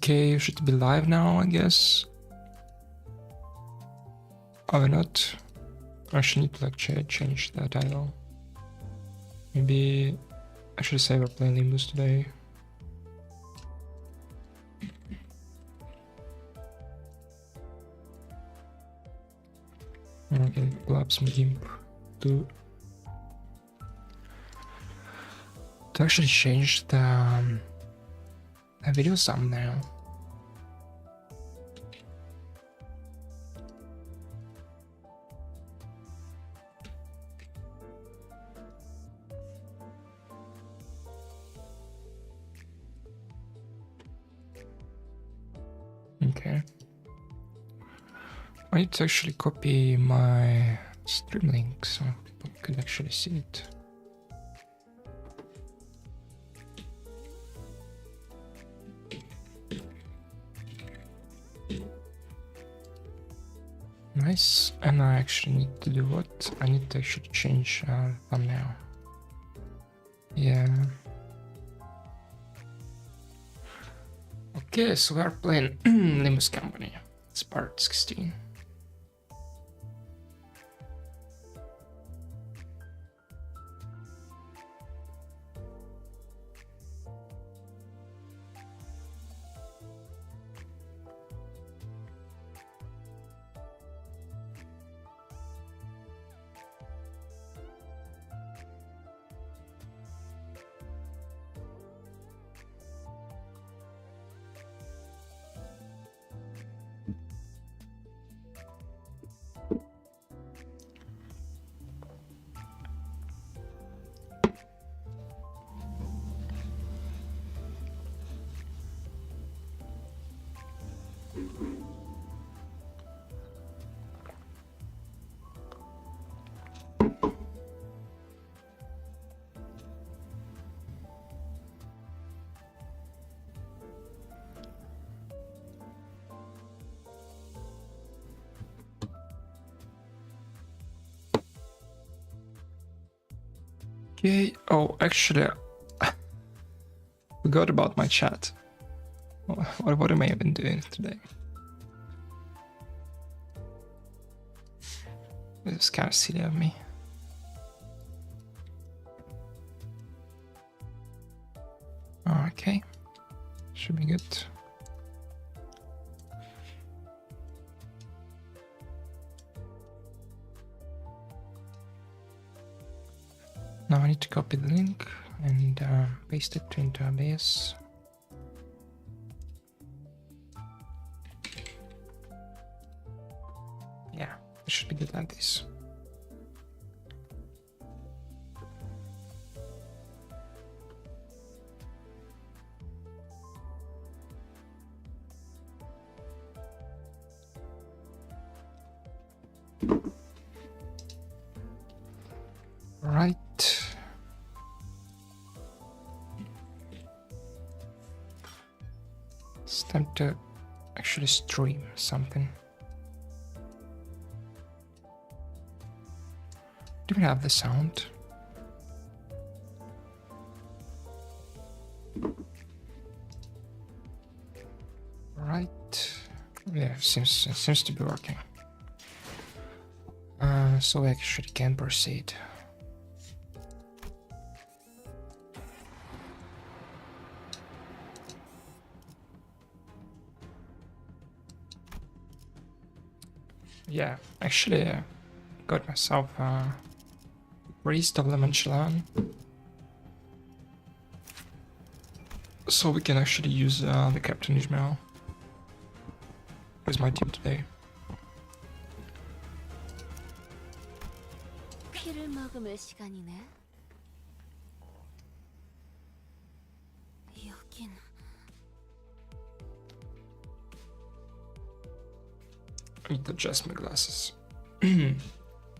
Okay, should be live now, I guess. Are we not? I should need to like change the title. Maybe I should say we're playing Limbus today. Okay, pull up some GIMP to actually change the video thumbnail. Okay. I need to actually copy my stream link so people could actually see it. Nice. And I actually need to do what? I need to actually change thumbnail. Yeah. Okay, so we are playing Limbus Company. It's part 16. Okay. Oh, actually, I forgot about my chat. What am I even doing today? This is kind of silly of me. Okay, should be good. Now I need to copy the link and paste it into a base. Yeah, it should be good like this. Right. It's time to actually stream something. Do we have the sound? Right. Yeah, seems to be working. So we actually can proceed. Yeah, actually got myself a priest of lemon Michelin, so we can actually use the Captain Ishmael with my team today. 피를 머금을 시간이네. 여긴 I need to adjust my glasses.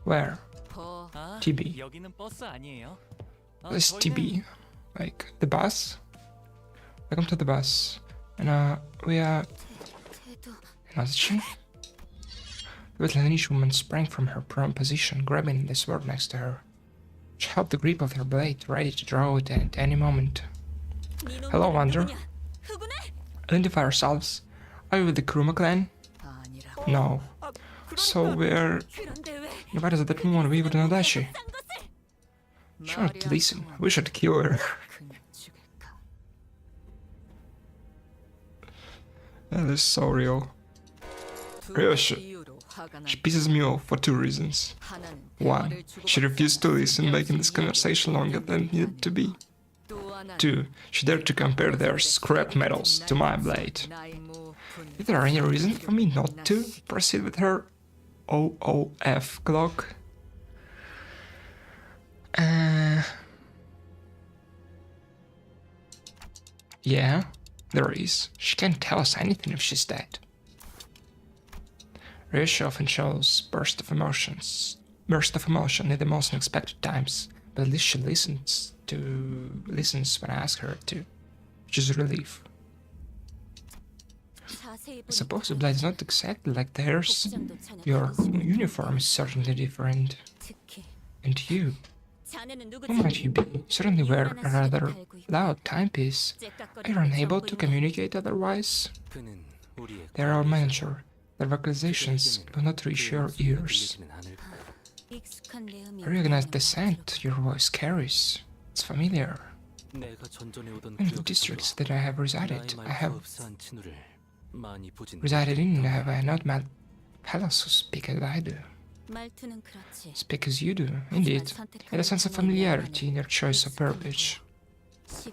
Where? TB. 여기는 버스 아니에요? This TB. Like the bus? Welcome to the bus. And we are 태도 The Vietnamese woman sprang from her prone position, grabbing the sword next to her. She held the grip of her blade, ready to draw it at any moment. Hello, Wanderer. identify ourselves. Are you with the Kuruma clan? No. So we're... Why does that woman we would know that she? She wanted to listen. We should kill her. That is so real. She pisses me off for 2 reasons. 1. She refused to listen, making this conversation longer than it needed to be. 2. She dared to compare their scrap metals to my blade. Is there any reason for me not to proceed with her OOF clock? Yeah, there is. She can't tell us anything if she's dead. Ryosha often shows burst of emotion in the most unexpected times, but at least she listens when I ask her to, which is a relief. I suppose the blade is not exactly like theirs. Your uniform is certainly different. And you? Who might you be? Certainly wear a rather loud timepiece. Are you unable to communicate otherwise? They are our manager. Their vocalizations will not reach your ears. I recognize the scent your voice carries. It's familiar. In the districts that I have resided in, have I not met fellows who speak as I do? Speak as you do, indeed. Yet a sense of familiarity in your choice of verbiage. You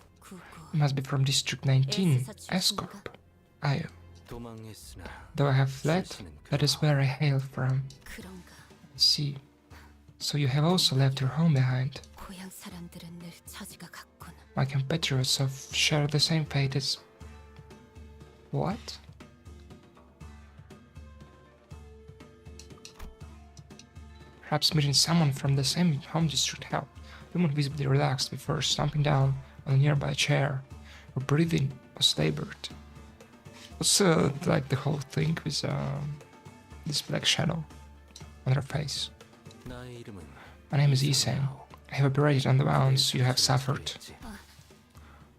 must be from District 19, S-Corp. Are you? Though I have fled, that is where I hail from. I see. So you have also left your home behind. My compatriots have shared the same fate as... What? Perhaps meeting someone from the same home district helped. The woman visibly relaxed before slumping down on a nearby chair. Her breathing was labored. What's like the whole thing with this black shadow on her face? My name is Isen. I have operated on the wounds you have suffered.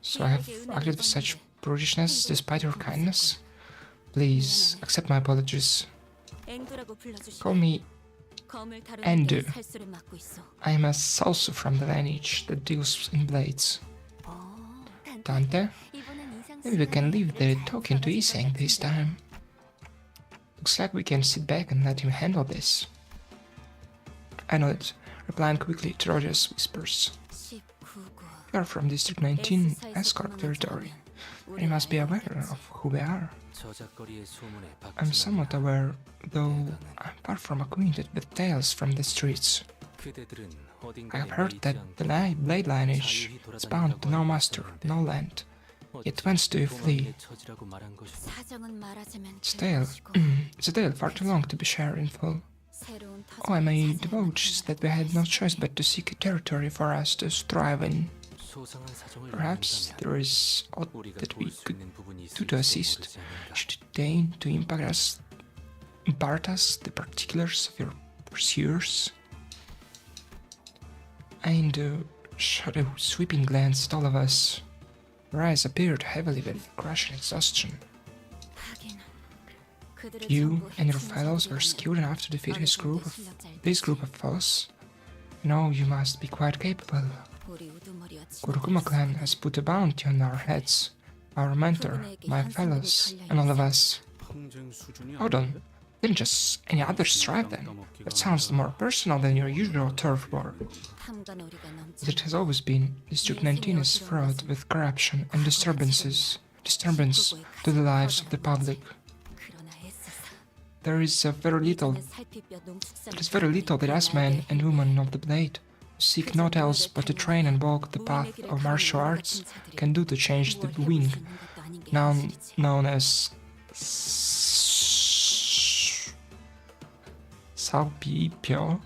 So I have acted with such brutishness despite your kindness? Please accept my apologies. Call me Endu. I am a Salsu from the lineage that deals in blades. Dante? Maybe we can leave the talking to Iseng this time. Looks like we can sit back and let him handle this. I nodded, replying quickly to Roger's whispers. We are from District 19, Escort territory. You must be aware of who we are. I'm somewhat aware, though I'm far from acquainted with tales from the streets. I have heard that the blade lineage is bound to no master, no land, yet whence do you flee? It's a tale far too long to be shared in full. All I may divulge is that we had no choice but to seek a territory for us to thrive in. Perhaps there is aught that we could do to assist, should you deign to impart us the particulars of your pursuers. And shot a sweeping glance at all of us. Her eyes appeared heavily with crushing exhaustion. You and your fellows were skilled enough to defeat this group of foes. No, you must be quite capable. Kurokuma clan has put a bounty on our heads, our mentor, my fellows, and all of us. Hold on, didn't just any other strive then? That sounds more personal than your usual turf war. As it has always been, District 19 is fraught with corruption and disturbance to the lives of the public. There is very little that us men and women of the blade seek naught else but to train and walk the path of martial arts can do to change the wing known as Salpipio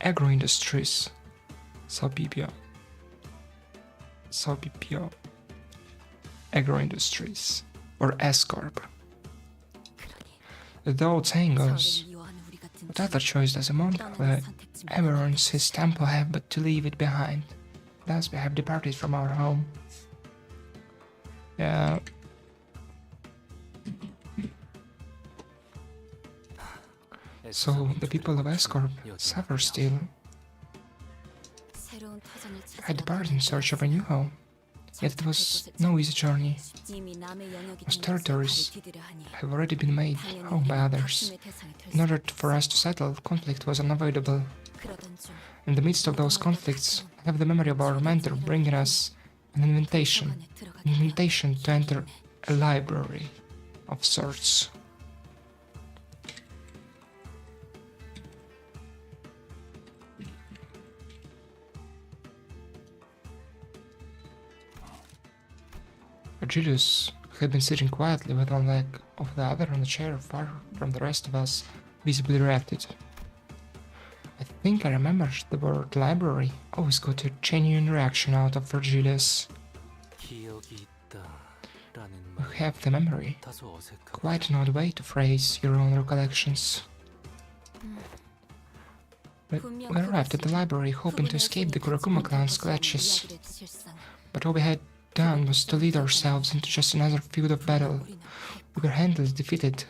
Agro Industries. Salpipio Agro Industries, or S-Corp. The old saying goes, what other choice does a monk ever earns his temple have but to leave it behind? Thus we have departed from our home. Yeah. So the people of Escorp suffer still. 새로운 터전을 I departed in 찾으러 search of a new home. Yet it was no easy journey. 이미 남의 영역이 Most 된 곳에 territories 발을 디디려 하니 have already been made home by others. 다툼의 대상이 될 In 수. order for us to settle, conflict was unavoidable. 그러던 중 In the midst of those conflicts, I have the memory of our mentor bringing us an invitation. 도서관에 들어가게 An invitation to enter a library of sorts. Julius, who had been sitting quietly with one leg of the other on a chair far from the rest of us, visibly reacted. I think I remember the word library always got a genuine reaction out of Virgilius. You have the memory. Quite an odd way to phrase your own recollections. We arrived at the library hoping to escape the Kurakuma clan's clutches, but all we had done was to lead ourselves into just another field of battle. We were handily defeated.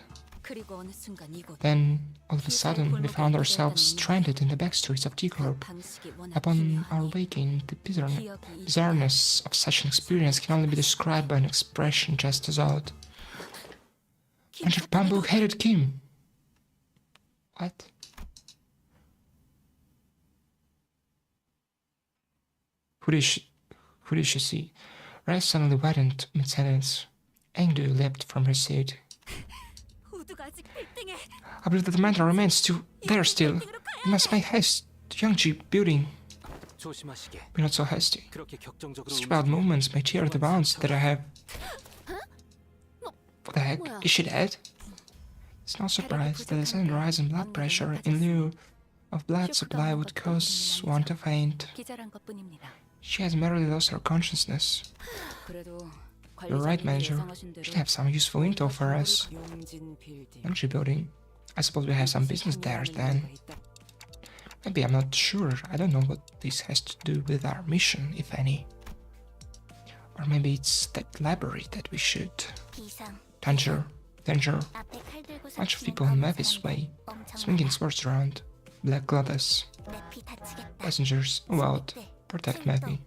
Then, all of a sudden, we found ourselves stranded in the back streets of T-Corp. Upon our waking, the bizarreness of such an experience can only be described by an expression just as odd. Enter Bamboo hated Kim! What? Who did she see? Ray suddenly widened mid-sentence. Engdu leapt from her seat. I believe that the mantra remains still there still. We must make haste to Yangji building. Be not so hasty. Such wild movements may tear the bonds that I have. What the heck? Is she dead? It's no surprise that a sudden rise in blood pressure in lieu of blood supply would cause one to faint. She has merely lost her consciousness. You're right, Manager. Should have some useful intel for us. Yangji building. I suppose we have some business there then. Maybe, I'm not sure. I don't know what this has to do with our mission, if any. Or maybe it's that library that we should. Danger. Bunch of people on Mavis Way, swinging swords around. Black Goddess. Passengers, go out. Protect Mavi.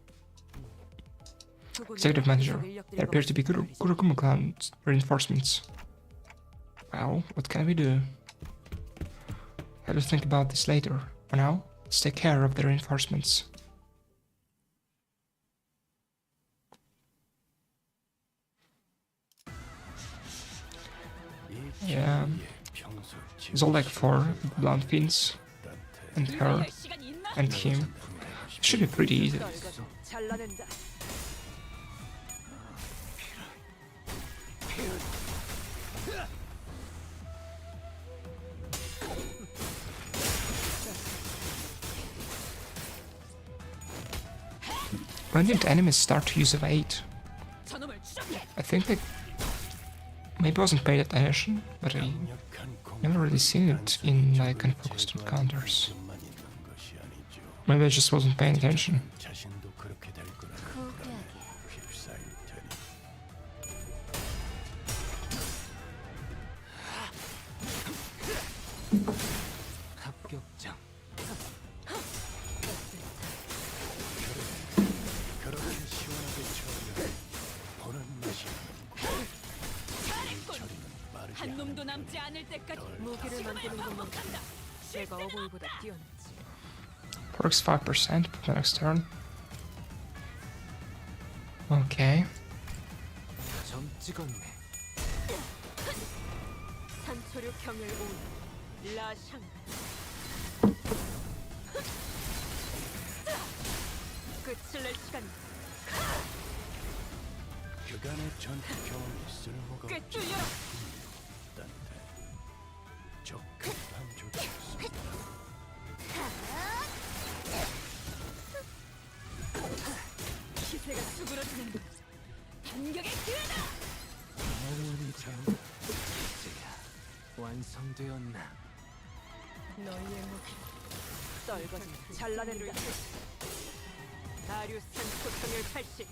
Executive Manager. There appear to be Kurakuma clan reinforcements. Well, what can we do? I'll just think about this later. For now, let's take care of the reinforcements. Yeah, it's all like 4 blonde fins, and her, and him. Should be pretty easy. When did enemies start to use evade? I think they maybe wasn't paid attention, but I never really seen it in like unfocused encounters. Maybe I just wasn't paying attention. 한 놈도 남지 않을 때까지 무기를 만드는 것만 간다. 내가 어보이보다 뛰어났지. Works 5% for the next turn. Okay. 산초류 경을 온 라샹. 끝을 낼 시간. 그간의 전투 경험이 쓸모가 없지. 꿰뚫려라. 적극한 조치였습니다. 기세가 수그러지는 반격의 기회다. 영원히 장다. 이제야 완성되었나? 너희의 무기 썰거지 잘라낸다. 다리우스 산초 경율 80.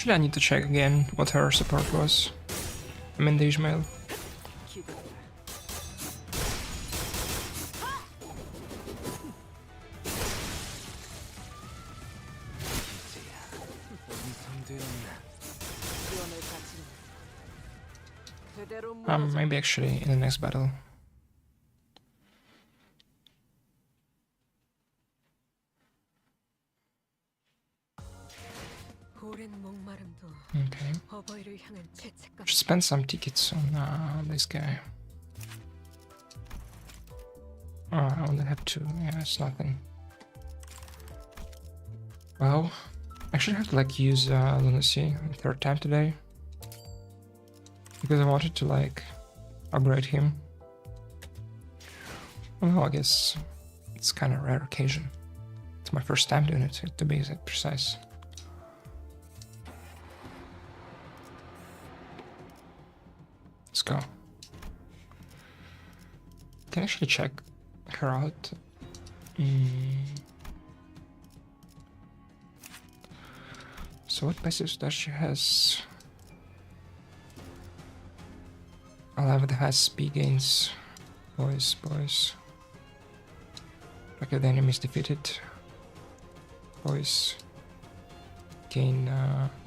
Actually, I need to check again what her support was. I mean the Ishmael. 기대된다. 완성되었나? 지원을 바치는 그대로 Maybe actually in the next battle. 오랜 목마름도 Okay. 어버이를 향한 죄책감. Should spend some tickets on this guy. Oh, I only have 2. Yeah, it's nothing. Well, I should have to like use lunacy a 3rd time today. Because I wanted to like upgrade him. Well, I guess it's kind of a rare occasion. It's my first time doing it, to be precise. Let's go. Can actually check her out. So what passives does she has? Alive has speed gains. Boys. Okay, the enemy is defeated. Boys. Gain,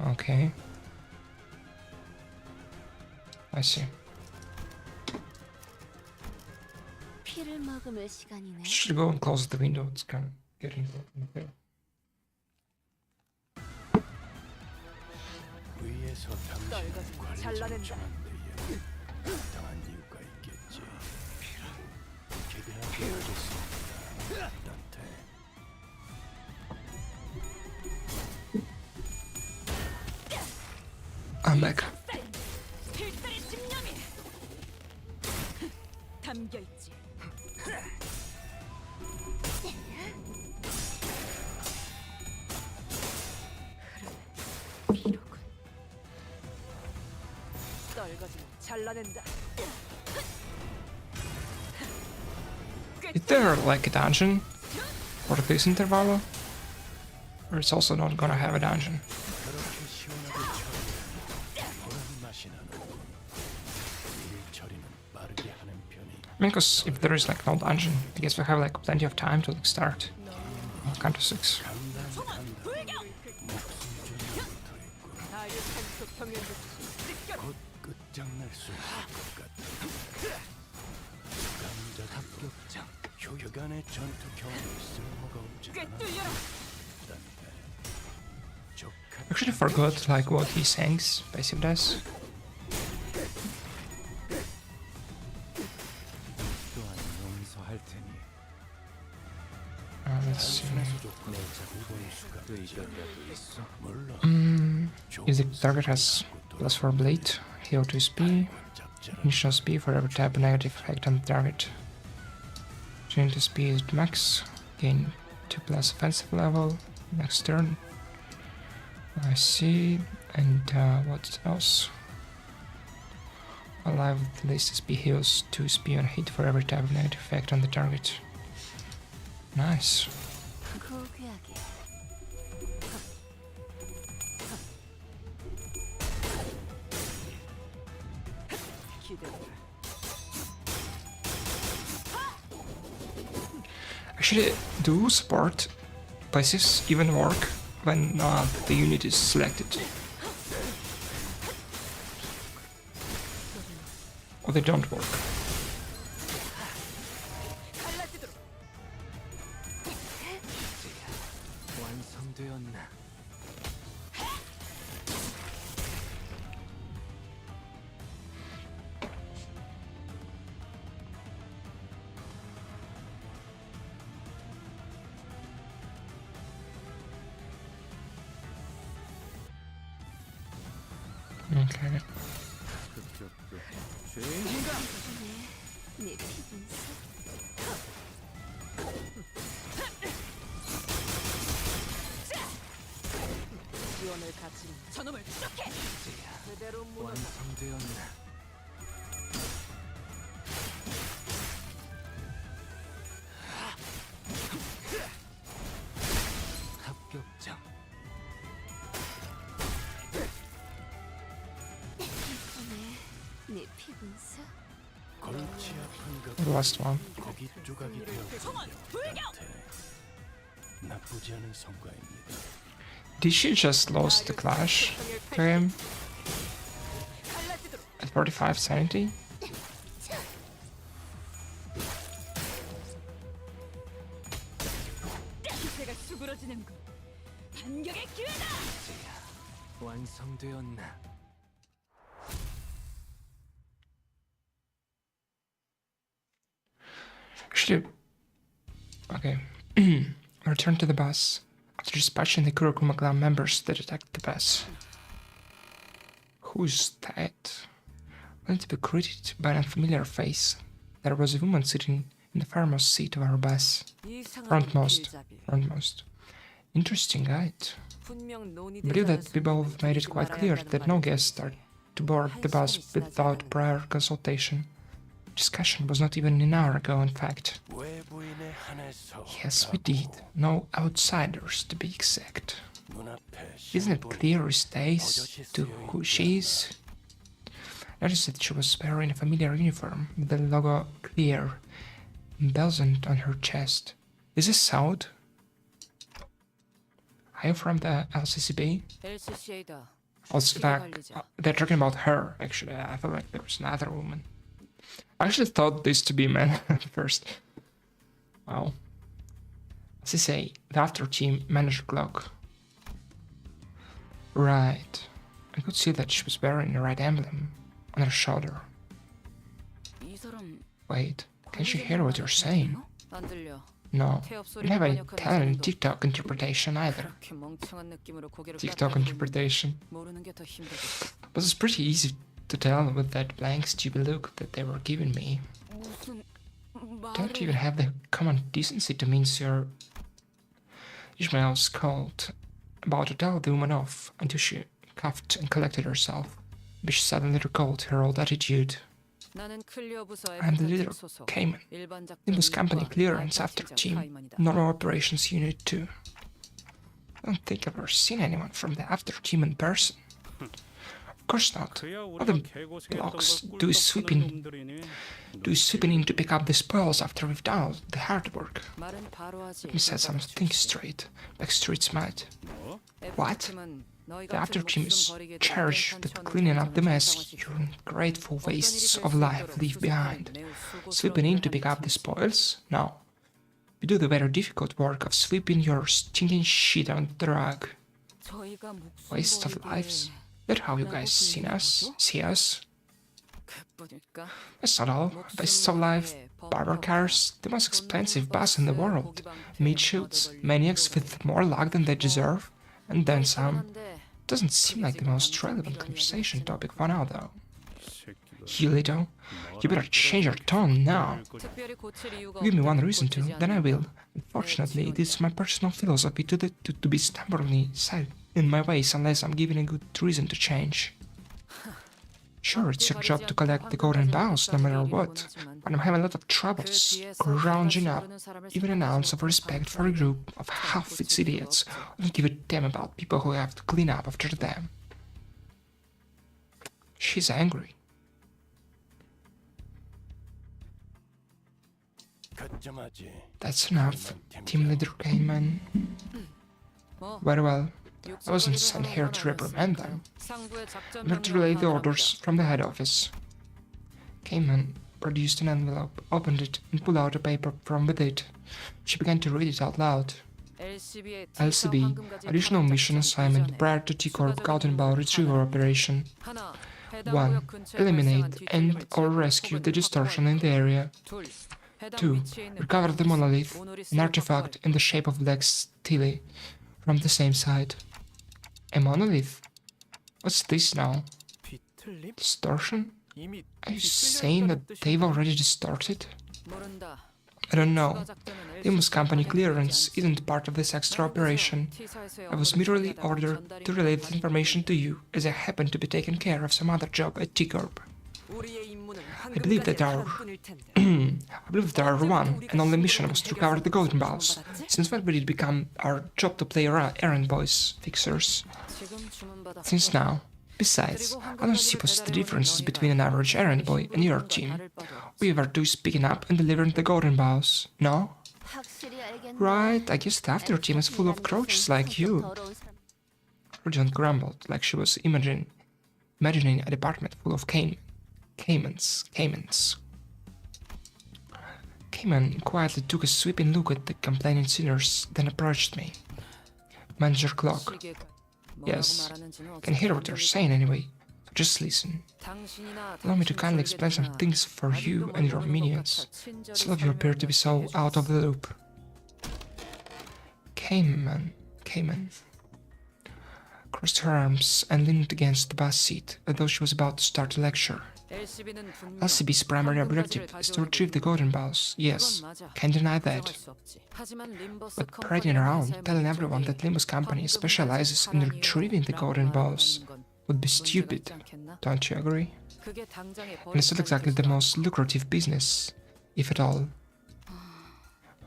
okay. I see. 피를 머금을 시간이네. Should go and close the window. It's kind of getting okay. 위에서 당신을 떨거지는 관리 잘라낸다. 정한 데에 당한 이유가 있겠지. 기대하게 하겠습니다. 단테. I'm back. 필살의 집념이 담겨 있지. 비로군. 떨거지는 잘라낸다. Is there like a dungeon for this interval? Or it's also not gonna have a dungeon? 그렇게 시원하게 처리해. 그런 맛이 나는군. 일 처리는 빠르게 하는 편이. I mean, because if there is like no dungeon, I guess we have like plenty of time to like start. Counter 6. 다이어트 한쪽 경연도 직결. 곧 끝장날 수 있을 것 같아. 감자 합격장. 교간의 전투 경험이 쓸모가 없지 않아. 꿰뚫려라. Actually forgot like what he sings passive does. 또한 용서할 테니. Let's see. 내 자본수가 또 이겼다도 있어. 물론 If the target has +4 blade, heal 2 SP, initial SP for every type of negative effect on the target. Change the SP is max, gain 2+ offensive level next turn. I see, and what else? Alive with the least SP heals 2 SP on hit for every type of negative effect on the target. Nice. 고귀하게. 기대된다. Actually, do support passives even work when the unit is selected? Or they don't work? 갈라지도록. 완성되었나? Okay. 죄인인가? 내 피분수. 지원을 바치는 저놈을 추적해. 그대로 무너져. 완성되었나? 합격장. 내 피분수? 골치 아픈 것 The last one. 고기 조각이 되었던 곁에 나쁘지 않은 성과입니다. Did she just lose the clash to him at 45 sanity? 기세가 수그러지는군. 반격의 기회다. 완성되었나? Actually, okay. Return to the bus. After dispatching the Kurokuma clan members, they attacked the bus. Who's that? Only to be greeted by an unfamiliar face. There was a woman sitting in the farmost seat of our bus. Frontmost. Interesting guide. I believe that we both made it quite clear that no guests are to board the bus without prior consultation. Discussion was not even an hour ago, in fact. 외부인에 한해서 Yes, we did. No outsiders, to be exact. 눈앞에 Isn't it clear as day to who she is? Notice that she was wearing a familiar uniform with the logo clear emblazoned on her chest. Is this Saud? Are you from the LCCB? LCCA다. Also, they're talking about her, actually. I felt like there was another woman. I actually thought this to be men at first. Wow. As I say, the after team manager cloak. Right. I could see that she was wearing a red emblem on her shoulder. 이 사람 Wait, can she hear what you're saying? 안 들려. No. 태엽 I don't have any 번역하는 talent in 사람도 TikTok interpretation either. 그렇게 멍청한 느낌으로 고개를 TikTok 깎아대고 interpretation. 모르는 게 더 힘들겠어. But it's pretty easy to tell with that blank stupid look that they were giving me. 무슨 Don't 말을 even have the common decency to mince your... Ishmael scolded about to tell the woman off until she coughed and collected herself. But she suddenly recalled her old attitude. 나는 클리어 부서의 I'm the leader 부탁직 of 소속. Cayman, 일반 작전 Limbus Company 이과 Clearance 알파 After 팀장 Team, 타이만이다. Normal Operations Unit 2. I don't think I've ever seen anyone from the After Team in person. Of course not. All the blocks do is sweeping in to pick up the spoils after we've done all the hard work. 말은 바로 하지. Let me set something straight. Backstreet's mad. What? The after team is charged with cleaning up the mess your ungrateful wastes of life leave behind. Sweeping in to pick up the spoils? No. We do the very difficult work of sweeping your stinking shit on the rug. Waste of lives? That's how you guys see us? That's not all. Wastes of life, barber cars, the most expensive bus in the world, meat shoots, maniacs with more luck than they deserve, and then some. Doesn't seem like the most relevant conversation topic for now, though. Hilito, you better change your tone now. Give me one reason to, then I will. Unfortunately, it is my personal philosophy to be stubbornly set in my ways unless I'm given a good reason to change. Sure, it's your job to collect the golden bowls no matter what, but I'm having a lot of troubles rounding up even an ounce of respect for a group of half-wits idiots who don't give a damn about people who have to clean up after them. She's angry. That's enough. Team leader Cayman. Very well. I wasn't sent here to reprimand them, but to relay the orders from the head office. Cayman produced an envelope, opened it, and pulled out a paper from with it. She began to read it out loud. LCB, additional mission assignment prior to T-Corp Golden Bow retrieval operation. 1. Eliminate and or rescue the distortion in the area. 2. Recover the monolith, an artifact in the shape of black stele, from the same side. A monolith? What's this now? Distortion? Are you saying that they've already distorted? I don't know. Limbus Company clearance isn't part of this extra operation. I was merely ordered to relay this information to you, as I happen to be taking care of some other job at T-Corp. I believe that our one and only mission was to recover the golden balls. Since when would it become our job to play errand boys, fixers? Since now. Besides, I don't see what's the differences between an average errand boy and your team. We were two speaking up and delivering the golden bows, no? 확실히 알겠네. Right, I guess the after team is full of crouches like you. 더러운 사람. Regent grumbled like she was imagining a department full of caimans. Cayman quietly took a sweeping look at the complaining sinners, then approached me. Manager Clock. Yes, can hear what you're saying anyway, so just listen. Allow me to kindly explain some things for you and your minions. Some of you appear to be so out of the loop. Cayman crossed her arms and leaned against the bus seat, as though she was about to start a lecture. LCB's primary objective is to retrieve the golden balls, yes, can't deny that. But parading around, telling everyone that Limbus company specializes in retrieving the golden balls would be stupid, don't you agree? And it's not exactly the most lucrative business, if at all.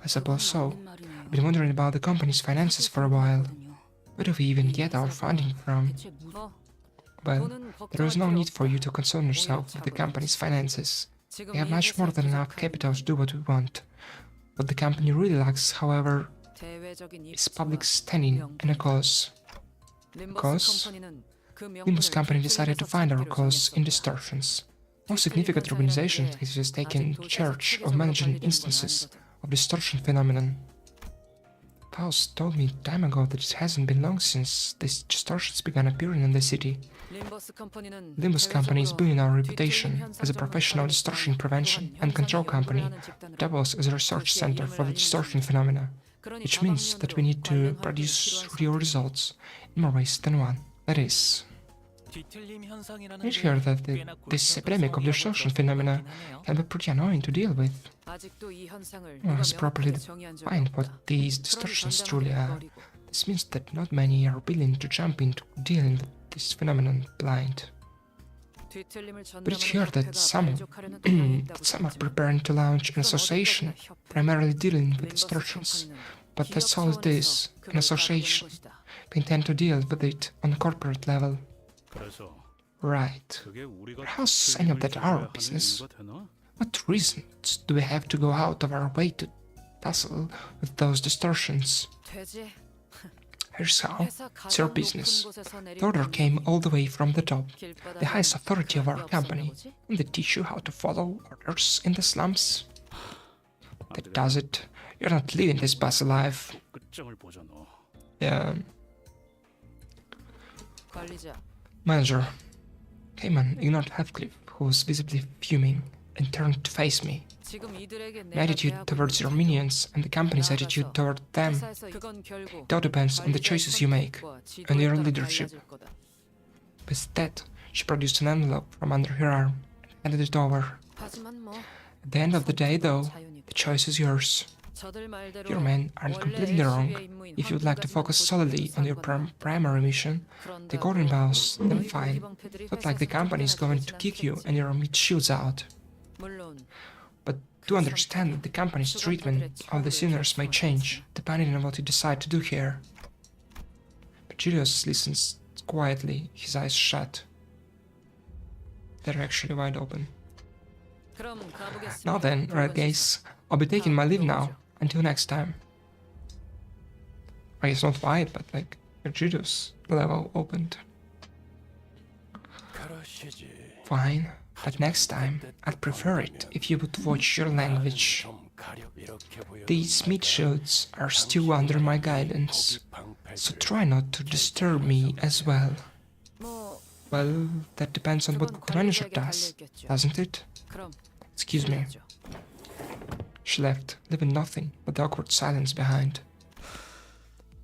I suppose so. I've been wondering about the company's finances for a while. Where do we even get our funding from? Well, there is no need for you to concern yourself with the company's finances. We have much more than enough capital to do what we want. What the company really lacks, however, is public standing and a cause. Cause? Limbus company decided to find our cause in distortions. No significant organization has taken charge of managing instances of distortion phenomenon. Faust told me time ago that it hasn't been long since these distortions began appearing in the city. Limbus company is building our reputation as a professional distortion prevention and control company that doubles as a research center for the distortion phenomena, which means that we need to produce real results in more ways than one. That is, it's here that this epidemic of distortion phenomena can be pretty annoying to deal with. One has properly defined what these distortions truly are. This means that not many are willing to jump into dealing with this phenomenon blind. But it's here that some are preparing to launch an association primarily dealing with distortions. But that's all it is, an association. We intend to deal with it on a corporate level. Right. But how's any of that our business? What reasons do we have to go out of our way to tussle with those distortions? Here's how. It's your business. The order came all the way from the top, the highest authority of our company, and they teach you how to follow orders in the slums. That does it. You're not leaving this bus alive. Yeah. Manager. Cayman ignored Heathcliff, who was visibly fuming, and turned to face me. My attitude towards your minions and the company's attitude toward them, it all depends on the choices you make and your leadership. With that, she produced an envelope from under her arm and handed it over. At the end of the day, though, the choice is yours. Your men aren't completely wrong. If you'd like to focus solely on your primary mission, the golden bows, then fine. Not like the company is going to kick you and your meat shields out. But do understand that the company's treatment of the sinners may change, depending on what you decide to do here. But Julius listens quietly, his eyes shut. They're actually wide open. Now then, right guys, I'll be taking my leave now. Until next time. I guess not wide, but like, your Julius level opened. Fine. But next time, I'd prefer it if you would watch your language. These meat shields are still under my guidance, so try not to disturb me as well. Well, that depends on what the manager does, doesn't it? Excuse me. She left, leaving nothing but the awkward silence behind.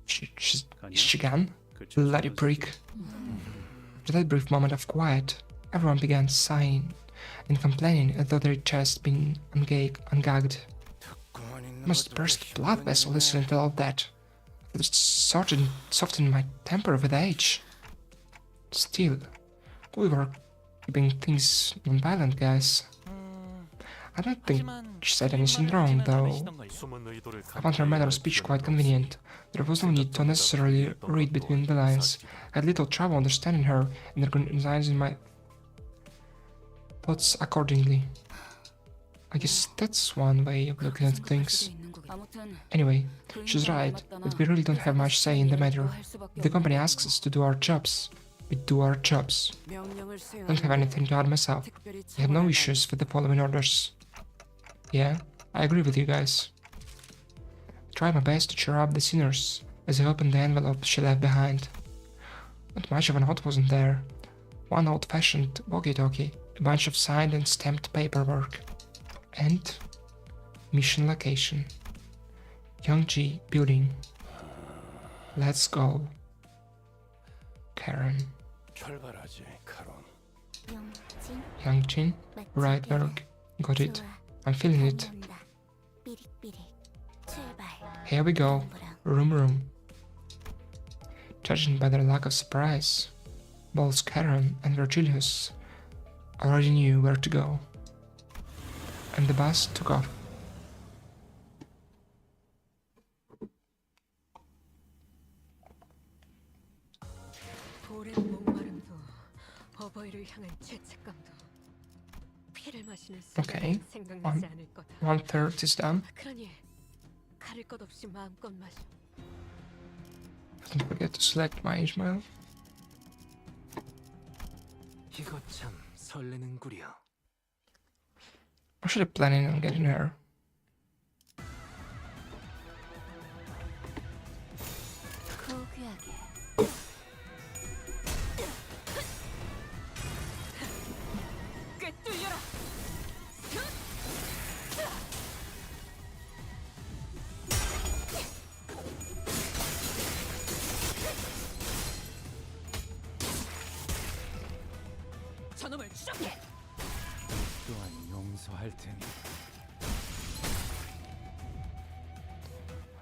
Is she gone? Bloody prick. After that brief moment of quiet, everyone began sighing and complaining as though their chests had been ungagged. I must burst blood vessel listening to all that. It softened my temper with age. Still, we were keeping things non-violent, guys. I don't think she said anything wrong, though. I found her manner of speech quite convenient. There was no need to necessarily read between the lines. I had little trouble understanding her and organizing my thoughts accordingly. I guess that's one way of looking at things. Anyway, she's right, but we really don't have much say in the matter. If the company asks us to do our jobs, we do our jobs. I don't have anything to add myself. I have no issues with the following orders. Yeah, I agree with you guys. I tried my best to cheer up the sinners as I opened the envelope she left behind. Not much of a note wasn't there. One old-fashioned walkie-talkie, a bunch of signed and stamped paperwork, and mission location. Youngji building. Let's go. Karen. 철발하지, 카론. Youngjin? Right, Berg. Got it. I'm feeling it. Here we go. Room. Judging by their lack of surprise, both Karen and Virgilius already knew where to go. And the bus took off. 오랜 목마름도 어버이를 향한 죄책감도 피를 마시는 Okay. 순간 생각나지 않을 거다. 1/3 is done. 그러니 가릴 것 없이 마음껏 마셔. Don't forget to select my Ishmael. 이거 참 설레는구려. Or should I planning on getting her? 꿰뚫려라. 저놈을 추적해. 또한 용서할 테니.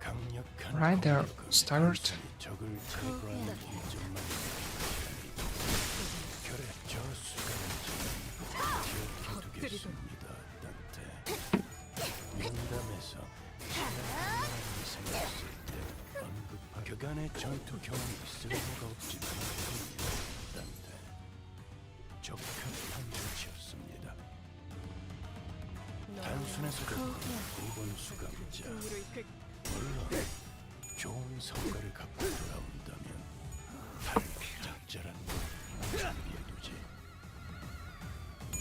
강력한 Right there, start. 적을 제거하는 일점만 결의 저수가는 기억해두겠습니다, 단테. 면담에서 신랑이 생겼을 때 언급한 그간의 전투 경험이 쓸모가 없지만 단테. 적합한 조치였습니다. 단순해서 이번 수감자 물론 좋은 성과를 갖고 돌아온다면 탈피작자란 걸 준비해두지.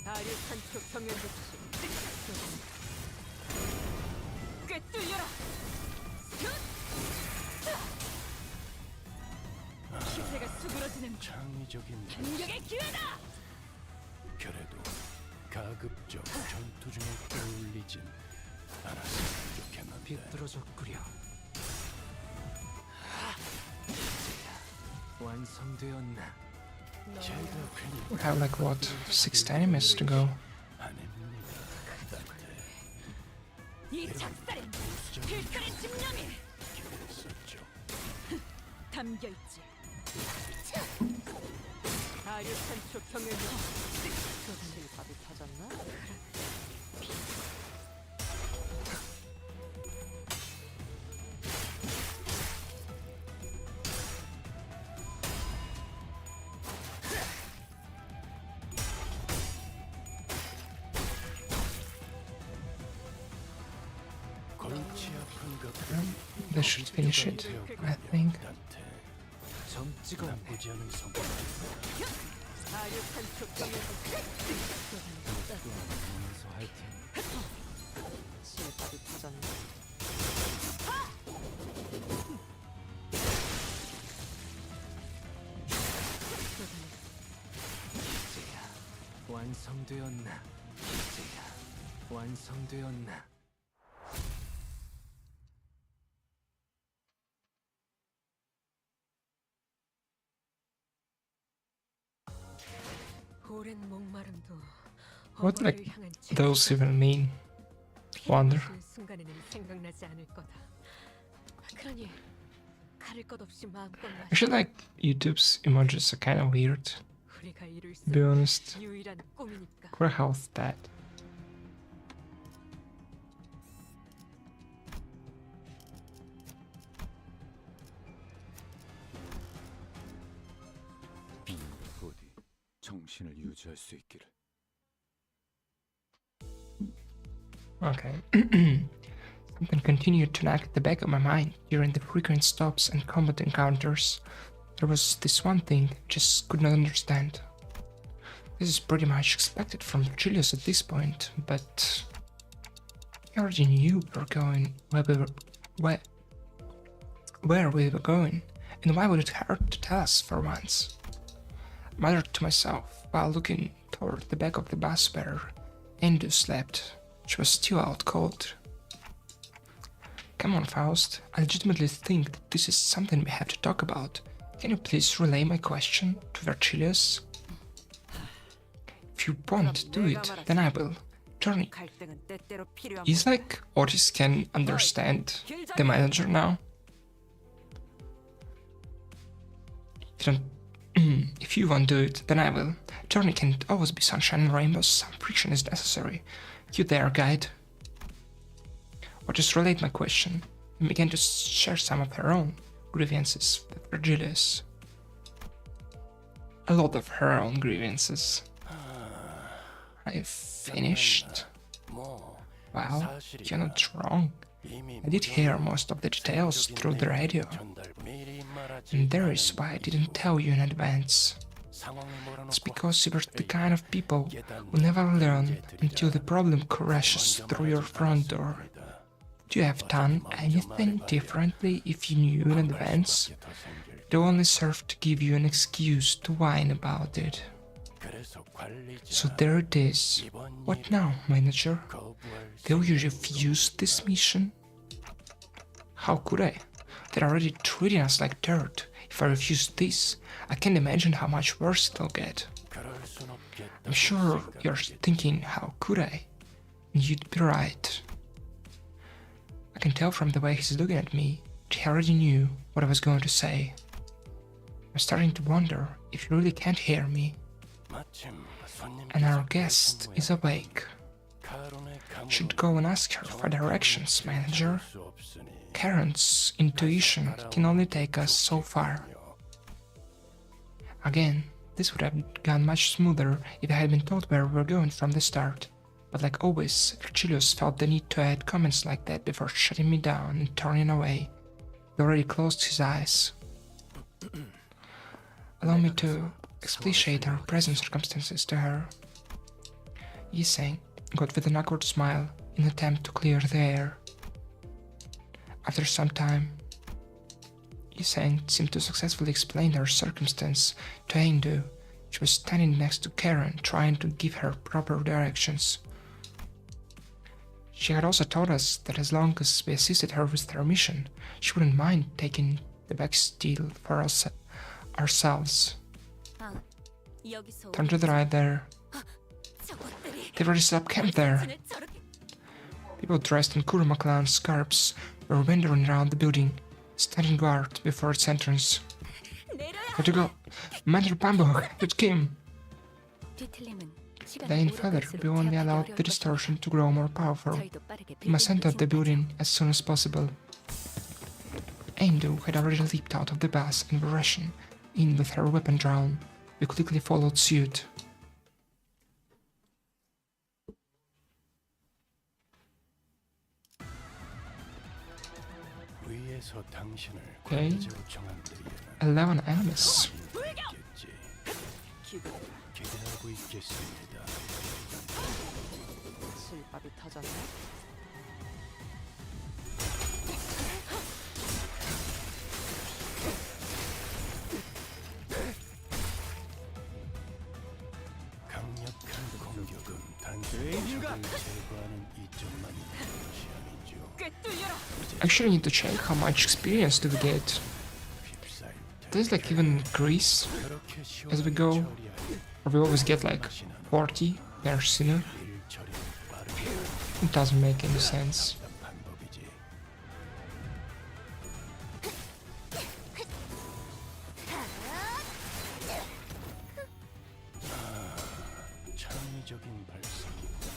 다리 산초 경연 조치. 꿰뚫려라. 기세가 수그러지는 창의적인 반격의 기회다. 결에도 가급적 전투 중에 떠올리진 않았으면 좋겠는데. 비뚤어졌구려. 완성되었나? 제가 괜히 We have like what, 6 enemies to go. 아닙니다. 이 작살엔 필살의 집념이 기대했었죠. 담겨 있지. 다리 산초 경연 조치. 교수님 밥이 터졌나? 골치 아픈 것 This should finish it, I think. 점 찍어 나쁘지 않은 성과. 다리 산초 경연 조치. 용서할 테니. 실밥이 터졌나? 이제야 완성되었나? 이제야 완성되었나? 오랜 목마름도 What like 어버이를 향한 those even mean? Wonder. 순간에는 생각나지 않을 거다. 그러니 가릴 것 없이 마음껏 마셔. Actually, like YouTube's emojis are kind of weird. 우리가 이룰 수 To be honest, 유일한 꿈이니까. where how's that? 수 있기를. Okay. Something continued to nag at the back of my mind during the frequent stops and combat encounters. There was this one thing I just could not understand. This is pretty much expected from Julius at this point, but he already knew where we were going, and why would it hurt to tell us for once? I muttered to myself while looking toward the back of the bus where Endo slept. She was still out cold. Come on, Faust. I legitimately think that this is something we have to talk about. Can you please relay my question to Vergilius? If you won't do it, then I will. Journey. 갈등은 때때로 필요한 Is like Otis can understand the manager now? If you won't do it, then I will. Journey can't always be sunshine and rainbows. Some friction is necessary. You there, guide? Or just relate my question and began to share some of her own grievances with Vergilius. A lot of her own grievances. I finished. Wow, you're not wrong. I did hear most of the details through the radio, and there is why I didn't tell you in advance. It's because you were the kind of people who never learn until the problem crashes through your front door. Would you have done anything differently if you knew in advance? It only served to give you an excuse to whine about it. So there it is. What now, manager? Will you refuse this mission? How could I? They're already treating us like dirt. If I refuse this, I can't imagine how much worse it'll get. I'm sure you're thinking, how could I? And you'd be right. I can tell from the way he's looking at me that he already knew what I was going to say. I'm starting to wonder if he really can't hear me. And our guest is awake. Should go and ask her for directions, manager. Karen's intuition can only take us so far. Again, this would have gone much smoother if I had been told where we were going from the start. But like always, Vergilius felt the need to add comments like that before shutting me down and turning away. He already closed his eyes. Allow me to explicate our present circumstances to her. Yiseng got with an awkward smile in an attempt to clear the air. After some time, Yiseng seemed to successfully explain her circumstance to Aindu. She was standing next to Karen, trying to give her proper directions. She had also told us that as long as we assisted her with her mission, she wouldn't mind taking the back steal for ourselves. Turn to the right there. They've already set up camp there. People dressed in Kuruma clan scarves were wandering around the building, standing guard before its entrance. Where to go? Matter Bamboo, it came. Then further, we only allowed the distortion to grow more powerful. We must enter the building as soon as possible. Aindu had already leaped out of the bus and was rushing in with her weapon drawn. We quickly followed suit. Okay. 11 enemies. 실밥이 터졌네. 강력한 공격은 단순히 적을 제거하는 이점만 있는 것이 아니죠. 꿰뚫려라. Actually need to check how much experience do we get. Does it like even increase as we go? Or we always get like 40 per sinner? It doesn't make any sense. 창의적인 발상이다.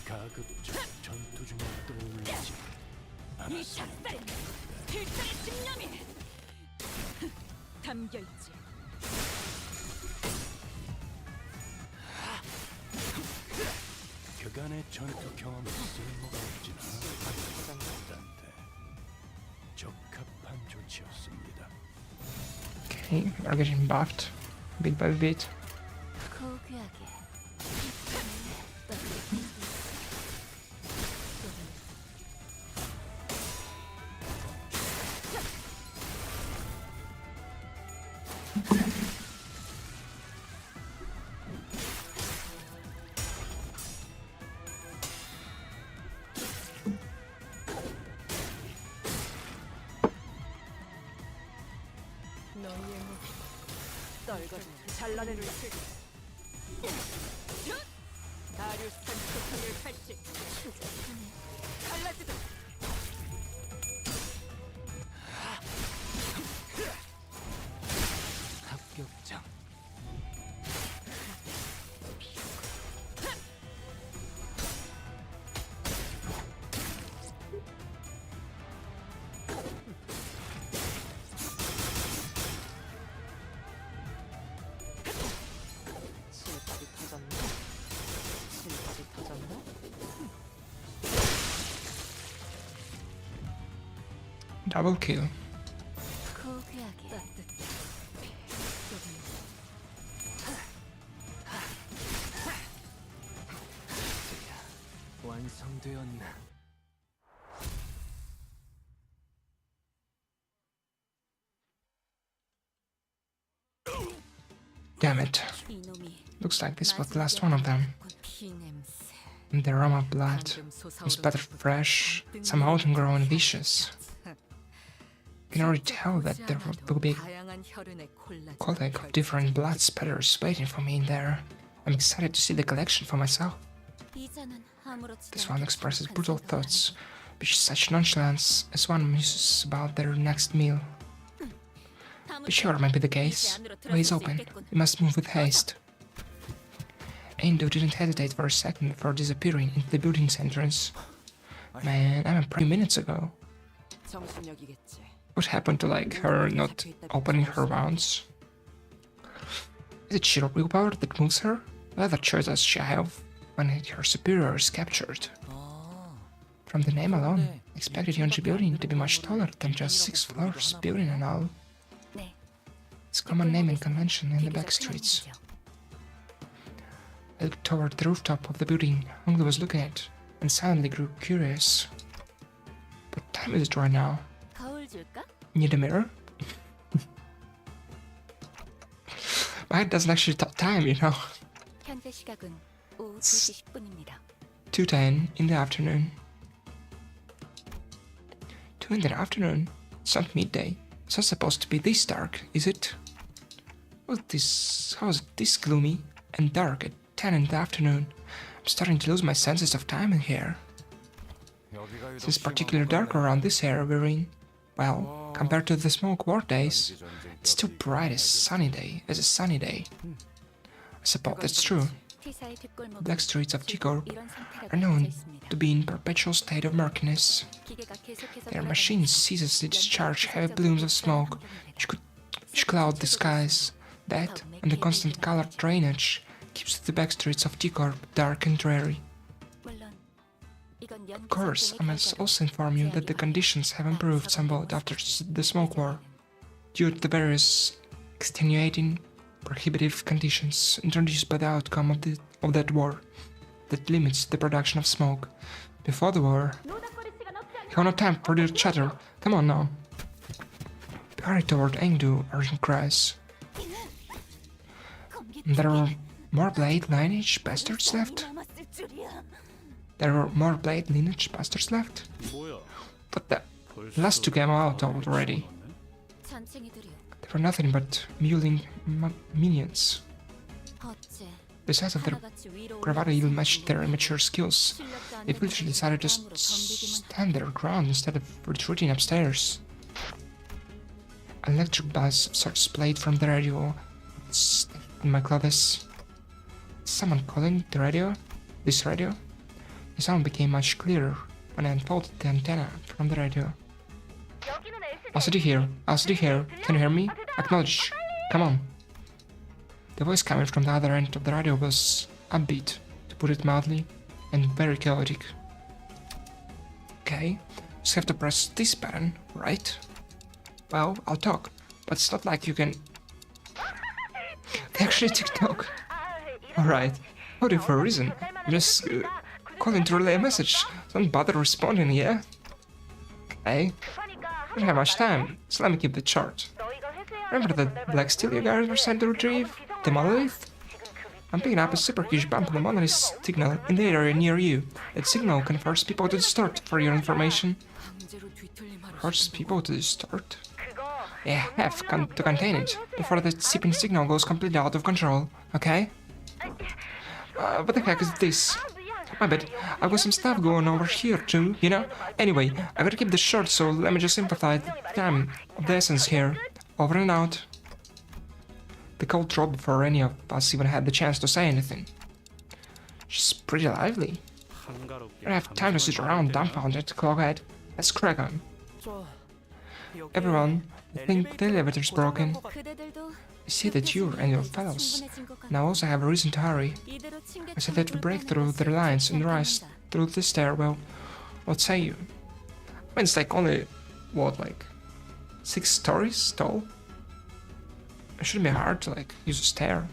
가급적 전투 중에 떠올리지 이 작살, 필살의 집념이 담겨있지. 여간의 전투 경험이 쓸모가 없지는 않았는데 적합한 조치였습니다. Okay, we're getting buffed bit by bit. 고귀하게 너희의 목이 떨거지 잘라내를 칠. 다리우스탄 초탄을 발식. 갈라지다. 합격장. 실밥이 터졌나? 실밥이 터졌나? Double kill. 고귀하게 완성되었나? Damn it. 이놈이 Looks like this was the last one of them. 피냄새 And the aroma of blood was better fresh, somehow grown and vicious. You can already tell that there will be 다양한 혈흔의 콜라겐. colleague of different blood spatters waiting for me in there. I'm excited to see the collection for myself. 이자는 아무렇지도 This one 않게 expresses 착한 brutal 생각을 thoughts, with such nonchalance as one muses about their next meal. 하는 Be sure it might be the case. The way is open. We must move with haste. Endo didn't hesitate for a second before disappearing into the building's entrance. Man, I went pretty minutes ago. 정신력이겠지. What happened to like her not opening her wounds? Is it sheer willpower that moves her? What other choice does she have when her superior is captured? From the name alone, I expected Yonji building to be much taller than just 6 floors building and all. 네. It's a common name and convention in the back streets. I looked toward the rooftop of the building Honglu was looking at, and suddenly grew curious. What time is it right now? 거울 줄까? Need a mirror? My head doesn't actually tell time, you know. 현재 시각은 오후 2시 10분입니다. 2:10 in the afternoon. 2 in the afternoon? It's not midday. It's not supposed to be this dark, is it? How is it this gloomy and dark at 10 in the afternoon? I'm starting to lose my senses of time in here. It's particularly dark around this area we're in. Well, compared to the smoke war days, it's still bright as a sunny day. I suppose that's true. T사의 뒷골목은 Black streets of T-Corp 이런 상태가 are known 계속되어 있습니다. to be in perpetual state of murkiness. 기계가 계속해서 Their 돌아가면 machines ceaselessly discharge heavy plumes of smoke which cloud the skies. That and the constant color drainage keeps the back streets of T-Corp dark and dreary. 물론 이건 Of course, I must also inform you that the conditions have improved somewhat after the smoke war, due to the various extenuating, prohibitive conditions introduced by the outcome of that war that limits the production of smoke. Before the war, you have no time for your chatter. Come on now. We hurried toward Engdu, urging cries. There were more blade lineage bastards left? There were more blade lineage bastards left? 뭐야? But the last two came out already. 잔챙이들이요. They were nothing but mewling minions. 어째 Besides of their 하나같이 위로 bravado ill matched their immature skills, 실력도 안 they 되는 foolishly decided to 덤으로 덤비기만 stand their ground instead of retreating upstairs. Electric buzz of sorts played from the radio in my clothes. Someone calling the radio? This radio? The sound became much clearer when I unfolded the antenna from the radio. LCD here. LCD here. Can you hear me? Acknowledge. Come on. The voice coming from the other end of the radio was upbeat, to put it mildly. and very chaotic. Okay, just have to press this button, right? Well, I'll talk, but it's not like you can... They actually TikTok. Alright, voting for a reason. I'm just calling to relay a message. Don't bother responding, yeah? Okay. I don't have much time, so let me keep the chart. Remember that black steel you guys were sent to retrieve? The monolith? I'm picking up a super huge bump on the monolith signal in the area near you. That signal can force people to distort, for your information. Forces people to distort? Yeah, have to contain it, before the seeping signal goes completely out of control, okay? What the heck is this? My bad, I've got some stuff going over here too, you know? Anyway, I gotta keep this short, so let me just sympathize time of the essence here. Over and out. The call dropped before any of us even had the chance to say anything. She's pretty lively. I don't have time to sit around dumbfounded, Cloghead. Let's crack on. Everyone, I think the elevator's broken. I see that you and your fellows now also have a reason to hurry. I said that we break through the lines and rise through the stairwell. What say you? I mean, it's like only, what, like 6 stories tall? It shouldn't be hard to like use a stair.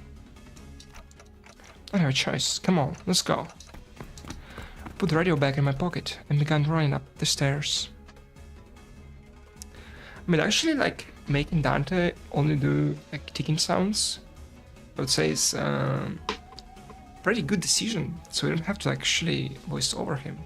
I don't have a choice. Come on, let's go. I put the radio back in my pocket and began running up the stairs. I mean, actually, like making Dante only do like ticking sounds, I would say is pretty good decision. So we don't have to actually voice over him.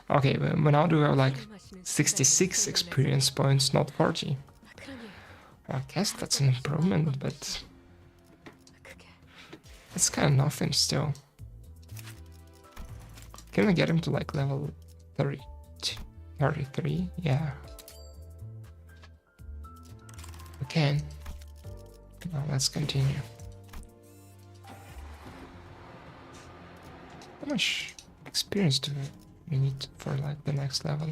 Okay, but now do we have like 66 experience points, not 40. I guess that's an improvement, but it's kind of nothing still. Can I get him to like level 33? Yeah. We can. Now let's continue. How much experience do we need for like the next level?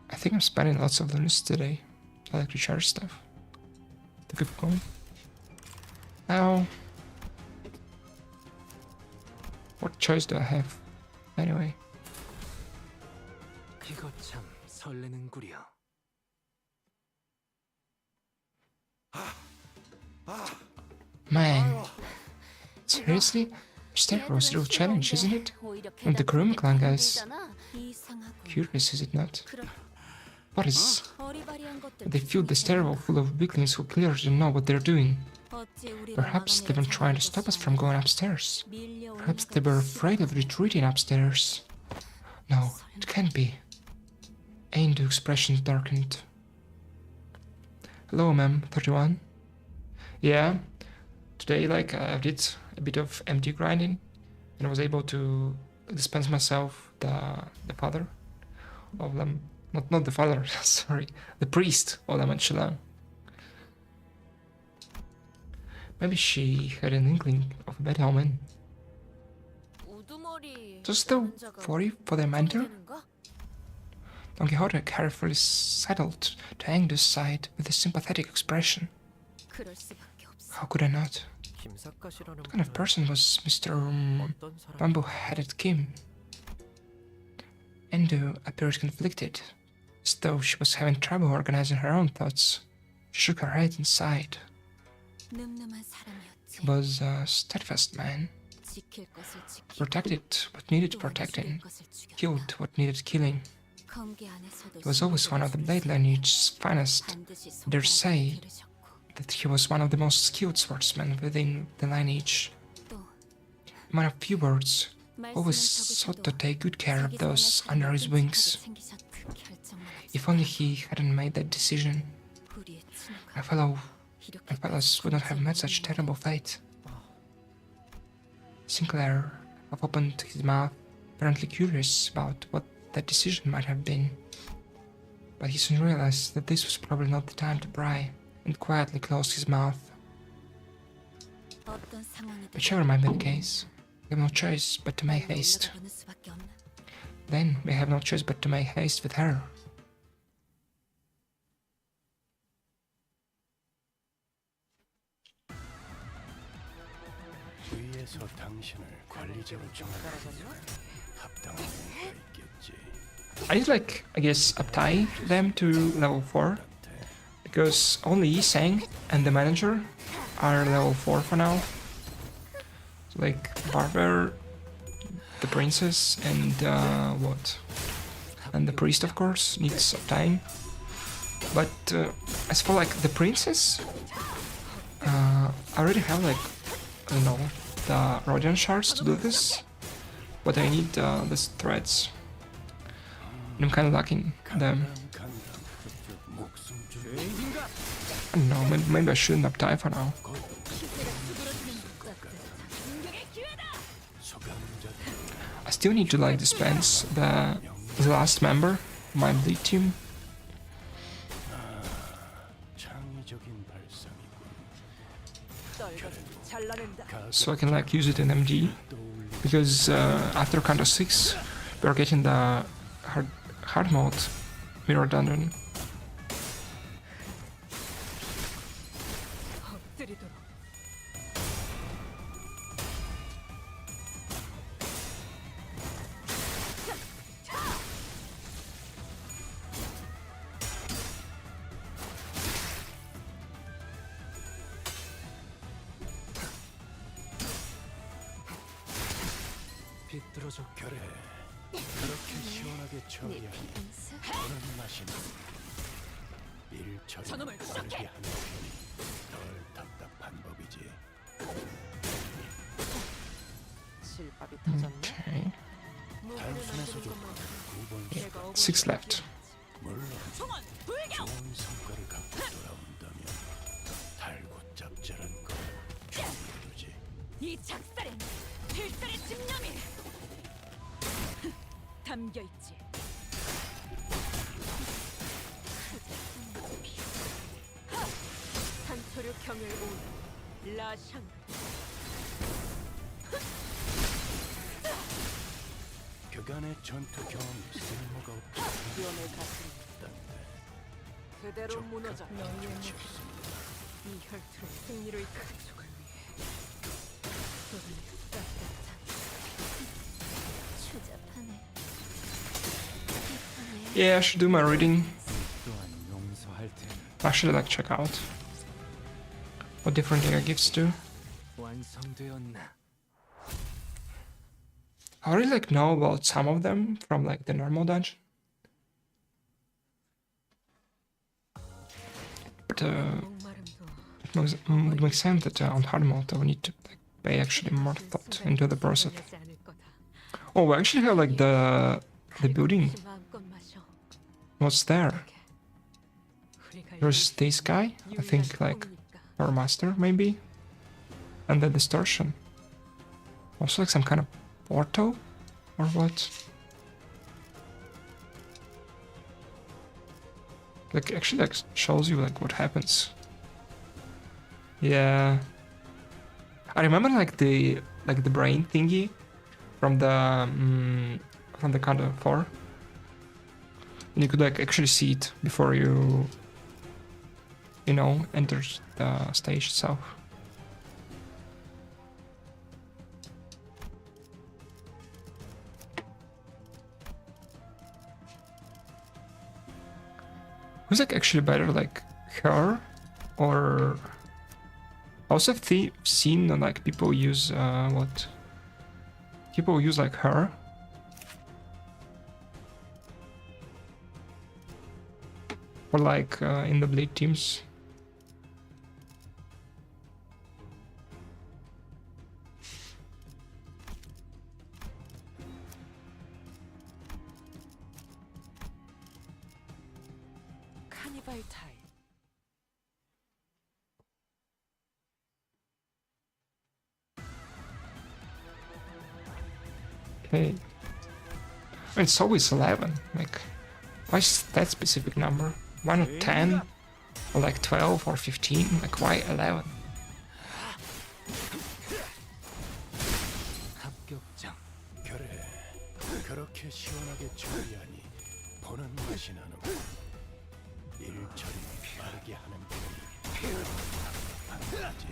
I think I'm spending lots of Linux today. I like recharge stuff. To keep going. Now, what choice do I have? Anyway. 이거 참 설레는구려. Man, seriously? Stair was a real challenge, isn't it? And the Groom clan guys. Curious, is it not? What is? They filled the stairwell full of weaklings who clearly don't know what they're doing. Perhaps they were trying to stop us from going upstairs. Perhaps they were afraid of retreating upstairs. No, it can't be. Ain't the expression darkened. Hello, ma'am, 31. Yeah, today like I did a bit of MD grinding and I was able to dispense myself the father of them. Not the father, sorry, the priest of Lamanchalan. Maybe she had an inkling of a bad omen. Just still 40 for their mentor? Don Quixote carefully settled to Angus' side with a sympathetic expression. How could I not? What kind of person was Mr. Bamboo-headed Kim? Endo appeared conflicted, as though she was having trouble organizing her own thoughts. She shook her head and sighed. He was a steadfast man. Protected what needed protecting, killed what needed killing. He was always one of the Blade lineage's finest. I dare say that he was one of the most skilled swordsmen within the lineage. A man of few words, always sought to take good care of those under his wings. If only he hadn't made that decision, my fellows would not have met such terrible fate. Sinclair have opened his mouth, apparently curious about what that decision might have been. But he soon realized that this was probably not the time to pry, and quietly closed his mouth. Whichever might be the case, We have no choice but to make haste. 올라가 보는 수밖에 없나? Then we have no choice but to make haste with her. 위에서 당신을 관리자로 정하기 합당한 이유가 있겠지. I like, I guess, uptie them to level 4. Because only Sang and the manager are level 4 for now. So, like, Barber, the princess, and what? And the priest, of course, needs uptying. But as for like the princess, I already have like, I don't know, the Rodian shards to do this. But I need these threads. And I'm kind of lacking them. I don't know, maybe I shouldn't uptie for now. I still need to like dispense the last member of my bleed team. 창의적인 발상이군. 잘라낸다. So I can like use it in MD. Because after Counter 6, we're getting the hard mode mirror dungeon. 엎드리도록. 비뚤어져 그래. 그렇게 시원하게 처리하니 그런 맛이 나. 일처리 저놈을 빠르게 시작해! 하는 편이 덜 답답한 법이지. 실밥이 터졌네. Okay, 단순해서 좋고 9번 6 left. 물론 총원 불경. 좋은 성과를 갖고 돌아온다면 달고짭짤한 걸 준비해두지. 이 작살엔 필살의 집념이 담겨 있지. 산소류 경을 온 라샹. 그간의 전투 경험이 쓸모가 없다. 위험을 갖습니다. 그대로 무너져. 너희의 목. 이 혈투로 승리를 가족을 위해. 소리 따뜻한. 추잡하네. Yeah, I should do my reading. 또한 용서할 테니 I should like check out what different Giga gifts do. 완성되었나? I already like know about some of them from like the normal dungeon. But 목마름도 it makes sense that on hard mode I will need to like pay actually more thought into the process. 내지 않을 거다. Oh, we actually have like the building. 마음껏 마셔. What's there? 우리가 There's this guy, I think like our master maybe, and the distortion. Also like some kind of portal or what? Like actually like shows you like what happens. Yeah, I remember like the brain thingy from the Counter 4. And you could like actually see it before you know, enter the stage itself. Who's like actually better, like her or? I also have seen like people use what? People use like her. Or like in the Blade teams. 카니발 타임. Okay. It's always 11. Like, why is that specific number? Why not 10? Or like 12 or 15? Like, why 11? 그렇게 시원하게 처리하니 보는 맛이 나는군. 일 처리 빠르게 하는 법이 한 가지.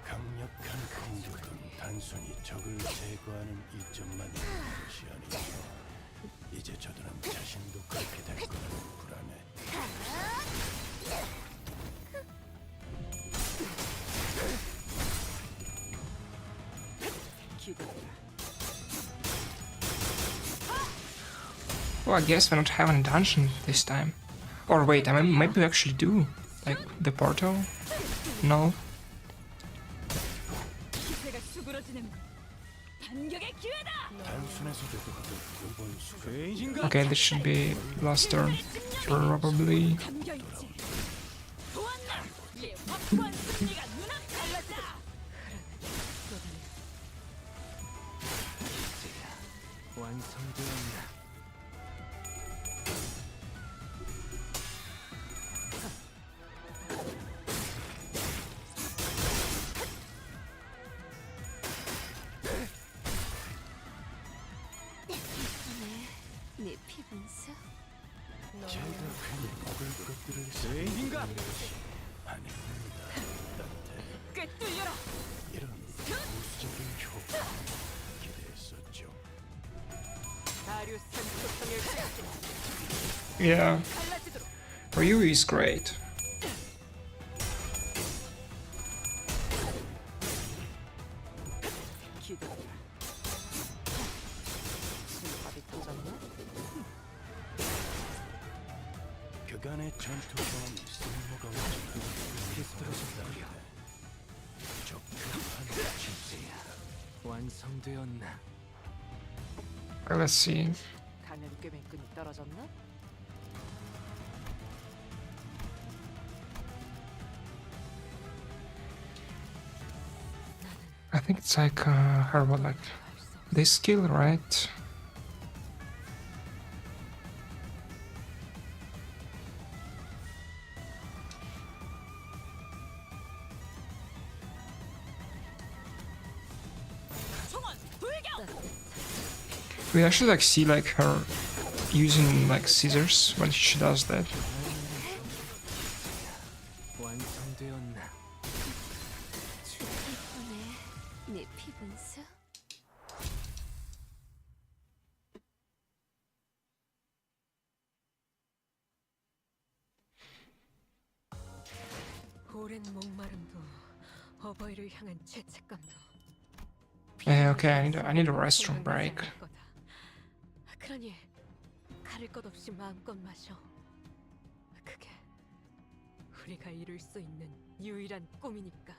강력한 공격은 단순히 적을 제거하는 이점만 있는 것이 아니고 이제 저들은 자신도 그렇게 될 거라는 불안해. Oh, I guess we don't have any dungeon this time. Or wait, I mean, maybe we actually do. Like, the portal? No? 기세가 수그러지는 반격의 기회다. 단순해서도 이번 수가 Okay, this should be last turn. Probably. 담겨 있지. 보았나? 이 확고한 승리가 눈앞에 달랐다. 완성되었나? 내 피분수. 제가 괜히 먹을 것들을 쓰인가? 아닙니다. 따뜻해. 꿰뚫려라. 이런 우수적인 효과 기대했었죠. 다리우스 소통의 시스템 Yeah, 갈라지도록. Ryu is great. 기도라. 신밥이 터졌나? 그간의 전투 경험이 쓸모가 없지만 비뚤어졌다는데 적합한 진세야. 완성되었나? Let's see. 가면 꿰맨끈이 떨어졌나? I think it's like, her, what, like, this skill, right? 총원 불격. We actually like see like her using like scissors when she does that. 완성되었나? 이번에 내 피분수. 오랜 목마름도 어버이를 향한 죄책감도. Yeah, okay, I need a restroom break. 그러니 가릴 것 없이 마음껏 마셔. 그게 우리가 이룰 수 있는 유일한 꿈이니까.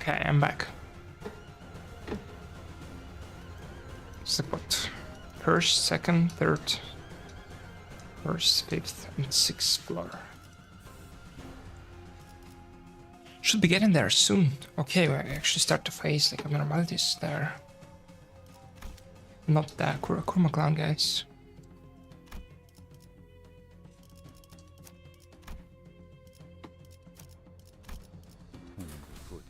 Okay, I'm back. So what? First, second, third, first, fifth, and sixth floor. Should be getting there soon. Okay, we actually start to face like abnormalities there. Not the Kurama clown, guys. 부디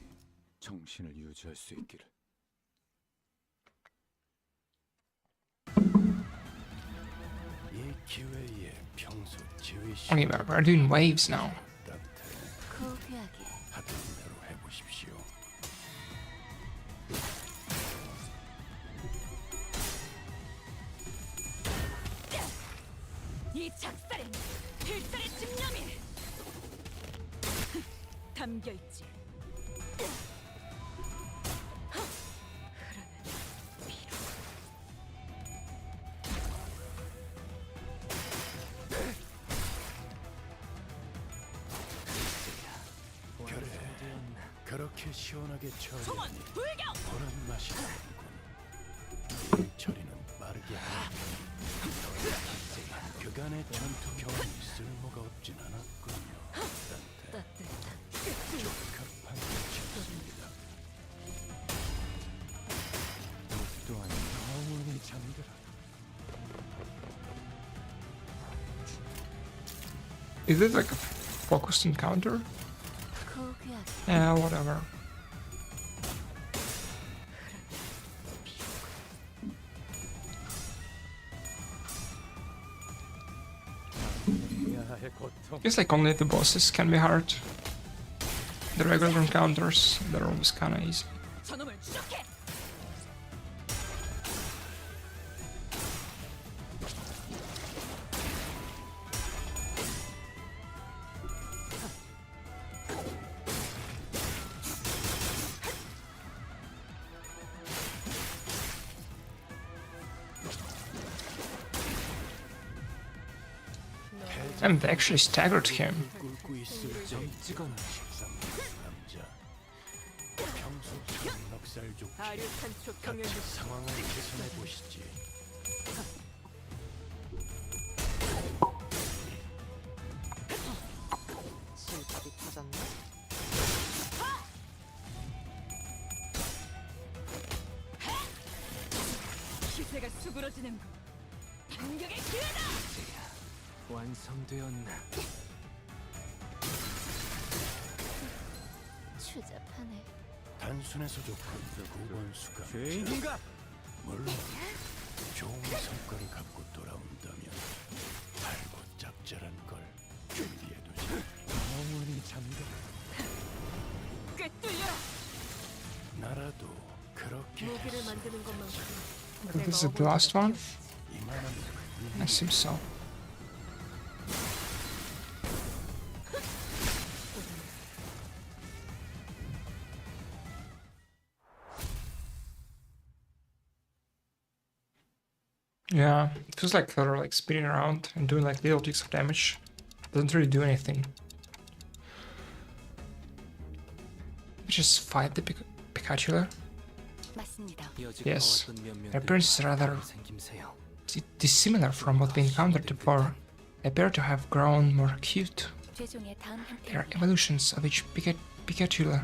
정신을 유지할 수 있기를. 이 기회에 평소 지휘 Okay, we're doing waves now. 고귀하게 하던 대로 해보십시오. 이 작살엔 필살의 집념이 담겨 있지. 그래, 그렇게 시원하게 소원 처리하니 불경. 그런 맛이 나는군. 이 처리는 빠르게 하니 그간의 전투 경험이 쓸모가 없진 않았군요. 단테, 적합한 조치였습니다. 또한 영원히 잠들어. Is it like a focused encounter? 고귀하게 Yeah, whatever. 야의 고통. It's like only the bosses can be hard. The regular encounters, they're always kinda easy. 저놈을 추적해. And they actually staggered him. 꿇고 있을 점찍어놔. 남자. 평소처럼 넉살 좋게 아류탄 초평을 같이 상황을 개선해 보시지. 실밥이 터졌네. 기세가 수그러지는군. 반격의 기회다. 완성되었나? 추잡하네. 단순해서 좋고 9번 수가 죄인인가? 물론 좋은 성과를 갖고 돌아온다면 알고 짭짤한 걸 준비해두지. 영원히 잠들어. 꿰뚫려라. 나라도 그렇게 무기를 만드는 것만큼. I think this is the last one? 이만한 I assume so. Yeah, it feels like they're like spinning around and doing like little ticks of damage. Doesn't really do anything. Just fight the Pikachu. 맞습니다. Yes, their appearance is rather dissimilar from what we encountered before. They appear to have grown more cute. 최종의 다음 They are 형태입니다. evolutions of each Pikachu.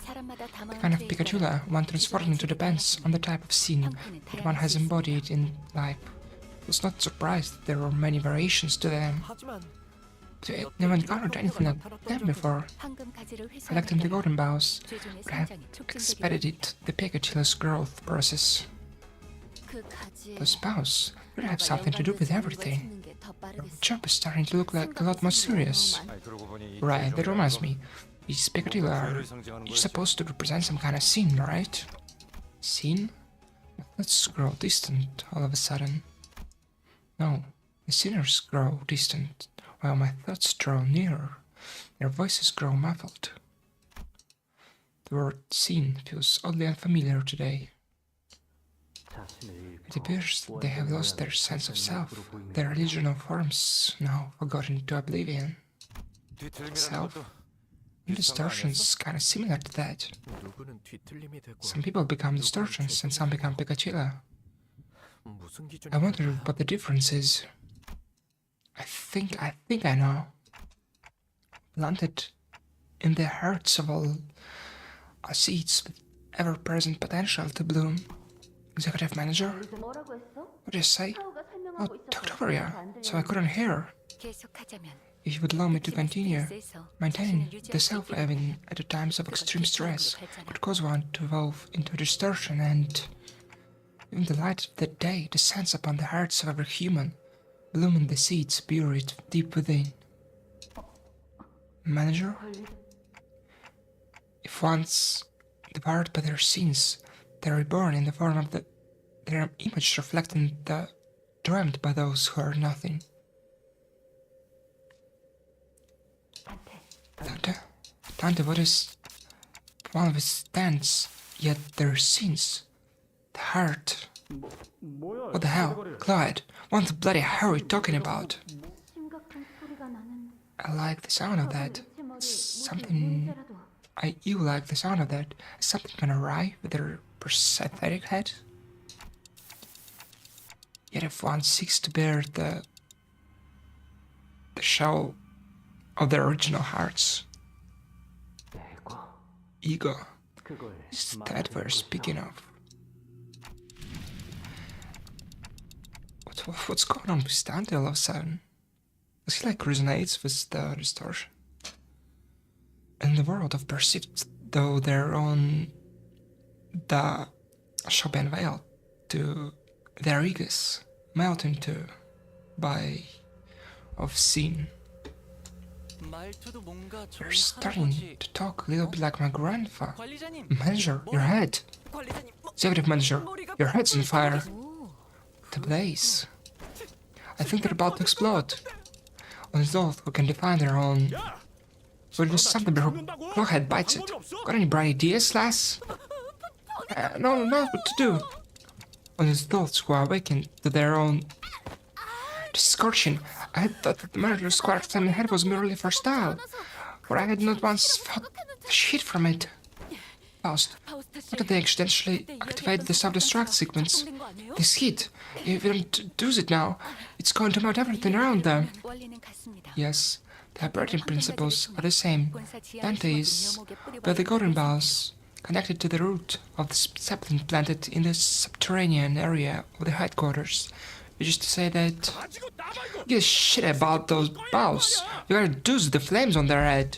사람마다 The 담아온 kind of 죄에 Pikachu 따라 one transformed into depends on the type of scene that one has embodied in life. I was not surprised that there were many variations to them. I never encountered anything like them before. 황금 가지를 Collecting the 회수하는 golden bows 최종의 would have 성장에 촉진되게 expedited the Pikachu's growth process. 그 가지에 Those bows would have something to do with everything. Your job is starting to look like a lot more serious. Right, that reminds me. These Pikachu are supposed to represent some kind of scene, right? Scene? Let's grow distant all of a sudden. No, the sinners grow distant, while my thoughts draw nearer. Their voices grow muffled. The word scene feels oddly unfamiliar today. It appears that they have lost their sense of self. Their religion of forms now forgotten to oblivion. Self? Distortion's kind of similar to that. 누구는 뒤틀림이 되고 Some people become distortions and some become Pikachu. I wonder what the difference is. I think I know. Planted in the hearts of all seeds with ever-present potential to bloom. Executive manager? What did you say? Oh, talked over you, so I couldn't hear. 계속하자면 If you would allow me to continue, 스트레스에서 maintaining 자신을 the 유지할 수 self-evident at the times of extreme stress 발전하고 could cause one to evolve into a distortion, and even the light of that day descends upon the hearts of every human, blooming the seeds buried deep within. Manager? If once devoured by their sins, they are reborn in the form of their image reflecting the dreamed by those who are nothing. Dante, what is one of his stands, yet their sins? The heart. What the hell? Clyde, what the bloody hell are you talking about? I like the sound of that. Something... You like the sound of that. Is something gonna awry with their prosthetic head? Yet if one seeks to bear the shell of their original hearts. Ego. Is that we're speaking of? What's going on with Dante all of a sudden? Does he like resonates with the distortion? In the world of perceived, though their own, the shall be unveiled to their egos, melt into by of sin. You're starting to talk a little bit like my grandfather. Manager, your head. Executive manager, your head's on fire. The blaze. I think they're about to explode. Only those who can define their own. We'll do something before Clockhead bites it. Got any bright ideas, lass? No, not what to do. Only those who are awakened to their own. This is scorching. I had thought that the murderous square time head was merely for style, for I had not once felt the shit from it. Faust, why did they accidentally activate the self-destruct sequence? This heat, if we don't do it now, it's going to melt everything around them. 원리는 같습니다. Yes, the operating principles are the same. Dante is, but the golden balls connected to the root of the sapling planted in the subterranean area of the headquarters. Which is to say that give a shit about those balls. You gotta douse the flames on their head.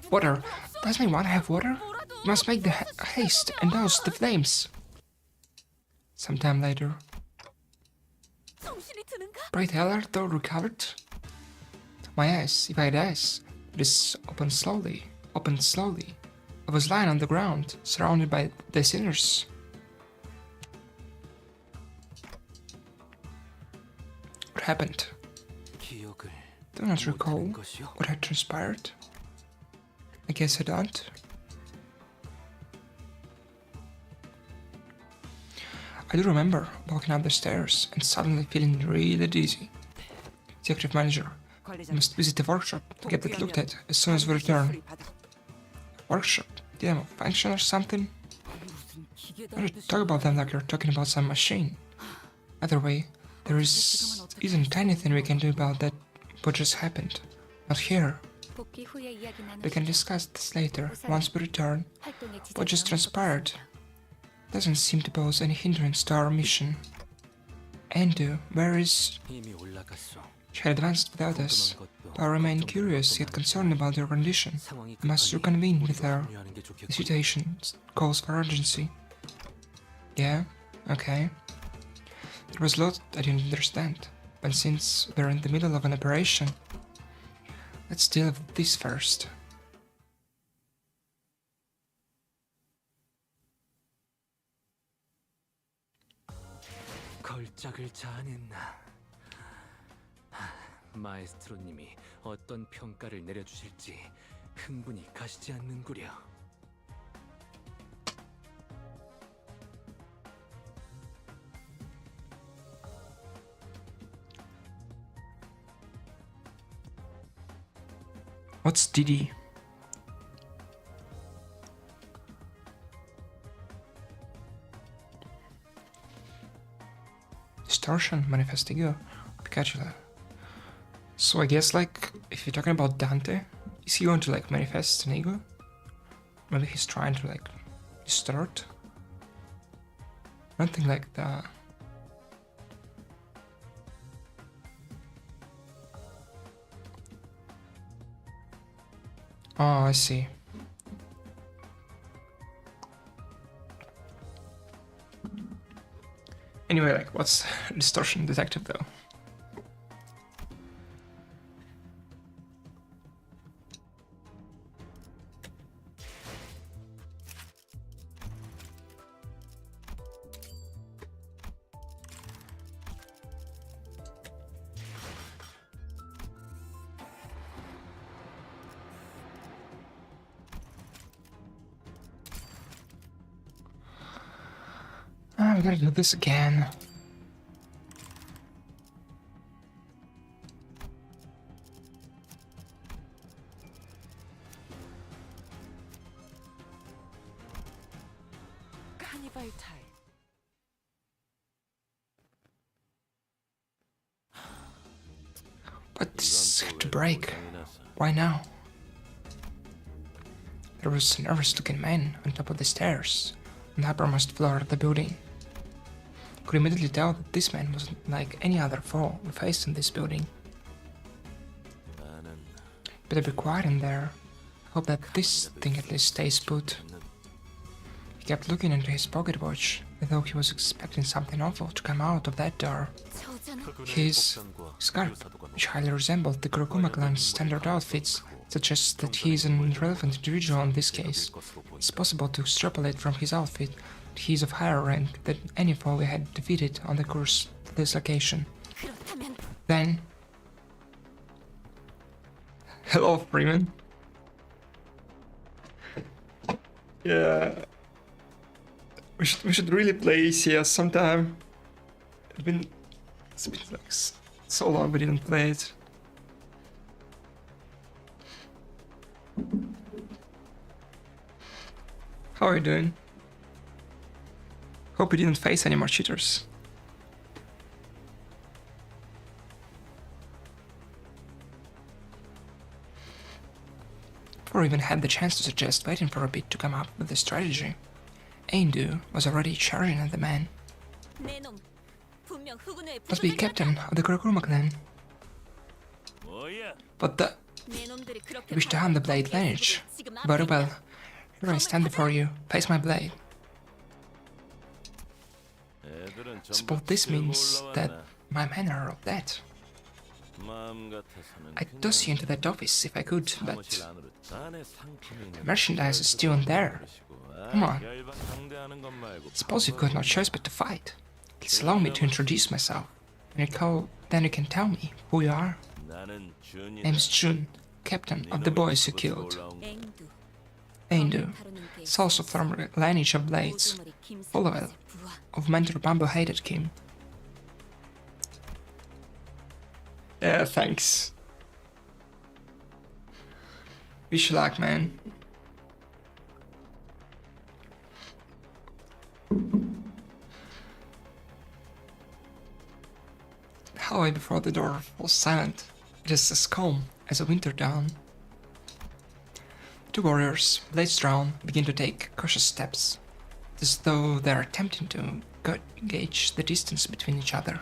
Water. Doesn't anyone have water? You must make the haste and douse the flames. Sometime later. Bright Heller, though recovered. My eyes, if I had eyes, it is opened slowly. I was lying on the ground, surrounded by the sinners. What happened? Do not recall what had transpired. I guess I don't. I do remember walking up the stairs and suddenly feeling really dizzy. Executive manager, I must visit the workshop to get that looked at as soon as we return. Workshop? Did I malfunction or something? Why do you talk about them like you're talking about some machine? Either way, there isn't anything we can do about that what just happened. Not here. 복귀 후에 이야기 We can discuss this later, once we return. What just transpired doesn't seem to pose any hindrance to our mission. Endo, where is... She had advanced without us, but I remain curious yet concerned about your condition. I must reconvene with her. The situation calls for urgency. Yeah? Okay. There was a lot I didn't understand, but since we're in the middle of an operation, let's deal with this first. 걸작을 자아냈나. 마에스트로님이 어떤 평가를 내려주실지 흥분이 가시지 않는구려. What's Didi? distortion, manifest ego, Pikachu. So I guess like if you're talking about Dante, is he going to like manifest an ego? Maybe he's trying to like distort? Nothing like that. Oh, I see. Anyway, like, what's distortion detective though? Ah, we gotta do this again. 카니발 타임. But this had to break. Why now? There was an nervous-looking man on top of the stairs, on the uppermost floor of the building. Could immediately tell that this man wasn't like any other foe we faced in this building. Better be quiet in there. Hope that this thing at least stays put. He kept looking into his pocket watch, as though he was expecting something awful to come out of that door. His scarf, which highly resembled the Kurokuma clan's standard outfits, suggests that he is an irrelevant individual in this case. It's possible to extrapolate from his outfit that he is of higher rank than any foe we had defeated on the course to this location. Then... Hello, Freeman. Yeah... We should really play CS sometime. It's been like so long we didn't play it. How are you doing? Hope you didn't face any more cheaters. Or even had the chance to suggest waiting for a bit to come up with a strategy. Aindu was already charging at the man. Must be captain of the Kurokuma clan. But the... You wish to hand the blade lineage. Very well. Here I stand before you. Face my blade. Suppose this means that my men are all dead. I'd toss you into that office if I could, but... The merchandise is still in there. Come on. Suppose you've got no choice but to fight. Please allow me to introduce myself. Then you can tell me who you are. Name's Jun, captain of the boys you killed. Aindu, is also from a lineage of blades, follower of Mentor Bamboo hated Kim. Yeah, thanks. Wish you luck, man. The hallway before the door was silent, just as calm as a winter dawn. Two warriors, blades drawn, begin to take cautious steps, as though they are attempting to gauge the distance between each other.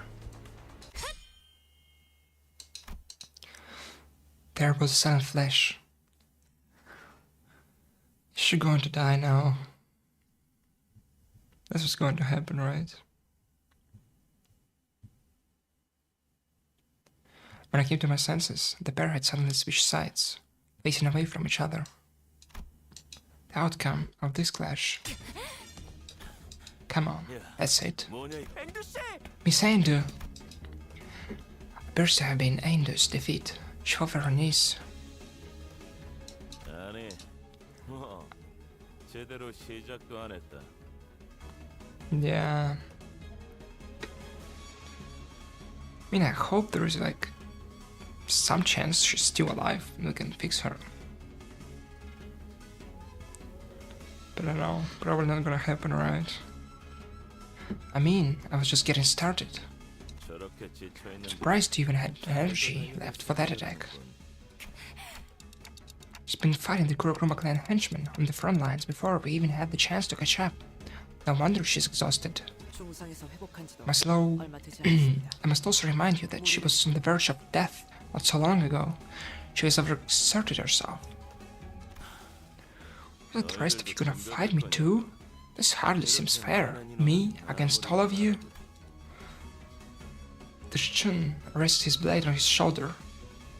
There was a silent flash. Is she going to die now? That's what's going to happen, right? When I came to my senses, the pair had suddenly switched sides, facing away from each other. The outcome of this clash... Come on, that's it. Miss Aindu! Appears to have been Aindu's defeat. She fell on her knees. Yeah. I mean, I hope there is like some chance she's still alive and we can fix her. But I don't know, probably not gonna happen, right? I mean, I was just getting started. Surprised you even had energy left for that attack. She's been fighting the Kurokuma clan henchmen on the front lines before we even had the chance to catch up. No wonder she's exhausted. 중상에서 회복한 지도 My slow... 얼마 되지 않았습니다. I must also remind you that she was on the verge of death not so long ago. She has overexerted herself. Wasn't the rest of you gonna fight me too? This hardly seems fair. Me against all of you? The Shun rested his blade on his shoulder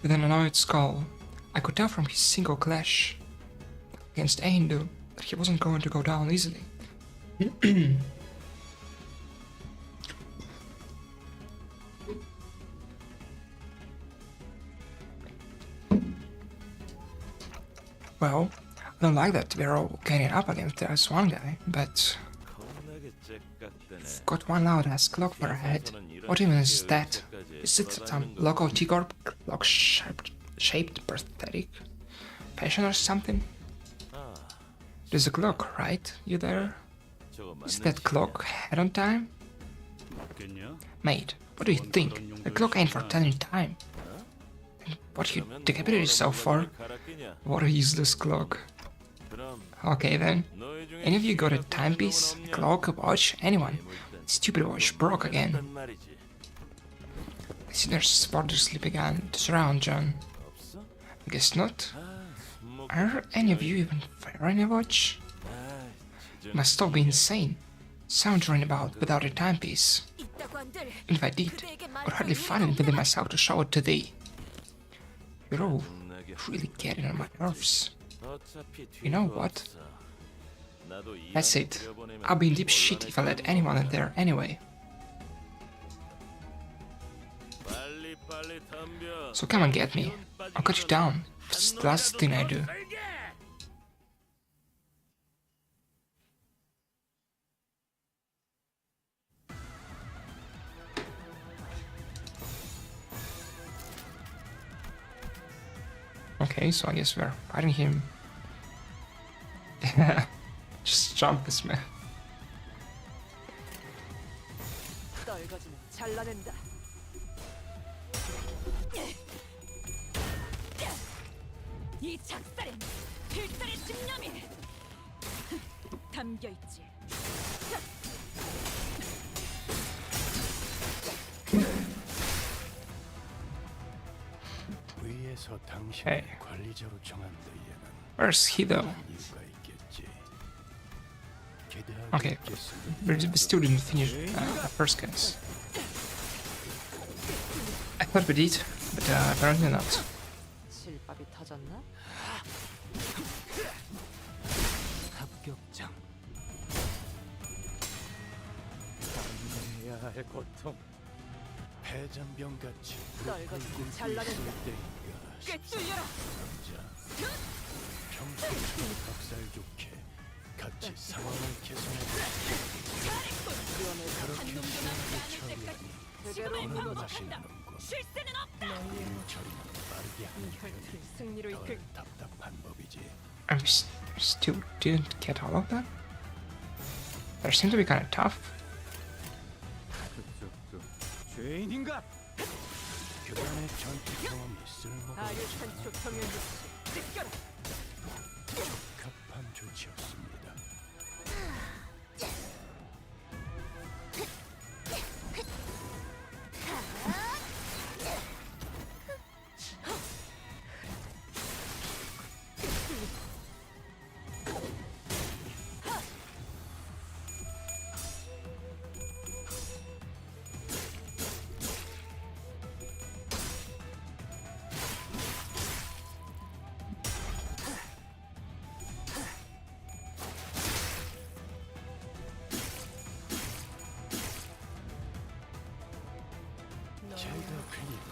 with an annoyed scowl. I could tell from his single clash against a Hindu that he wasn't going to go down easily. Well, I don't like that we're all getting up against this one guy, but we've got one loud-ass clock for our head. What even is that? Is it some local T-Corp clock-shaped prosthetic fashion or something? There's a clock, right? You there? Is that clock head on time? Mate, what do you think? The clock ain't for telling time. And what you decapitated yourself for? What a useless clock. Okay then. Any of you got a timepiece, a clock, a watch, anyone? Stupid watch broke again. I see there's further sleep again to surround John. I guess not. Are any of you even wearing a watch? Must all be insane. Sauntering about without a timepiece. And if I did, I would hardly find it within myself to show it to thee. You're all really getting on my nerves. You know what? That's it. I'll be in deep shit if I let anyone in there anyway. So come and get me. I'll cut you down. It's the last thing I do. Okay, so I guess we're fighting him. Just jump this man. 떨거지는 잘라낸다. 이 작살엔 필살의 집념이 담겨 있지. 위에서 당신을 Hey. 관리자로 정한 데에는 Where's he though? 이유가 있겠지. Okay, we still didn't finish the first case. I thought we did, but apparently not. 실밥이 터졌나? 합격장. 해야 할 고통. 패잔병같이 떨거지는 꿇고 잘라낸다. 있을 때인가 꿰뚫려라. 싶자 평소에 닭살 좋게 같이 상황을 개선해보자. 그렇게 시험을 처리하니 제대로 오는 무너져 맛이 간다. 나는군. 실세는 없다. 처리는 빠르게 하니까 혈투를 승리로 덜 이끌. 답답한 법이지. I still didn't get all of that? They seem to be kind of tough. 죄인인가? 그간의 전투 경험이 쓸모가 없지만 아류탄초 평연지 찢겨라. 적합한 조치였습니다.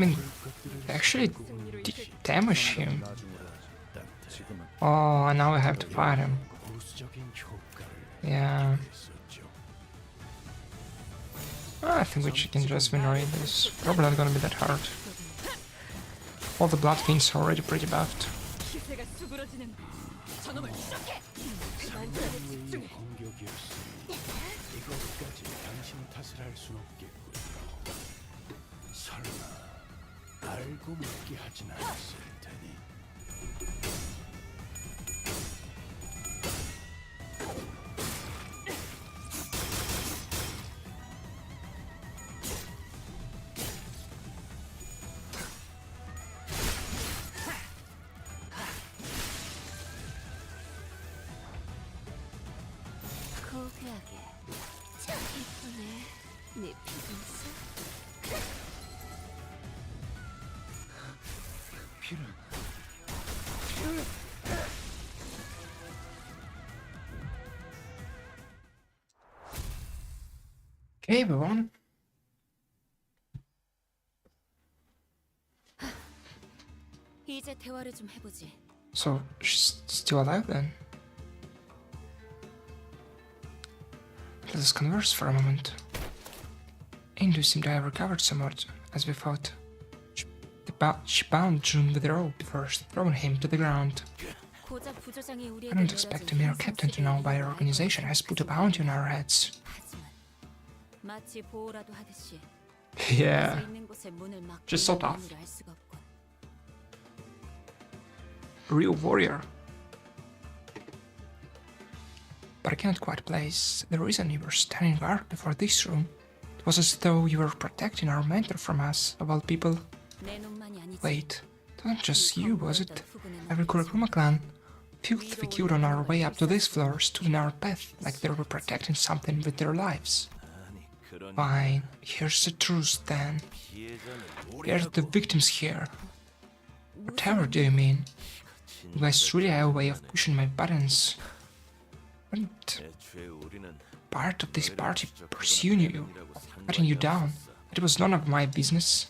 I mean, they actually did damage him. Oh, and now we have to fight him. Yeah. I think we can just win raid this. Probably not gonna be that hard. All the blood fiends are already pretty buffed. 기세가 수그러지는 저놈을 추적해. 난자에 집중해. 공격이었으니 이것까지 당신 탓을 할 순 없겠군. 설마 알고 묻게 하진 않았을 테니. 고귀하게 참 예쁘네. 네 피부색. 필은 Okay, everyone. 이제 대화를 좀 해보지. So she's still alive then. Let us converse for a moment. Indu seemed to have recovered somewhat, as we thought. She bound Jun with a rope first, throwing him to the ground. 고작 부조장이 우리에게 I don't expect a mere captain to know why our organization has put a bounty on our heads. 하지만 마치 보호라도 하듯이 Yeah, 서 있는 곳에 문을 막고 just so 있는 tough. 의미를 알 수가 없군. Real warrior. But I cannot quite place the reason you were standing guard before this room. It was as though you were protecting our mentor from us, of all people. 내 놈만이 아니지. Wait, it wasn't just you, was it? 후군의 Every 남자지. Kurokuma clan, filth we killed on our way up to this floor, stood in our path like they were protecting something with their lives. 아니 그런 Fine, here's the truth then. 피해자는 Here's the victims here. Whatever do you mean? You guys really have a way of pushing my buttons. Wasn't 애초에 우리는 part of this party pursuing you, cutting you down. It was none of my business.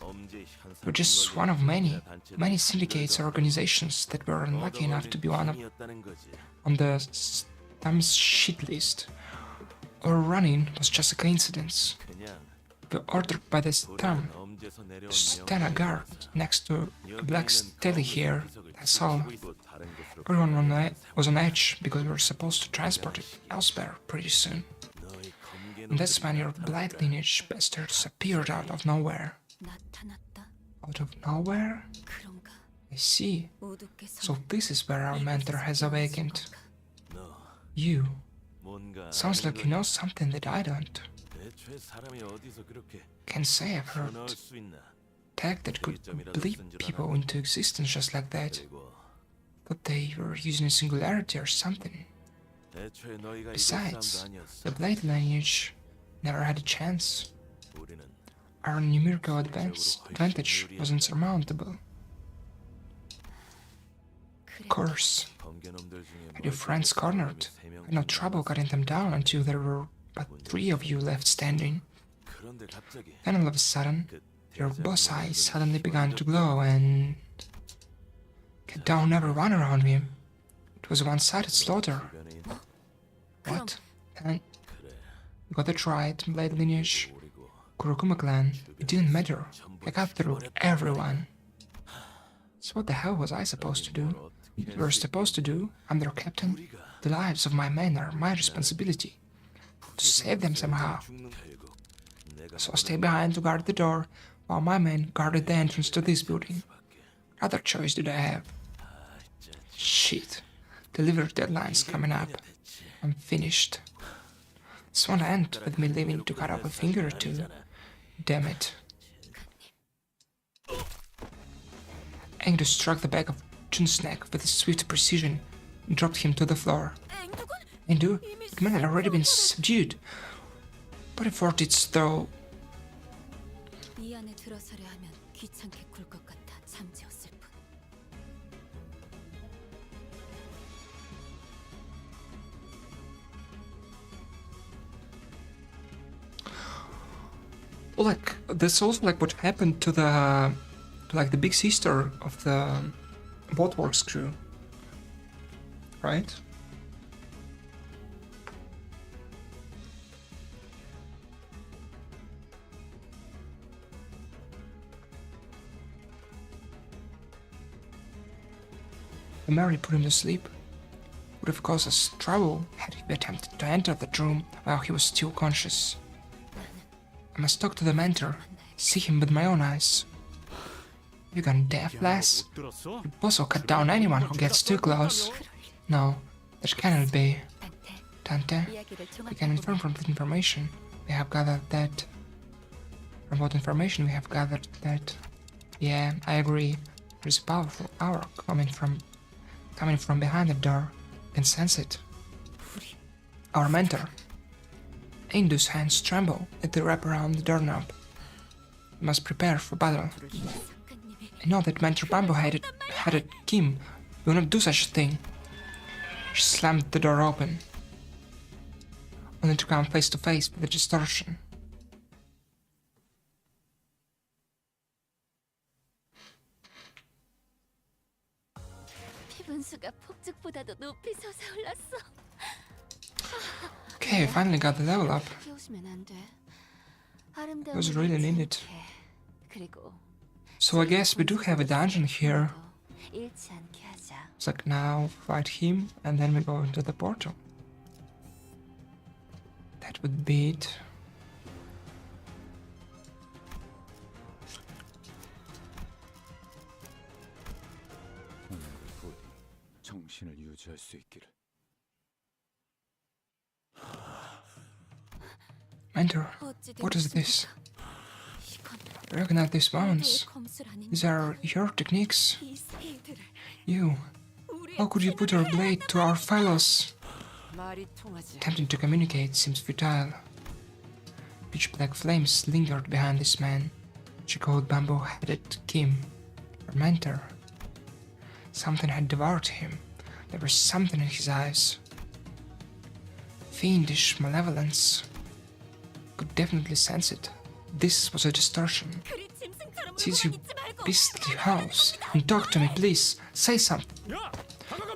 You're just one of many syndicates or organizations that were unlucky enough to be on the Stam's shit list. Our running was just a coincidence. We were ordered by the Stam to stand a guard next to a black stele here, that's all. Everyone was on edge because we were supposed to transport it elsewhere pretty soon. And that's when your blight lineage bastards appeared out of nowhere. 나타났다. Out of nowhere? 그런가? I see. 우두께서 So this is where our mentor has awakened. You. Sounds like you know something that I don't. 애초에 사람이 어디서 그렇게 Can't say I've heard 넣을 수 있나? tech that could bleep people into existence just like that. Thought they were using a singularity or something. 애초에 너희가 이길 Besides, 사람도 아니었어. the blight lineage never had a chance. 우리는 Our numerical advantage was insurmountable. Of course, 번개놈들 중에 had your friends cornered, had no trouble cutting them down until there were but 3 of you left standing. 그런데 갑자기 Then all of a sudden, your boss eyes suddenly began to glow and cut down everyone around him. It was a one-sided slaughter. 주변에 있는 What? And you got it right, Blade Lineage. 우리고 Kurokuma clan, it didn't matter. I got through everyone. So what the hell was I supposed to do? What we were supposed to do, I'm their captain. The lives of my men are my responsibility. To save them somehow. 죽는 결국 내가 So I stayed behind to guard the door, while my men guarded the entrance to this building. What other choice did I have? Shit. Delivery deadline's coming up. I'm finished. This won't end with me leaving to cut off a finger or two. Damn it. Engdu struck the back of Jun's neck with swift precision and dropped him to the floor. Engdu, the man had already been subdued. But I thought it's though. 이 안에 들어서려 하면 귀찮게 굴 것 같아 잠재웠을 뿐. Like, that's also like what happened to the big sister of the Boatworks crew. Right? The Mary put him to sleep. Would have caused us trouble had he attempted to enter that room while he was still conscious. I must talk to the mentor. See him with my own eyes. You gone deaf, lass? 못 들었어? The boss will cut down anyone who gets too close. No, that cannot be. 단테, Tante, 이야기를 we can infer from the information we have gathered that... From what information we have gathered that... Yeah, I agree. There's a powerful aura coming from behind the door. I can sense it. Our mentor. Indu's hands tremble as they wrap around the doorknob. We must prepare for battle. I know that Mentor Bamboo had a Kim will not do such a thing. She slammed the door open, only to come face to face with the distortion. 피분수가 폭죽보다도 높이 솟아올랐어. Okay, I finally got the level up. 피우시면 안 돼. It was really needed. 그리고 So I guess we do have a dungeon here. 잃지 않게 하자. It's like now fight him and then we go into the portal. That would be it. 오늘 부디 정신을 유지할 수 있기를. Mentor, what is this? I recognize these wounds. These are your techniques. You. How could you put your blade to our fellows? 말이 통하지. Attempting to communicate seems futile. Pitch black flames lingered behind this man. She called bamboo-headed Kim, her mentor. Something had devoured him. There was something in his eyes. Fiendish malevolence. Could definitely sense it. This was a distortion. Seize your beastly house and talk to me, please. Say something.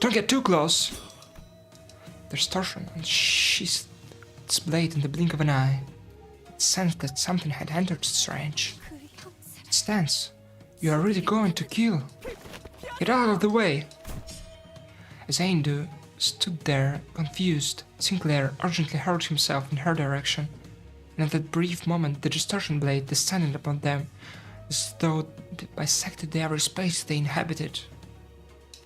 Don't get too close. The distortion unsheathed its blade in the blink of an eye. It sensed that something had entered its range. It stands. You are really going to kill. Get out of the way. As Aindu stood there, confused, Sinclair urgently hurled himself in her direction. And at that brief moment, the distortion blade descended upon them, as though it bisected the every space they inhabited.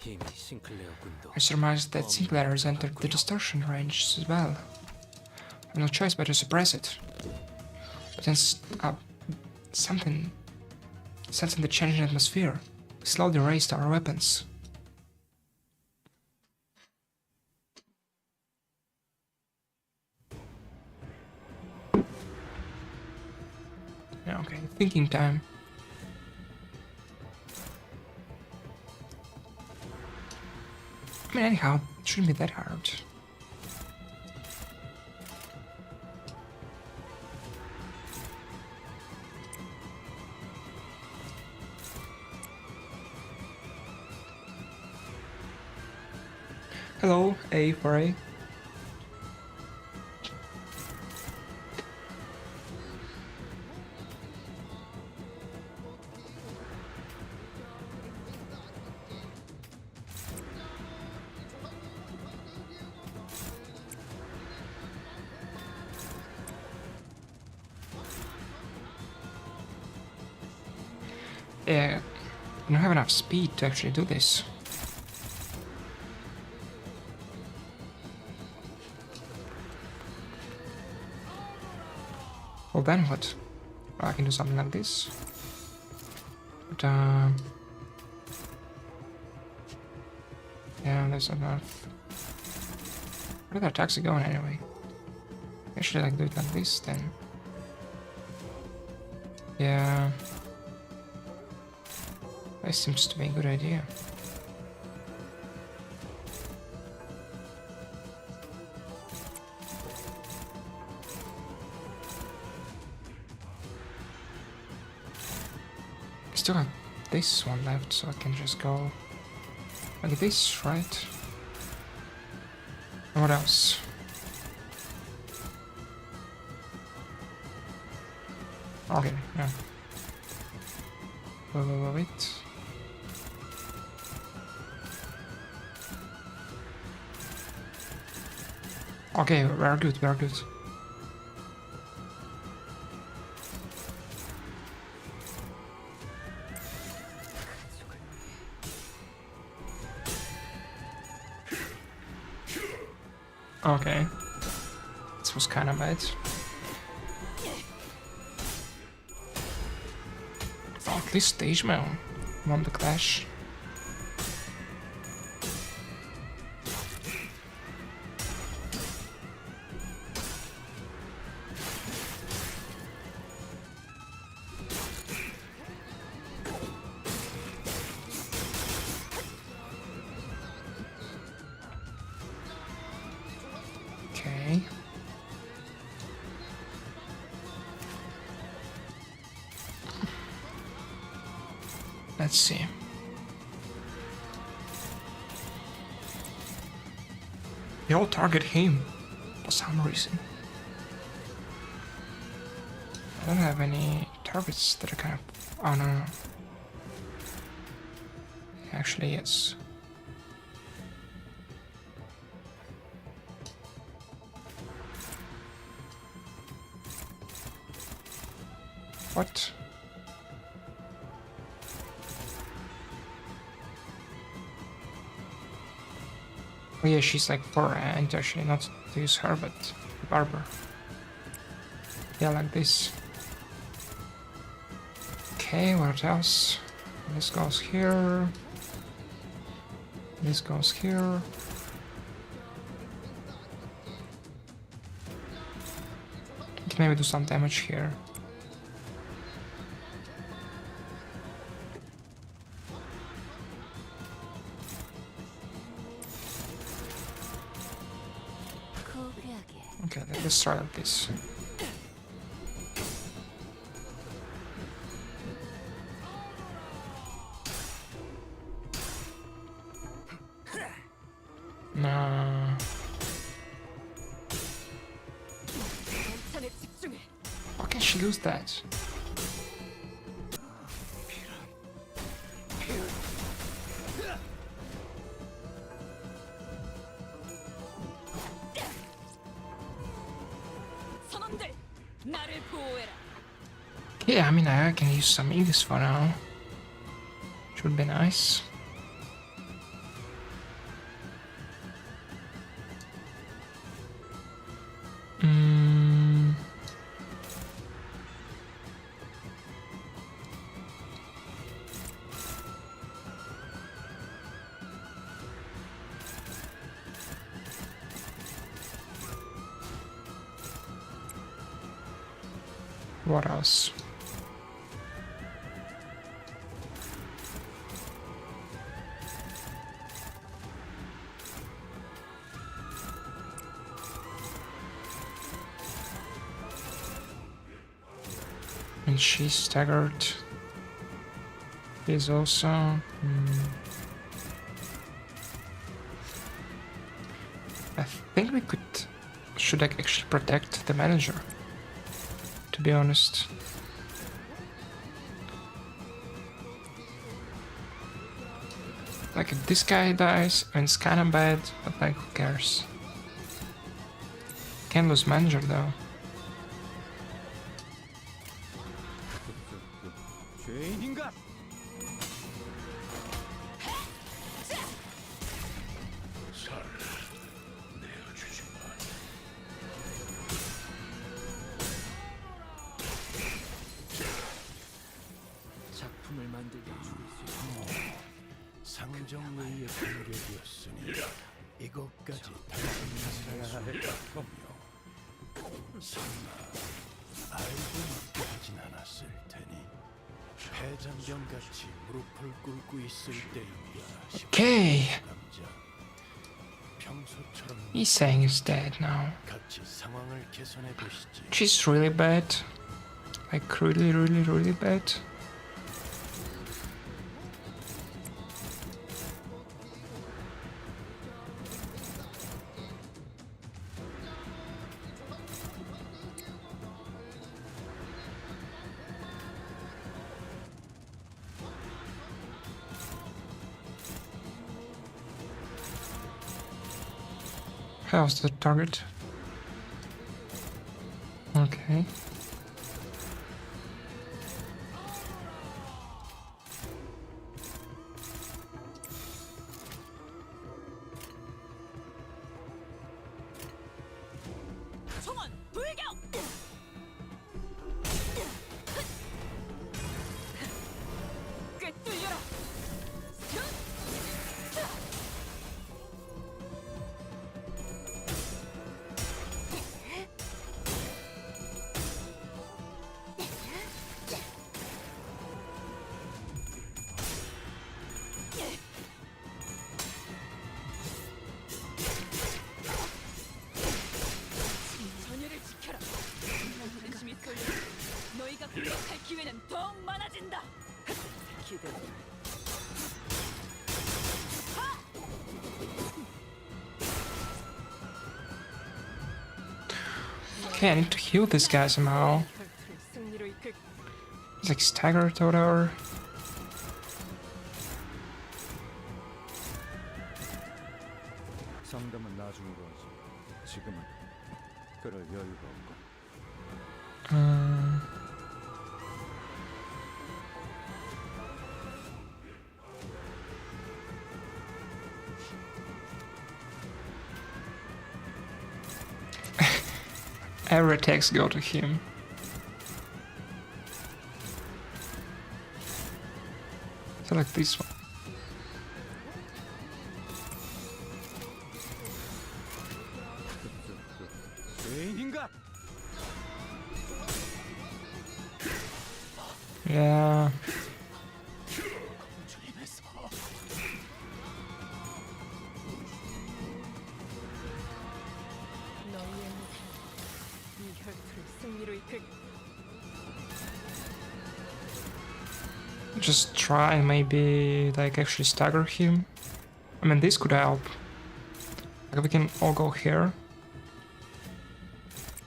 힘이 싱클레어 군도 I surmised that Sinclair has entered the distortion range as well. I have no choice but to suppress it. But then something sensing the changing atmosphere, we slowly raised our weapons. Yeah, okay, thinking time. I mean, anyhow, it shouldn't be that hard. Hello, A for A. Yeah, I don't have enough speed to actually do this. Well, then what? Well, I can do something like this. But, yeah, there's enough. Where are the attacks going anyway? I should like do it like this then. Yeah. That seems to be a good idea. I still have this one left, so I can just go like this, right? And what else? Okay, yeah. Wait. Okay, we're good, we're good. Okay. This was kind of bad. Oh, at least Stage Man won the clash. Okay. Let's see. They all target him for some reason. I don't have any targets that are kind of... Oh no, no. Actually, yes. What? Oh yeah, she's like for and actually not to use her, but the barber. Yeah, like this. Okay, what else? This goes here. This goes here. Can maybe do some damage here. Okay, let's try like this. No. How can she lose that? 선원들, 나를 보호해라. Yeah, I mean, I can use some English for now. Should be nice. What else? And she's staggered. He's also... I think we should like actually protect the manager, to be honest. Like if this guy dies, I mean, it's kinda bad, but like who cares? Can't lose manager though. 죄인인가? 작품을 만들게 죽일 수 있는 상정외의 공격이었으니 이것까지 당신이 할 거며 설마 알고 있게 하진 않았을 테니 패잔병같이 무릎을 꿇고 있을 때인가 싶어. Okay, 남자 평소처럼 he's saying he's dead now. 같이 상황을 개선해 보시지. She's really bad. Like really, really, really bad. How's the target? Okay. 불경! 꿰뚫려라! 전열을 지켜라. 관심이 쏠려. 너희가 공격할 기회는 더욱 많아진다. 기대. Okay, I need to heal this guy somehow. 승리로 이끌. He's like staggered or whatever. 상담은 나중으로 하지. 지금은 그럴 여유가 없고. Every attacks go to him. So like this one. 죄인인가? Yeah. 너희의 무대. 이 혈투를 승리로 이끌. Just try and maybe like actually stagger him. I mean, this could help. Like we can all go here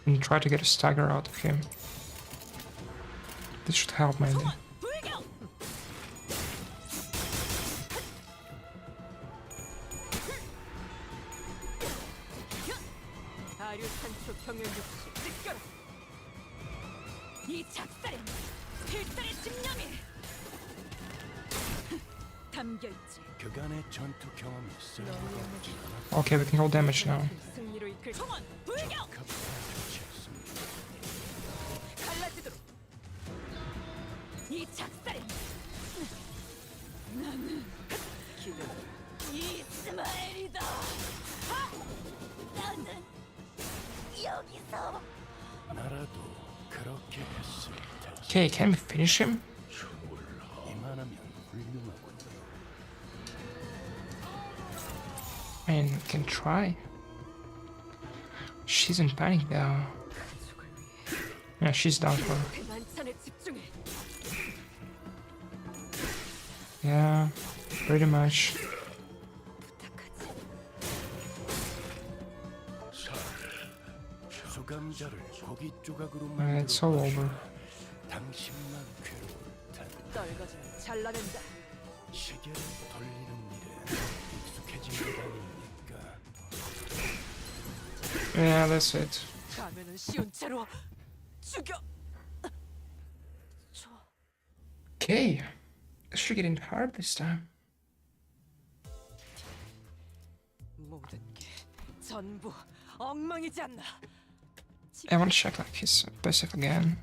and try to get a stagger out of him. This should help maybe. 불경! 아류 산초 경영육시 느껴라. 이 작살엔 필살의 집념이 담겨있지. 그간의 전투 경험이 쓸모가 없지 않아 Okay, we can hold damage now. 승리로 이끌. 총원 불경! 좋지않습니다. 갈라지도록. 이 작살엔 나는 기대. 이스마엘이다. 나는 여기서. 나라도 그렇게 했을 테지. Okay, can we finish him? 이만하면 훌륭하군요. I mean, we can try. She's in panic though. Yeah, she's down for. 그 만찬에 집중해. Yeah, pretty much. 수감자를 고기 조각으로 Alright, it's all over. 당신만 괴로울 텐데 떨거지면 잘라낸다. 시계를 돌리는 일에 익숙해진 것 아닙니까? Yeah, that's it. 가면은 쉬운 채로 죽여. 줘. Okay, this should get into hard this time. 모든 게 전부 엉망이지 않나. I want to check like his passive again.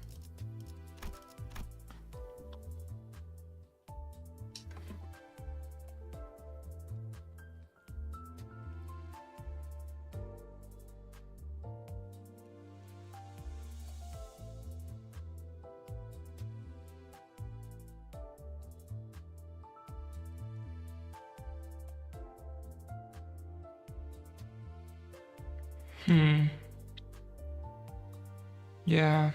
Yeah.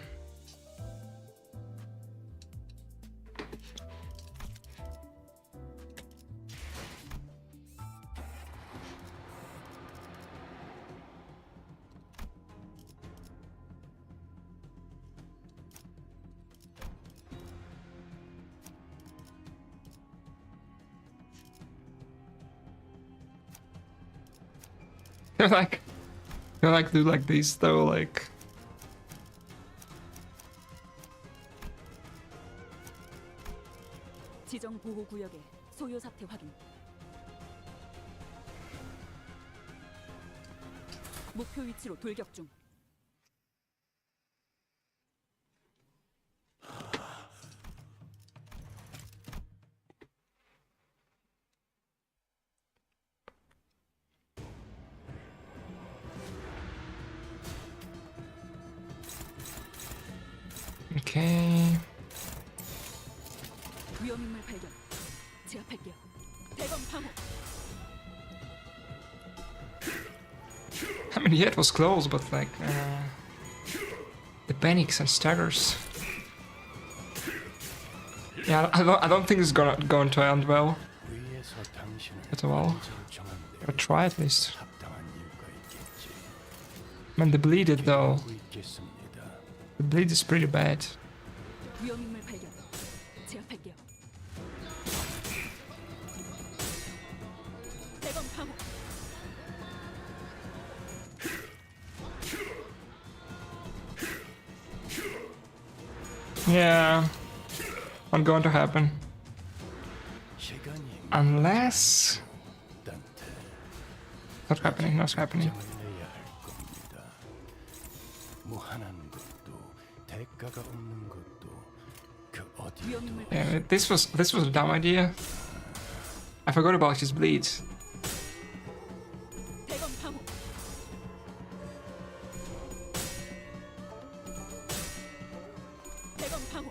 They're like do like this though, like 지정 보호 구역의 소요 사태 확인. 목표 위치로 돌격 중. Okay. 위험인물 발견. 제압할게요. 대검 방어. I mean, yeah, it was close, but like the panics and staggers. Yeah, I don't think it's going to end well 위에서 당신을 at all. 관제를 정하는데 But try at least. 합당한 이유가 있겠지. Man, the bleeded though. 하고 있겠습니다. The bleed is pretty bad. 위험인물 발견. 제압할게요. 대검 방어. Yeah, not going to happen. 시간이 Unless... 일단테 Not happening, not happening. 장을 내야 할 겁니다. 무한한 것도 대가가 없는 것도 그 어디에도 위험인물 Yeah, this was a dumb idea. I forgot about his bleed. 대검 방어. 대검 방어.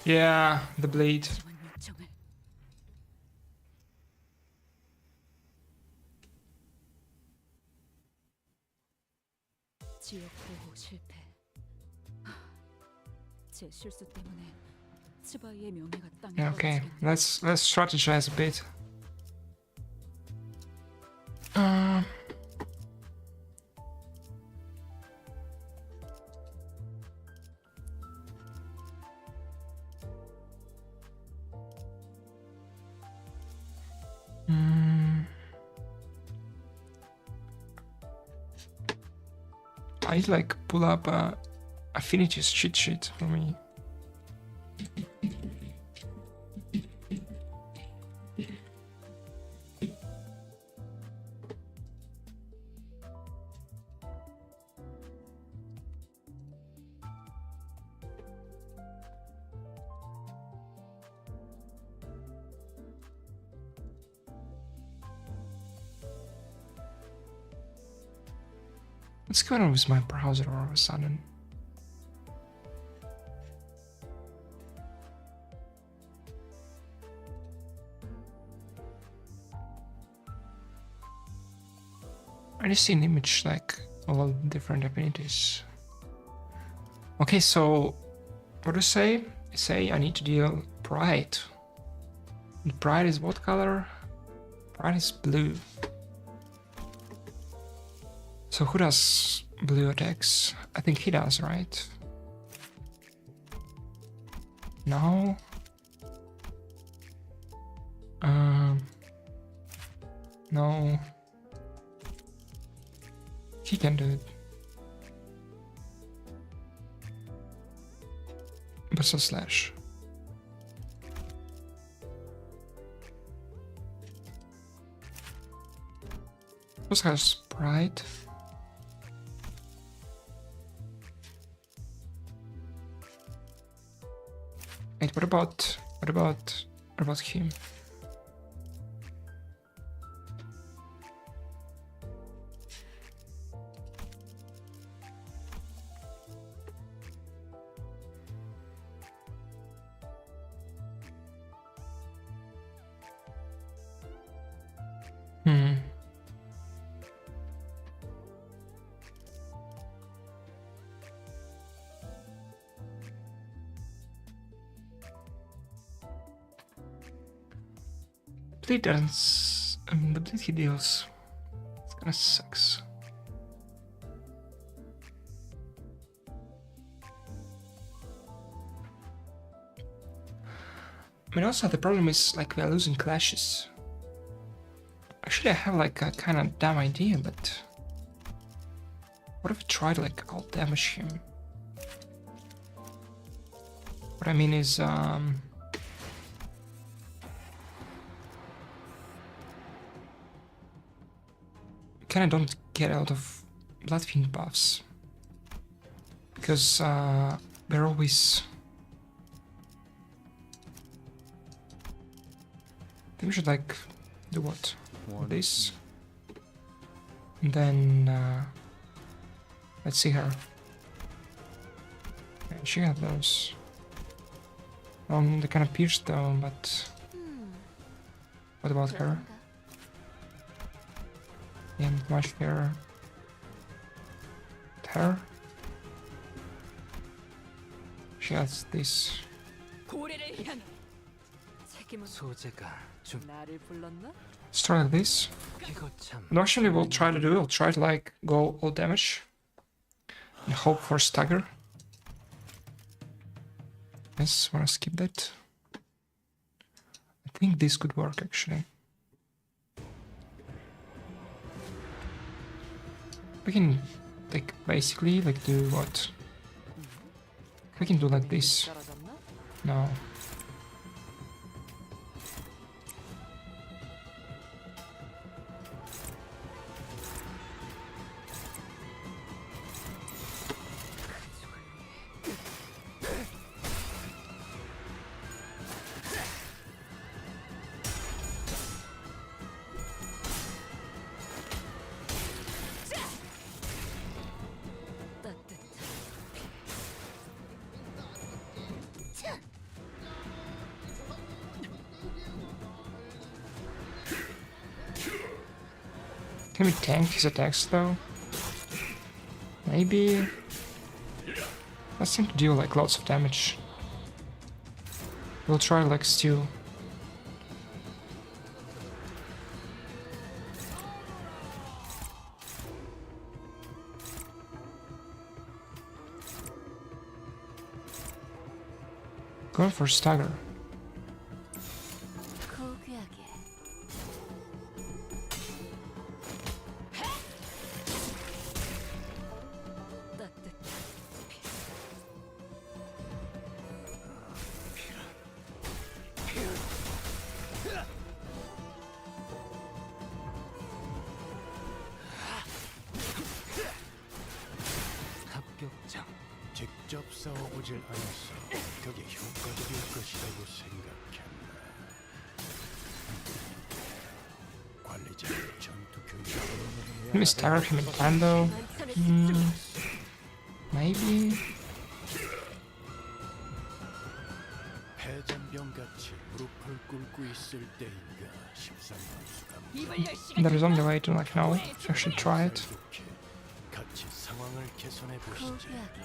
Yeah, the bleed. 지원 요청을. 지역 보호 실패. 제 실수 때문에 치바이의 명예가 땅에 Yeah, okay. 떨어지겠네. Let's strategize a bit. I like pull up affinities cheat sheet for me. What's going on with my browser all of a sudden? I just see an image like all different affinities. Okay, so what do you say? You say I need to deal pride. And pride is what color? Pride is blue. So who does blue attacks? I think he does, right? No. No. He can do it. But so slash. Who has pride? Wait, what about him? Bleed doesn't. The bleed he deals. It's kinda sucks. I mean, also the problem is like we are losing clashes. Actually, I have like a kind of dumb idea, but what if we try to like out damage him? What I mean is, kind of don't get out of Bloodfiend buffs because we're always. I think we should like do what? This. And then let's see her. Yeah, she had those. They kind of pierced though, but what about her? Yeah, not much there. Her? She has this. 고래를 향해 책임은 소재가 좀 나를 불렀나? Let's try like this. 이거 참 And actually, we'll try to do. We'll try to like go all damage and hope for stagger. Yes, wanna skip that. I think this could work actually. We can like basically like do what? We can do like this. 떨어졌나? No. Can we tank his attacks though? Maybe. That seems to deal like lots of damage. We'll try like steal. Going for stagger. 고귀하게. 합격장. 직접 싸워보질 않았어. 그게 효과적일 것이라고 생각했나? 관리자 전투 교육. Can we stagger him in time though? Maybe. 패잔병같이 무릎을 꿇고 있을 때인가 13번수가 입을 열심히 There is only way to like now actually try it. 같이 상황을 개선해 보시지. 고귀하게.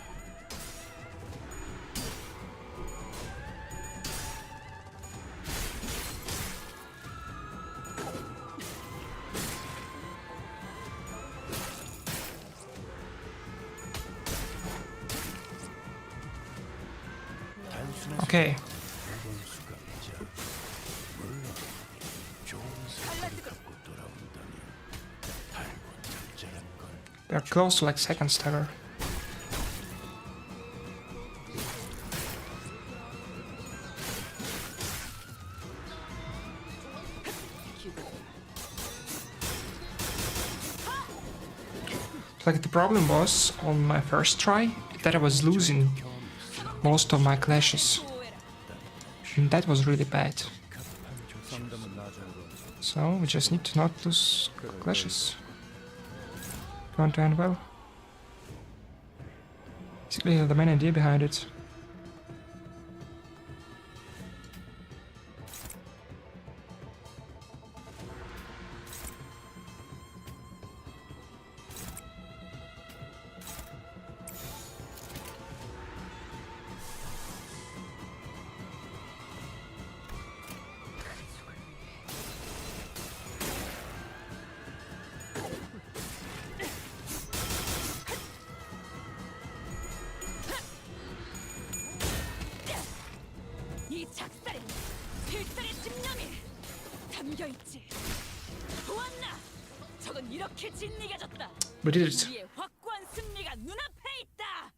단순한 Okay. 번수가 이자 물론 좋은 사람을 갖고 돌아온다면 달고 적절한 걸. They're close to like second stagger. Like the problem was on my first try that I was losing most of my clashes. And that was really bad. 상담은 나중으로. So we just need to not lose clashes. Going to end well. Basically the main idea behind it. 이 작살에 필살의 집념이 담겨있지. 보았나? 적은 이렇게 진리가졌다. We did it. 우리의 확고한 승리가 눈앞에 있다.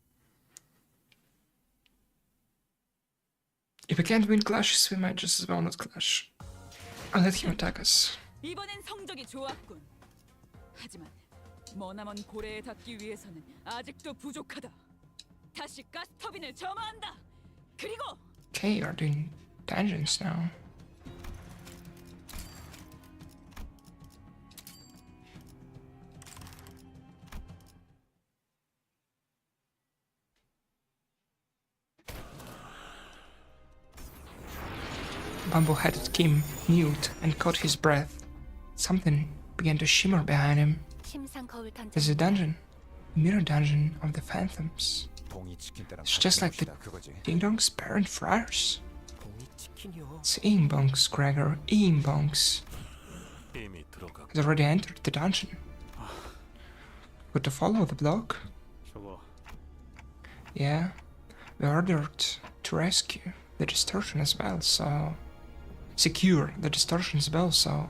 If we can't win clashes, we might just as well not clash. And let him attack us. 이번엔 성적이 좋았군. 하지만 머나먼 고래에 닿기 위해서는 아직도 부족하다. 다시 가스터빈을 점화한다. 그리고 Okay, we're doing tangents now. Bamboo-headed Kim mute and caught his breath. Something began to shimmer behind him. 심상 거울 단장. There's a dungeon, a mirror dungeon of the phantoms. 봉이 치킨 때랑 It's just like the 그거지. Ding Dong's parent friars. 봉이 치킨이요. It's Imbongs, Gregor. Imbongs 이미 들어가. has already entered the dungeon. Good to follow the block? 저거 Yeah. We ordered to rescue the distortion as well, so... secure the distortion as well, so...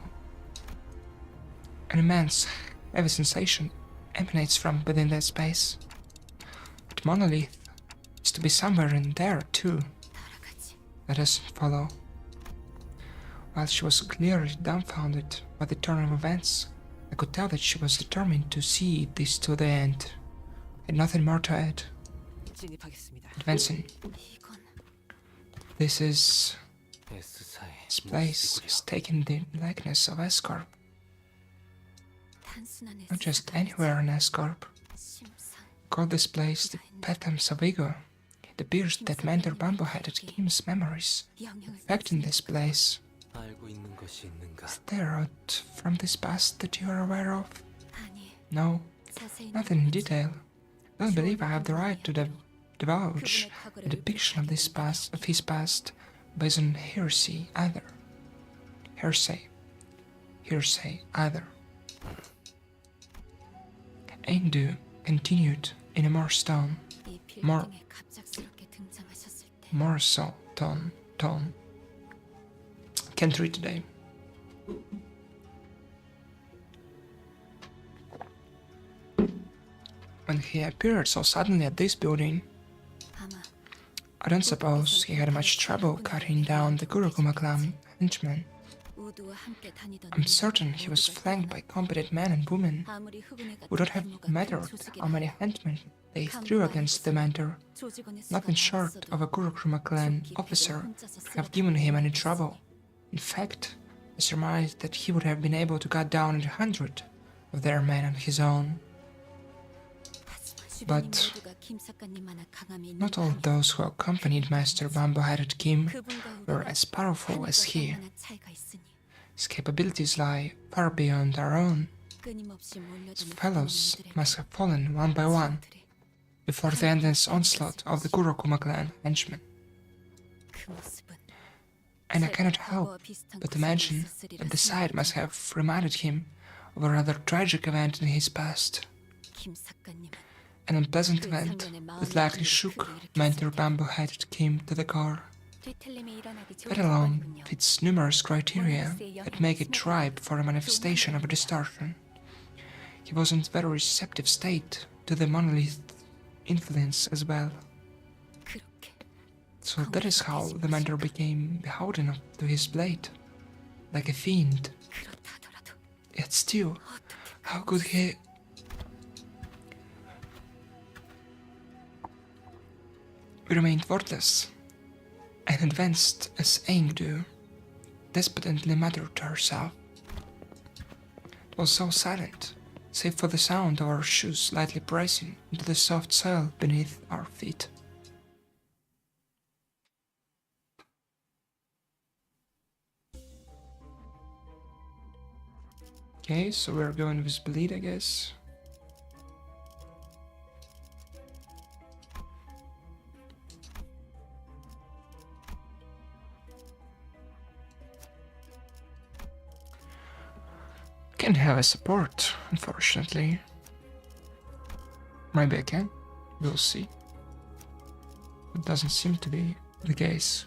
An immense, heavy sensation emanates from within that space. But Monolith is to be somewhere in there too. 따라가지. Let us follow. While she was clearly dumbfounded by the turn of events, I could tell that she was determined to see this to the end. Had nothing more to add. 진입하겠습니다. Advancing. 이건 This S사의 place is taking the likeness of Escorp. 단순한 Not just anywhere in Escorp. 심상. Call this place the Phantoms of Ego. It appears that Mentor Bamboo-headed Kim's memories 영향을 affecting this place. 알고 있는 것이 있는가? Is there out from this past that you are aware of? 아니, No, 자세히 nothing in detail. I don't believe I have the right to divulge a depiction of this past, of his past, based on hearsay either. Hearsay either. Aindu continued in a more stone, 이 more- 빌딩에 갑작스럽게 등장하셨을 때 more so tone. Can't read today. When he appeared so suddenly at this building, 아마 I don't suppose he had much trouble cutting down the Kurokuma clan henchmen. 우두와 함께 다니던 I'm certain he was flanked by competent men and women. 아무리 흑운회가 Would not have 규모가 큰 mattered 조직이라 how many henchmen they threw against the mentor. 조직원의 수가 Nothing short 많았어도 of a Kurokuma clan 조기 officer 패배를 혼자서 would have 쓸어가는 given him any 일이 trouble. In fact, I surmised that he would have been able to cut down 100 of their men on his own. 하지만 But 주변인 모두가 김 작가님만한 강함이 있는 Not all those who accompanied Master Bamboo-headed Kim 그분과 were 우리가 as powerful as 하늘과 he. 땅만한 차이가 있으니 His capabilities lie far beyond our own. 끊임없이 His 몰려드는 fellows 흑운놈들에게 must have fallen one by one 사람들이 before the endless onslaught of the Kurokuma clan henchmen. 그 모습은 And I 새 cannot 과거와 help 비슷한 but 구석이 imagine 있었으리라 that the sight must 생각합니다. have reminded him of a rather tragic event in his past, 김 작가님은 an unpleasant 그 event 장면에 마음이 that likely 아프게 shook 일으켰을 Mentor 테니 Bamboo-headed Kim to the core. 뒤틀림이 일어나기 That 좋은 alone 상황이군요. fits numerous criteria that make it ripe for a manifestation of a distortion. He was in a very receptive state to the monolith influence as well. 그렇게 So that is how the mentor became beholden to his blade, like a fiend. 그렇다 하더라도 Yet still, 어떻게 how could he... We remained wordless, and advanced as Aingdu despondently muttered to herself. It was so silent, save for the sound of our shoes slightly pressing into the soft soil beneath our feet. Okay, so we're going with bleed, I guess. Can't have a support, unfortunately. Maybe I can. We'll see. It doesn't seem to be the case.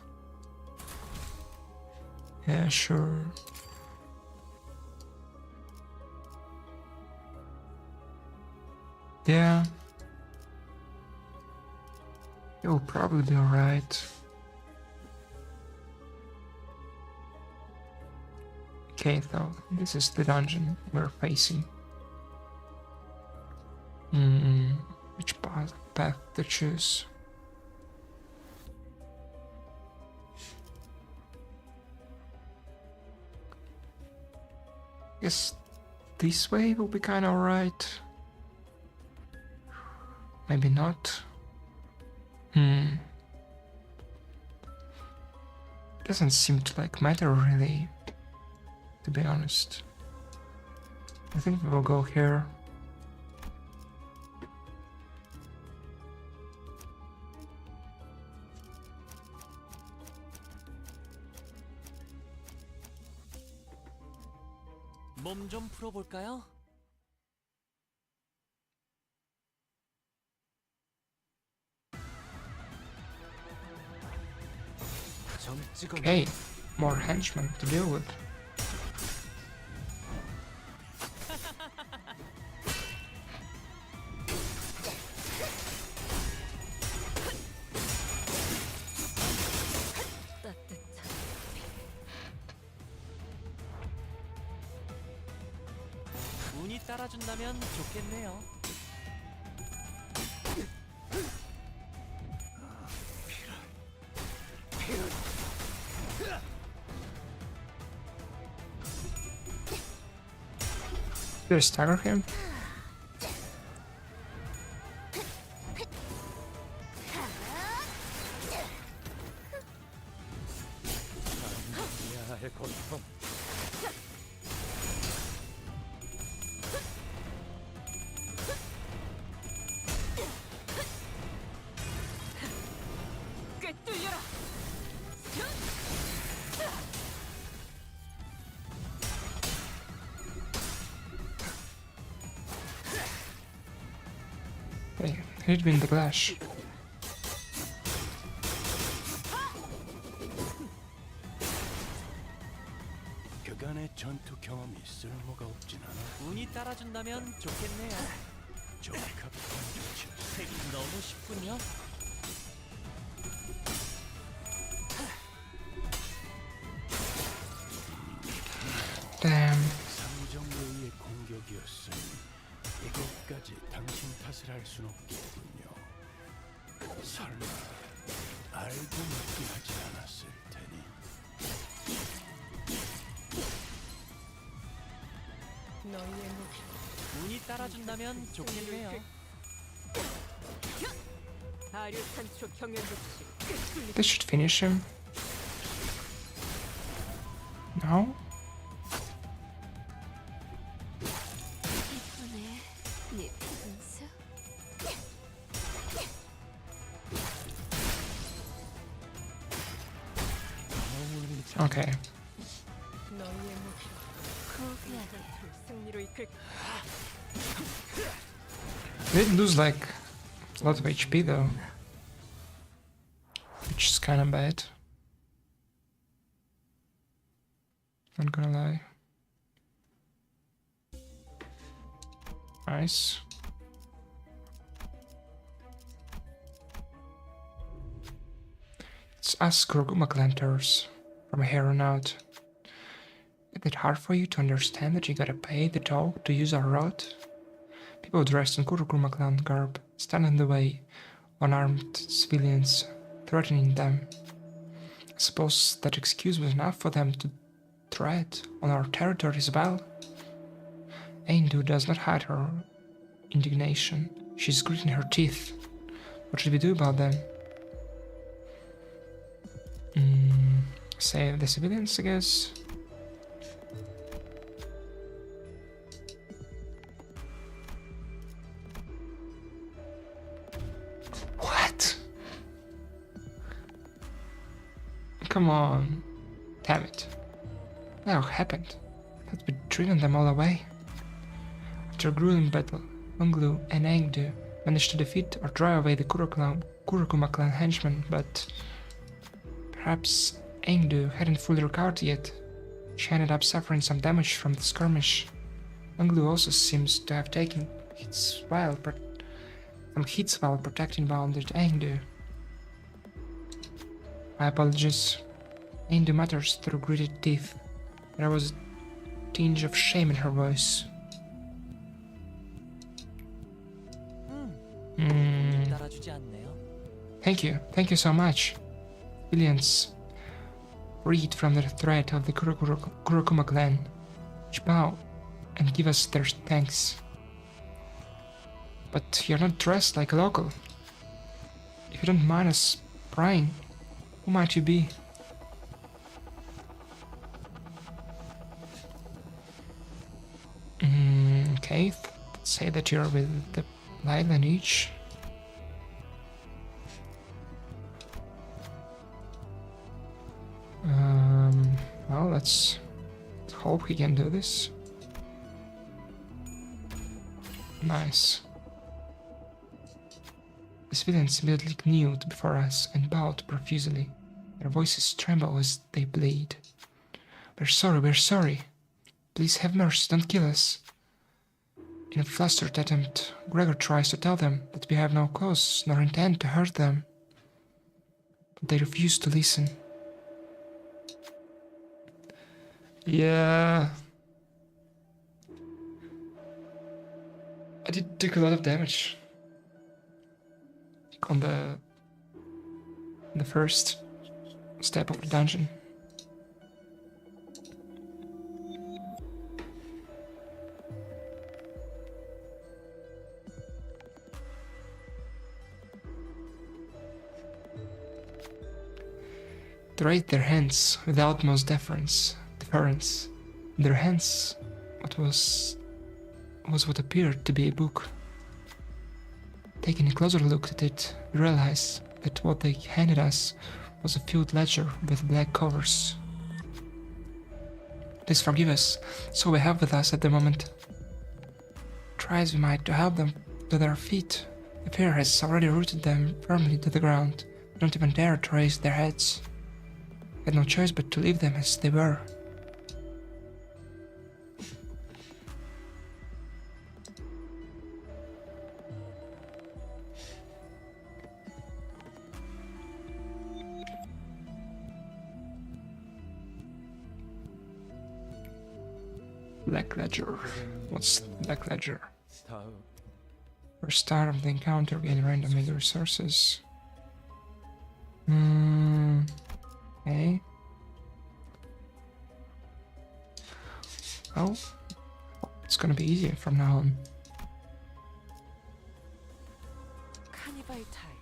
Yeah, sure. Yeah. You'll probably be alright. Okay, though, this is the dungeon we're facing. Which path to choose? Guess this way will be kinda alright. Maybe not. Doesn't seem to like matter really, to be honest. I think we will go here. 몸 좀 풀어볼까요? 점 찍어. Okay, more henchmen to deal with. 따뜻한 운이 따라준다면 좋겠네요. Did I stagger him? 야할 고통. 꿰뚫려라. Hey, hit me in the glass. 그간의 전투 경험이 쓸모가 없진 않아. 운이 따라준다면 좋겠네요. 적합한 조치. 색이 너무 쉽군요. Damn. 삼정의의 공격이었으니 이것까지 당신 탓을 할 순 없겠군요. 설마 알고 먹게 하지 않았을 테니. 너희의 무기. 운이 따라준다면 좋겠네요. 아류탄초 경연복시. 꿰뚫리. This should finish him. No? 이쁘네. 네 분수. Okay. 너희의 무기. 고귀하게. 승리로 이끌. They did lose like a lot of HP though. Which is kinda bad. Not gonna lie. Nice. Let's ask Kuroguma Clanters from here on out. Is it hard for you to understand that you gotta pay the toll to use our road? People dressed in Kuroguma clan garb stand in the way, unarmed civilians threatening them. I suppose that excuse was enough for them to tread on our territory as well. Aindu does not hide her indignation. She's gritting her teeth. What should we do about them? Save the civilians, I guess. What? Come on. Damn it. What happened? Had we driven them all away? After a grueling battle, Unglu and Engdu managed to defeat or drive away the Kurokuma clan henchmen, but perhaps Engdu hadn't fully recovered yet. She ended up suffering some damage from the skirmish. Unglu also seems to have taken some hits while protecting wounded Engdu. My apologies. Engdu mutters through gritted teeth. There was a tinge of shame in her voice. 따라주지 않네요. Thank you so much. Billions freed from the threat of the Kurokuma clan, which bow and give us their thanks. But you're not dressed like a local. If you don't mind us prying, who might you be? Okay, say that you're with the light lineage. Well, let's hope he can do this. Nice. The civilians immediately kneeled before us and bowed profusely. Their voices tremble as they bleed. We're sorry, we're sorry. Please have mercy, don't kill us. In a flustered attempt, Gregor tries to tell them that we have no cause nor intent to hurt them. But they refuse to listen. Yeah. I did take a lot of damage on the first step of the dungeon. They raised their hands with the utmost deference. In their hands, was what appeared to be a book. Taking a closer look at it, we realized that what they handed us was a filled ledger with black covers. Please forgive us, so we have with us at the moment. Try as we might to help them to their feet. The fear has already rooted them firmly to the ground. They don't even dare to raise their heads. We had no choice but to leave them as they were. Black Ledger. What's Black Ledger? 다음 First start of the encounter, gain random melee resources. Okay. Well, it's gonna be easier from now on. 카니발 타임.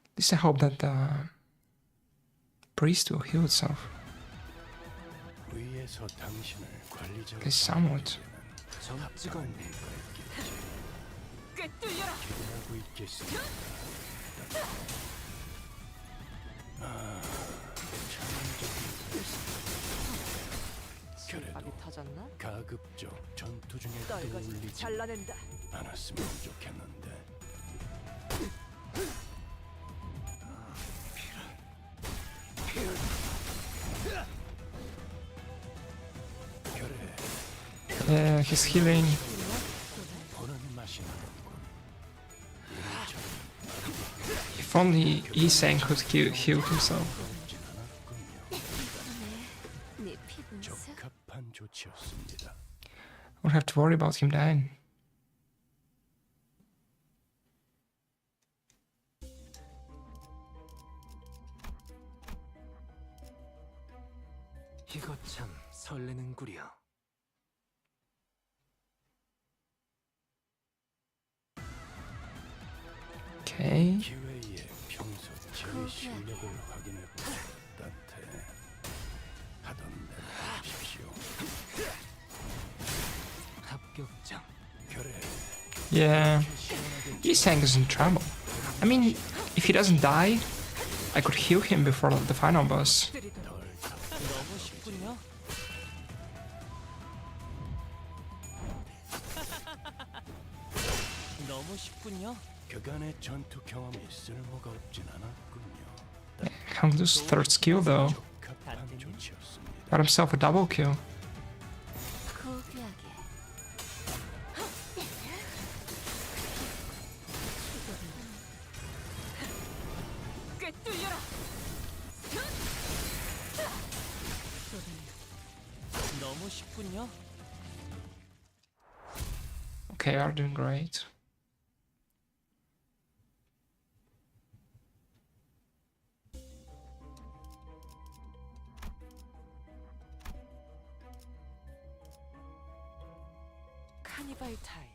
At least I hope that the priest will heal itself. 위에서 당신을 관리자로 At least somewhat. 정직원 꿰뚫려라. 기대하고 있겠습니다. 밥이 그래도 터졌나? 가급적 전투 중에 떨거지 떠올리지 잘라낸다. 않았으면 좋겠는데. Yeah, he's healing. 보는 맛이 나는군. If only Isang could heal himself. 없진 않았군요. 네 피분수 적합한 조치였습니다. Won't have to worry about him dying. 이거 참 설레는구려. Okay. 기회에 평소 제 실력을 확인해 보셨다테 하던 대로 하십시오. 합격장. 그래. Yeah. Isang is in trouble. I mean, if he doesn't die, I could heal him before the final boss. 너무 쉽군요. 너무 쉽군요. 그간의 전투 경험이 쓸모가 없진 않았군요. Can't lose third skill though. 적합한 조치였습니다. Got himself a double kill. 고귀하게 꿰뚫려라. 너무 쉽군요. Okay, you're doing great. 카니발 타임.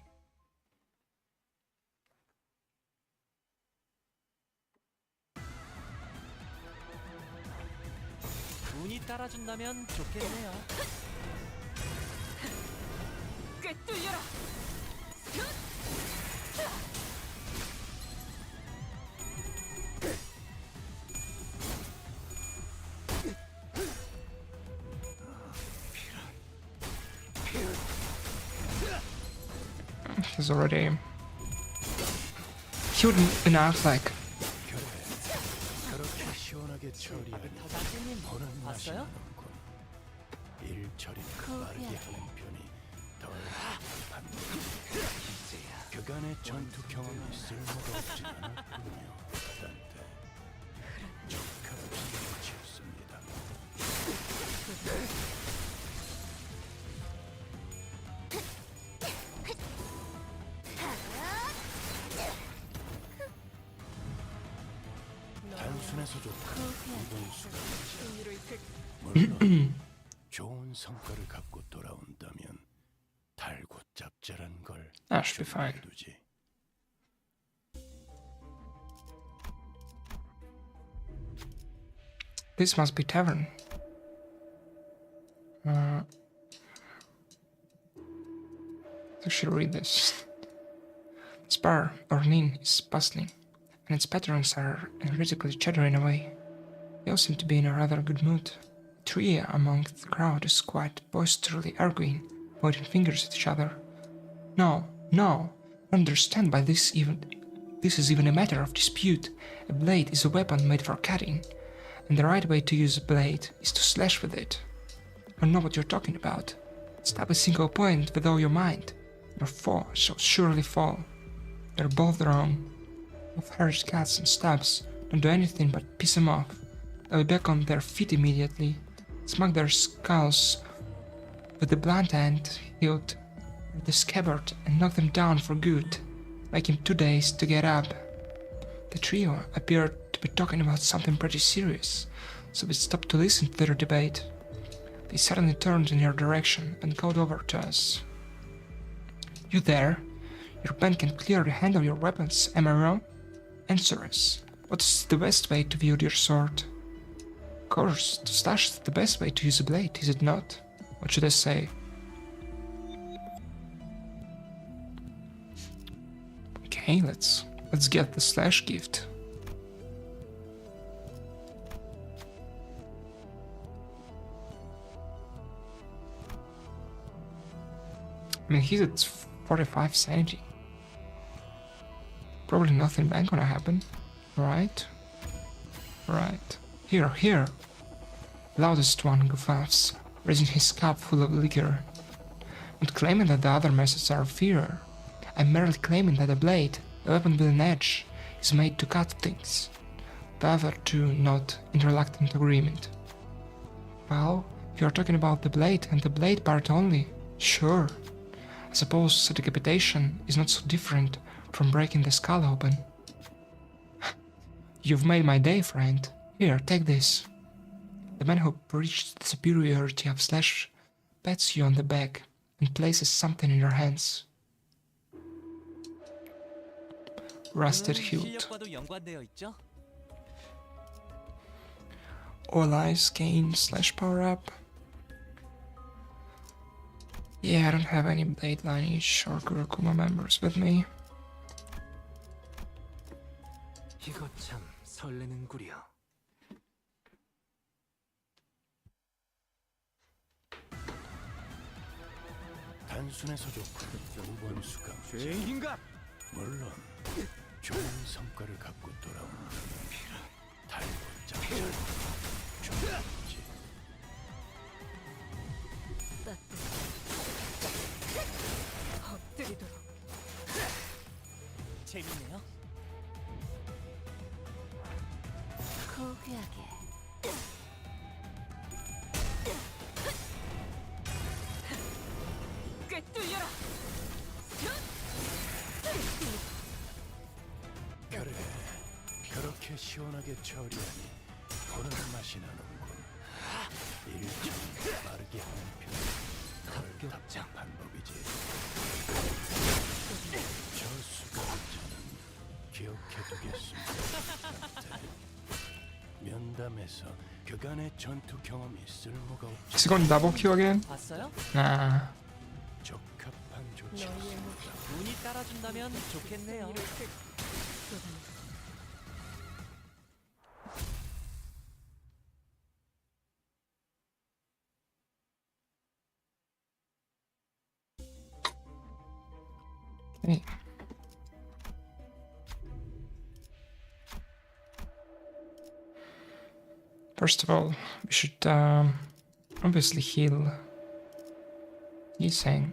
운이 따라준다면 좋겠네요. 꿰뚫려라. He's already... He wouldn't enough, like... 그렇게 시원하게 처리하니 다다님 보는 맛이 봤어요? 나는군. 일 처리를 빠르게 하는 편이 덜 반복이지. 그간의 전투 경험이 쓸모가 없진 않았군요. 단테 적합한 위치였습니다. 단순해서 좋고 이번 수가 승리로 이끌 물론 좋은 성과를 갖고 돌아온다면 달고 짭짤한 걸 That should be fine. 두지. This must be tavern. Let's actually read this. This bar, or inn, is bustling, and its patrons are energetically chattering away. They all seem to be in a rather good mood. A tree among the crowd is quite boisterously arguing, pointing fingers at each other. No, no, understand by this is even a matter of dispute. A blade is a weapon made for cutting, and the right way to use a blade is to slash with it. I know what you're talking about. Stab a single point with all your might. Your foe shall surely fall. You're both wrong. Both harsh cuts and stabs don't do anything but piss them off. They'll be back on their feet immediately, smack their skulls with the blunt end hilt of the scabbard and knock them down for good, making 2 days to get up. The trio appeared to be talking about something pretty serious, so we stopped to listen to their debate. They suddenly turned in your direction and called over to us. You there? Your band can clearly handle your weapons, am I wrong? Answer us. What's the best way to wield your sword? Of course, to slash is the best way to use a blade, is it not? What should I say? Okay, let's get the slash gift. I mean, he's at 45 sanity. Probably nothing bad gonna happen, right? Right. Here. Loudest one goof-offs, raising his cup full of liquor. Not claiming that the other methods are inferior. I'm merely claiming that a blade, a weapon with an edge, is made to cut things. The other two nod in reluctant agreement. Well, if you're talking about the blade and the blade part only, sure. I suppose a decapitation is not so different from breaking the skull open. You've made my day, friend. Here, take this. The man who preached the superiority of slash pats you on the back and places something in your hands. Rusted hilt. 실력과도 연관되어 있죠? All eyes gain slash power up. Yeah, I don't have any Blade Lineage or Kurokuma members with me. 이거 참 설레는구려. 단순해서 좋고 무번 수감. 죄인인가? 물론 좋은 성과를 갖고 돌아오는 달고 짭짤한 좋지. 엎드리도록. 재밌네요. 고귀하게. 꿰뚫려라. 그래, 그렇게 시원하게 처리하니 보는 맛이 나는군. 일좀 빠르게 하는 편이 덜 답답한 법이지. 저 수감자는 기억해두겠습니다. 면담에서 그간의 전투 경험이 쓸모가 없지. Is he going double kill again? 봤어요? Nah. 적합한 좋지 너희의 않습니다. 목 운이 따라준다면 좋겠네요. 이렇게 Okay. First of all, we should obviously heal Yiseng.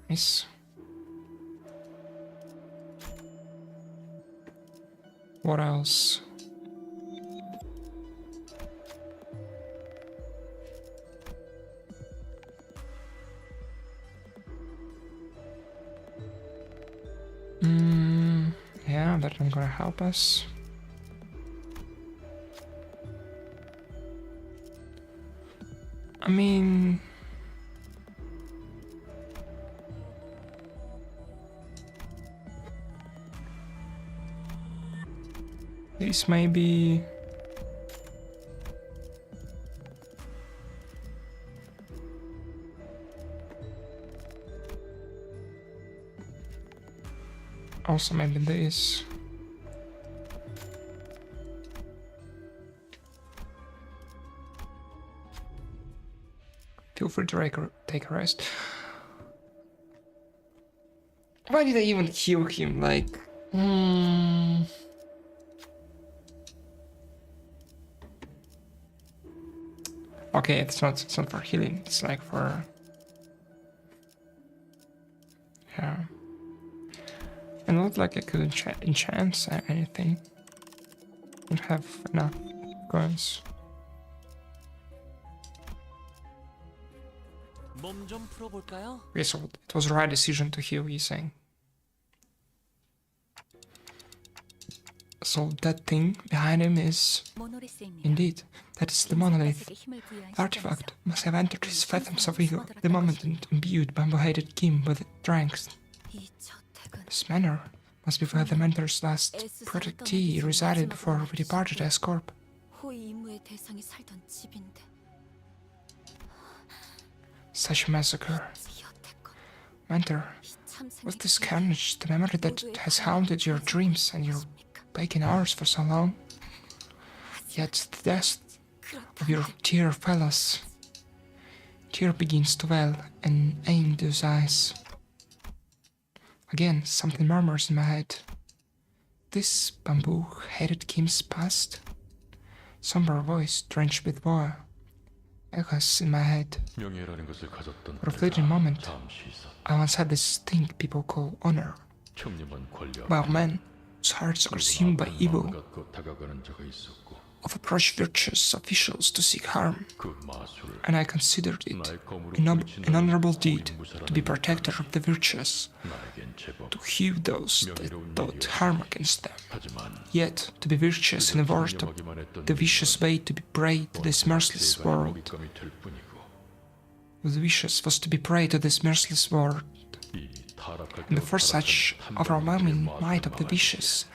Nice. What else? Yeah, that ain't gonna help us. I mean... This may be... Also maybe this. Feel free to take a rest. Why did I even heal him? Like... Okay, it's not for healing, it's like for... Yeah. And not like I could enchant anything. Don't have enough coins. 몸 좀 풀어볼까요? Okay, so it was the right decision to heal Yiseng. So that thing behind him is... 모노리스입니다. Indeed, that is the monolith. 자식에게 힘을 부여한 The artifact 시간이죠. must have entered his phantoms of ego the moment it imbued Bamboo-hated Kim with strength. 이 저택은 This manor must be where the mentor's last protectee resided before we departed as Corp. 호위 임무의 대상이 살던 집인데 Such a massacre. 이 여태껏 Mentor, 이 참생의 was this 기억이 carnage the memory that has haunted your dreams and your waking hours for so long? Yet the death of your dear fellows. Tear begins to well and aim those eyes. Again, something murmurs in my head. This bamboo hated Kim's past? Somber voice drenched with woe echoes in my head. 명예라는 것을 가졌던 For a fleeting moment, 잠시 있었다. I once had this thing people call honor. 청렴한 권력 While men whose hearts are consumed by evil, 갖고 다가가는 자가 있었고 of approach virtuous officials to seek harm, 그 마술을 and I considered it 나의 검으로 an honorable deed to be protector of the virtuous, 나에겐 제법 to hew those that thought harm against them. 하지만 Yet, to be virtuous and avoid 청렴하기만 했던 the vicious way to be prey to this merciless world. 먹잇감이 될 뿐이고 The vicious was to be prey to this merciless world, 이 타락할 and before such overwhelming might of the vicious,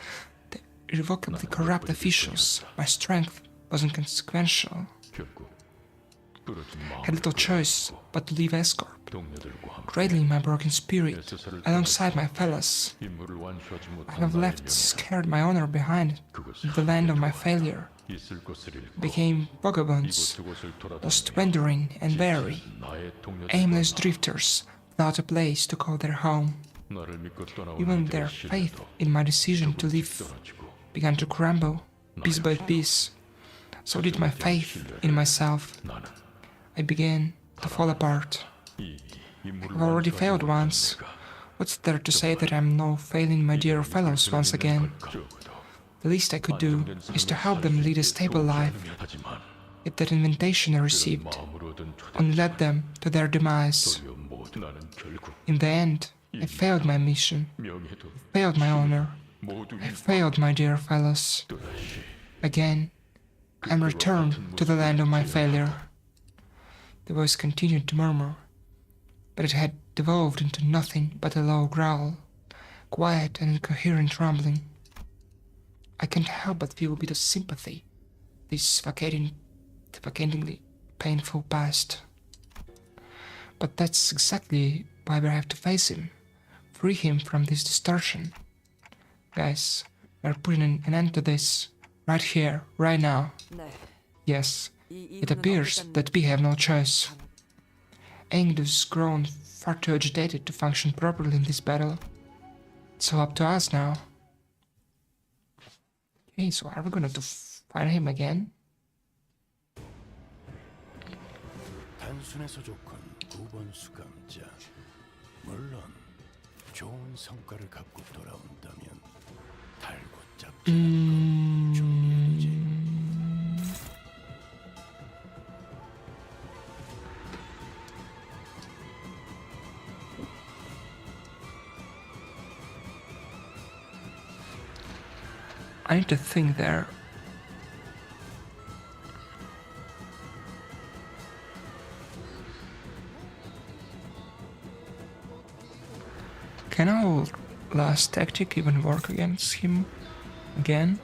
the irrevocably corrupt officials, my strength was inconsequential. 결국 부러진 마음 Had little choice but to leave Escorp, 동료들과 함께 cradling my broken spirit alongside my fellows. 임무를 완수하지 I 못한 have 나의 left 명예는 scared my honor behind in the land of my failure, 있을 곳을 잃고 became vagabonds, 이곳저곳을 lost 돌아다니며 wandering and weary, 나의 동료들과 aimless drifters without a place to call their home. 나를 믿고 떠나온 Even 이들의 their faith 신뢰도 in my decision to leave 떨어지고 began to crumble, piece by piece. So did my faith in myself. 나는 I began to fall apart. 이 임무를 I've already 완수하지 failed 못한 once. 내가 What's there to say that I'm now failing my dear fellows once again? 적어도 The least I could do is to help them lead a stable life. 하지만 Yet that invitation I received 마음으로 얻은 only led them to their demise. 초대여 모두 나는 결국 In the end, I failed my mission, 명예도 failed my honor, 모두 I failed my dear fellows. 또다시 Again, I'm returned to the land of my failure. The voice continued to murmur, but it had devolved into nothing but a low growl, quiet and incoherent rumbling. I can't help but feel a bit of sympathy. This suffocatingly painful past. But that's exactly why we have to face him. Free him from this distortion. Guys, we're putting an end to this. Right here, right now. 네. Yes, 이 it 이분은 appears 어쨌든 that we have no choice. Engdu's grown far too agitated to function properly in this battle. It's so up to us now. Okay, so are we gonna to fight him again? 단순해서 좋건 9번 수감자. 물론 좋은 성과를 갖고 돌아온다면 달고 짭짤한 건 준비해두지. I need to think there. Can our last tactic even work against him again?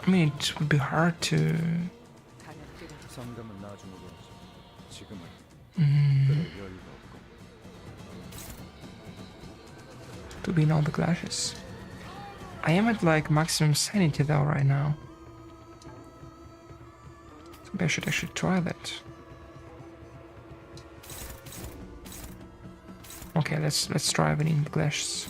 I mean, it would be hard to... 상담은 나중으로 하지. 지금은 그럴 여유가 없고. to be in all the clashes. I am at like maximum sanity though right now. Maybe I should actually try that. Okay, let's try winning the clashes.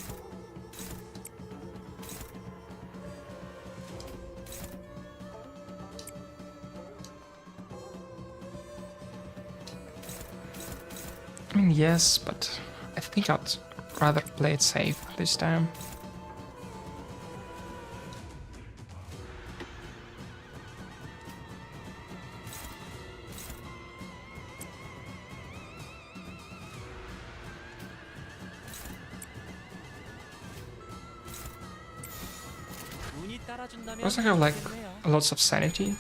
I mean, yes, but I think I'd rather play it safe this time. 운이 따라준다면 Also have like 좋겠네요. lots of sanity,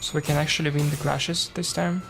so we can actually win the clashes this time.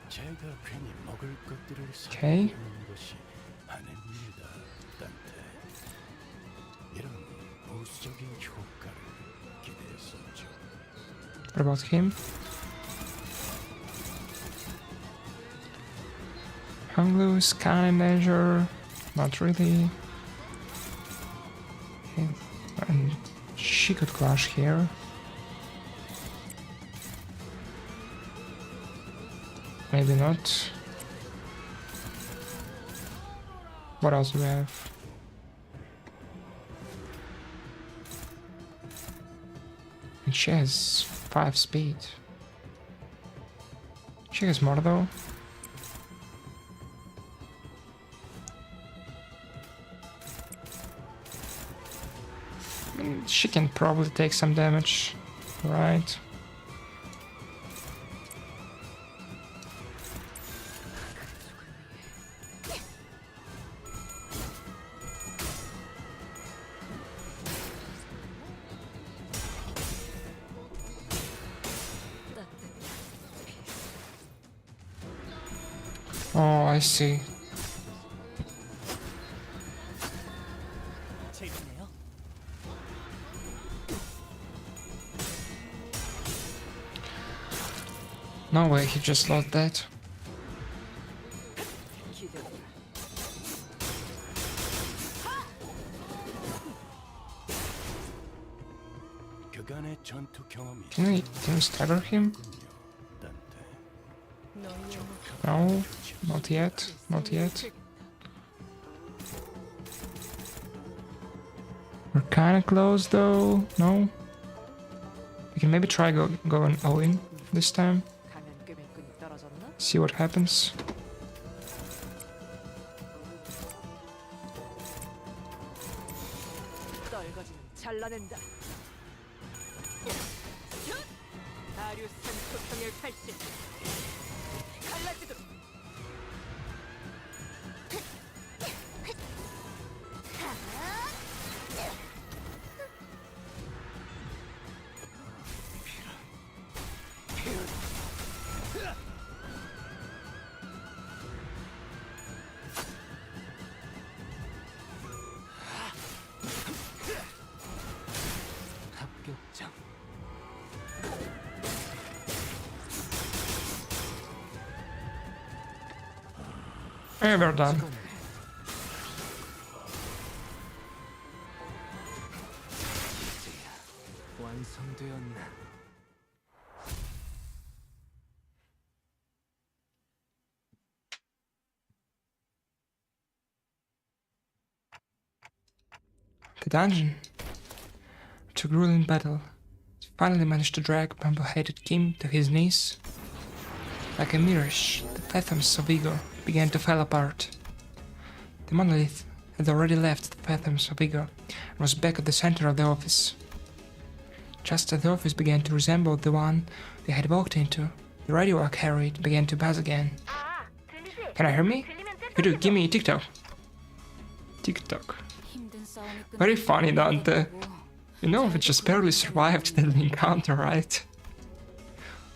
제가 괜히 먹을 것들을 Okay. 사는 것이 아닙니다, 딴테. 이런 보수적인 효과를 기대했었죠. What about him? Hung loose, cannon measure, not really. Okay, and she could clash here. Maybe not. What else do we have? And she has 5 speed. She has more though. I mean, she can probably take some damage, right? Oh, I see. 재밌네요. No way, he just lost that. 그간의 전투 경험이 Can we stagger him? 딴테. No, not yet, not yet. We're kinda close though, no? We can maybe try going all in this time. 감염 끈이 떨어졌나? See what happens. 떨거지는 잘라낸다. 다리우스탄 초평열 80. 갈라지도록. 합격장. And we're done. 완성되었나? The dungeon. To grueling battle. Finally managed to drag bamboo-headed Kim to his knees. Like a mirage, the phantoms of Igor began to fall apart. The monolith had already left the phantoms of Igor and was back at the center of the office. Just as the office began to resemble the one they had walked into, the radio I carried began to buzz again. Can I hear me? You do, give me a TikTok. TikTok. 힘든 싸움이 Very funny, 끝나고 Dante. You know, we just barely survived the encounter, right?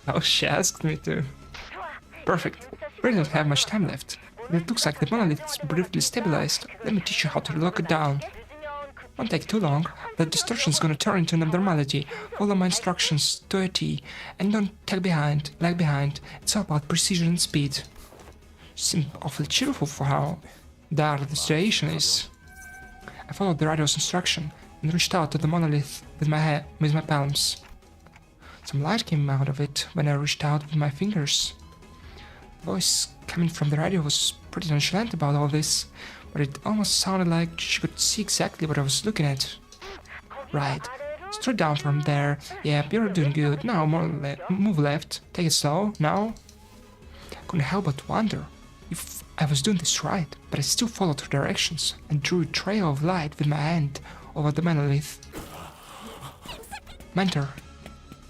Oh, she asked me to. Perfect. We don't have much time left. It looks like the monolith is briefly stabilized. Let me teach you how to lock it down. Won't take too long. The distortion's gonna turn into an abnormality. Follow my instructions to a T, and don't lag behind. It's all about precision and speed. Seems awfully cheerful for how dire the situation is. I followed the radio's instruction and reached out to the monolith with my palms. Some light came out of it when I reached out with my fingers. The voice coming from the radio was pretty nonchalant about all this, but it almost sounded like she could see exactly what I was looking at. Right. Straight down from there. Yep, you're doing good. Now move left. Take it slow. Now. Couldn't help but wonder if I was doing this right, but I still followed her directions and drew a trail of light with my hand over the monolith. Mentor.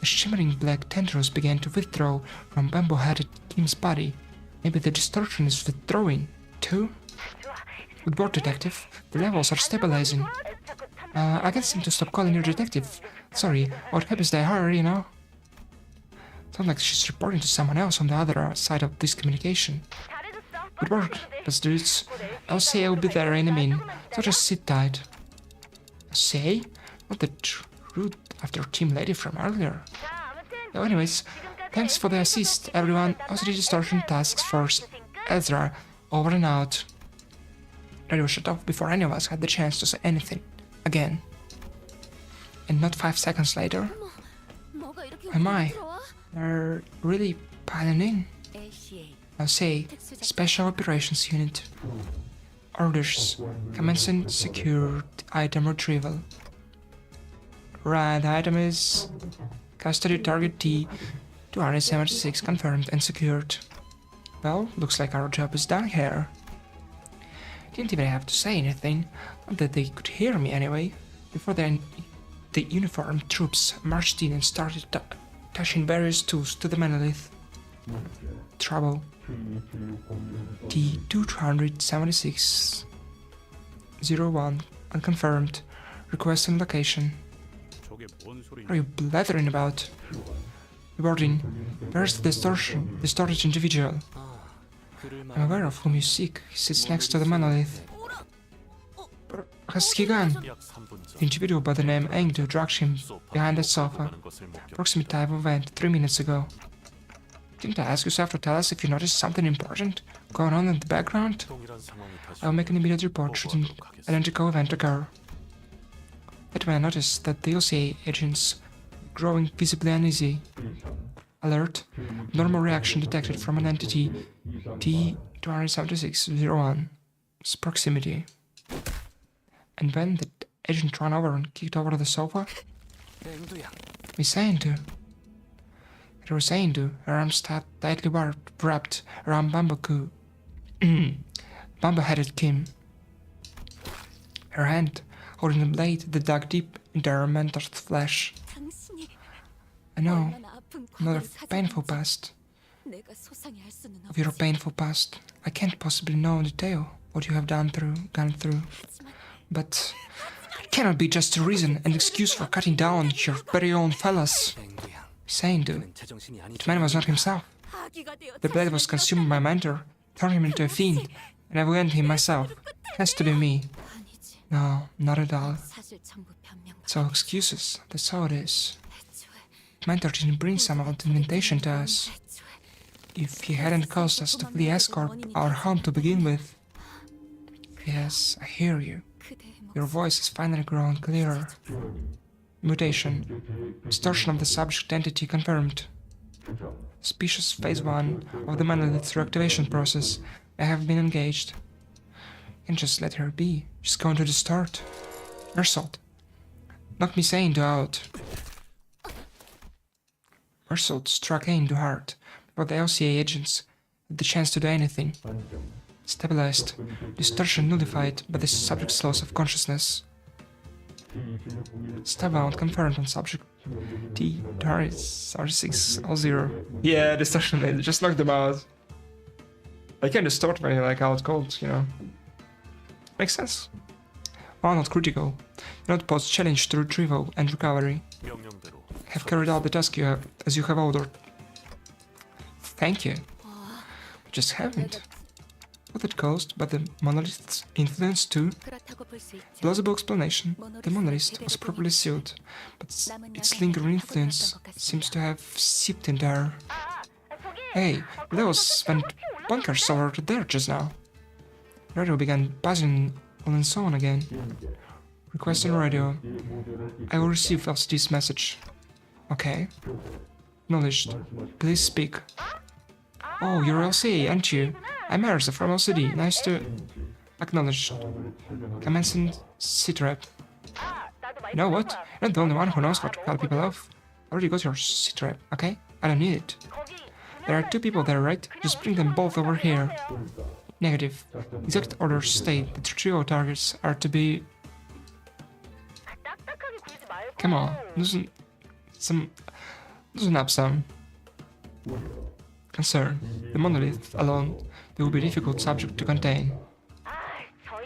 The shimmering black tendrils began to withdraw from bamboo-headed Kim's body. Maybe the distortion is withdrawing, too? Good work, detective. The levels are stabilizing. I can't seem to stop calling you detective. Sorry, what happens they hurry, you know? Sounds like she's reporting to someone else on the other side of this communication. Good work, let's do it. I'll say I'll be there in a minute, so just sit tight. Say? Not that rude after team lady from earlier. Oh, anyways, thanks for the assist, everyone. OCD distortion tasks force. Ezra, over and out. Radio shut off before any of us had the chance to say anything. Again. And not 5 seconds later. 뭐가 이렇게 Am I? 들어와? They're really piling in. ACA Now say, Special Operations Unit. Orders. Commencing secured item retrieval. Right, the item is custody target T 276 confirmed and secured. Well, looks like our job is done here. Didn't even have to say anything, not that they could hear me anyway. Before then, the uniformed troops marched in and started attaching various tools to the monolith. Trouble. T 276 01 unconfirmed. Requesting location. 저게 뭔 소리냐? What are you blathering about? Reporting. Where's the distorted individual? I'm aware of whom you seek. He sits next to the monolith. Has he gone? 약 3분 전 The individual by the name Engdo dragged him behind the sofa. 가는 것을 목격. Approximate time of event 3 minutes ago. Didn't I ask yourself to tell us if you noticed something important going on in the background? 동일한 상황이 다시 I'll make an immediate report should an identical event occur. That when I noticed that the LCA agents were growing visibly uneasy. Alert. Normal reaction detected from an entity T27601. Its proximity. And when the agent ran over and kicked over the sofa? 앵두야, Me saying to. It was saying to, her arms tightly wrapped around Bambuku. Bamboo-headed Kim. Her hand holding the blade that dug deep into her mentor's flesh. 당신이 I know, 얼마나 아픈 another 과거를 painful 사정했는지 past. 내가 소상히 할 수는 Of your 없지. painful past. I can't possibly know in detail what you have gone through. 하지만 But it cannot be just a reason and excuse for cutting down your very own fellas. 앵구양, Saying to, 그는 제정신이 아니죠. the man was not himself. 아기가 되어 The blade was consumed by my mentor, turned him into a fiend, and I've ended him myself. Has to be me. 아니지. No, not at all. 사실 전부 변명. It's all excuses. That's how it is. 애초에 Mentor didn't bring some old invitation to us. 애초에 If he hadn't caused us to flee Escort, our home to begin with. Yes, I hear you. 그대의 Your voice has finally grown clearer. Mutation. Distortion of the subject entity confirmed. Species phase 1 of the monolith reactivation process may have been engaged. And just let her be. She's going to distort. Mersault. Knock me sane to out. Mersault struck Ain to heart before the LCA agents had the chance to do anything. Stabilized. Distortion nullified by the subject's loss of consciousness. Starbound confirmed on subject T R6L0. Yeah, distortion made just knocked them out. I can distort when you're like out cold, you know. Makes sense. While not critical, do not pose challenge to retrieval and recovery. 명령대로 Have carried out the task as you have ordered. Thank you. Just haven't. What it caused by the monolith's influence too? 그렇다고 볼 수 있죠. Plausible explanation. The monolith was properly sealed, but its lingering influence seems to have seeped into her. Hey, those spent bunkers over there just now. Radio began buzzing on and so on again. Request on radio. I will receive LCD's message. Okay. Acknowledged. Please speak. Oh, you're LCA, aren't you? I'm Erza from LCD. Nice to... Acknowledged. Commencing sitrep. You know what? You're not the only one who knows how to call people off. I already got your sitrep, okay? I don't need it. There are 2 people there, right? Just bring them both over here. Negative. Exact orders state that trio targets are to be... Come on, loosen up some. Concern. The monolith alone, they will be a difficult subject to contain.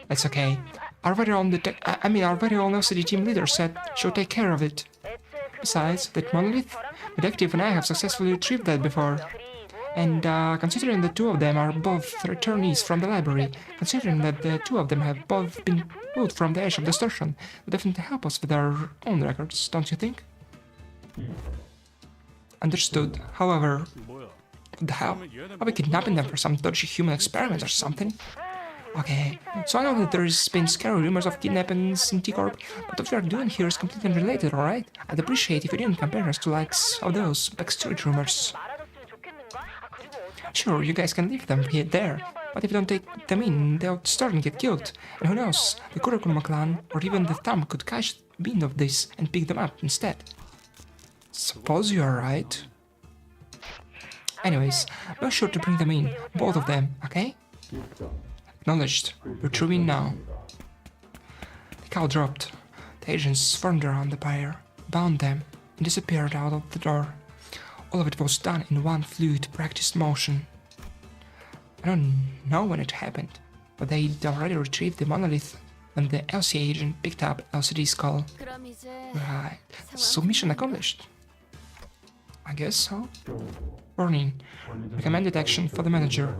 That's okay. Our very own our very own LCD team leader said she'll take care of it. Besides, that monolith, Detective and I have successfully retrieved that before. And considering the 2 of them are both returnees from the library, considering that the 2 of them have both been moved from the edge of distortion, will definitely help us with our own records, don't you think? Understood. However, what the hell? Are we kidnapping them for some dodgy human experiment or something? Okay, so I know that there's been scary rumors of kidnappings in T-Corp, but what we are doing here is completely unrelated, alright? I'd appreciate if you didn't compare us to likes of those backstreet rumors. Sure, you guys can leave them here there, but if you don't take them in, they'll start and get killed. And who knows, the Kurokuma clan or even the Thumb could catch wind of this and pick them up instead. Suppose you are right. Anyways, make sure to bring them in, both of them, okay? Acknowledged. Retrieving now. The cow dropped. The agents swarmed around the pair, bound them, and disappeared out of the door. All of it was done in one fluid, practiced motion. I don't know when it happened, but they'd already retrieved the monolith when the LCA agent picked up LCD's call. 그럼 이제 Right, so mission accomplished. I guess so. Warning. Recommended action for the manager.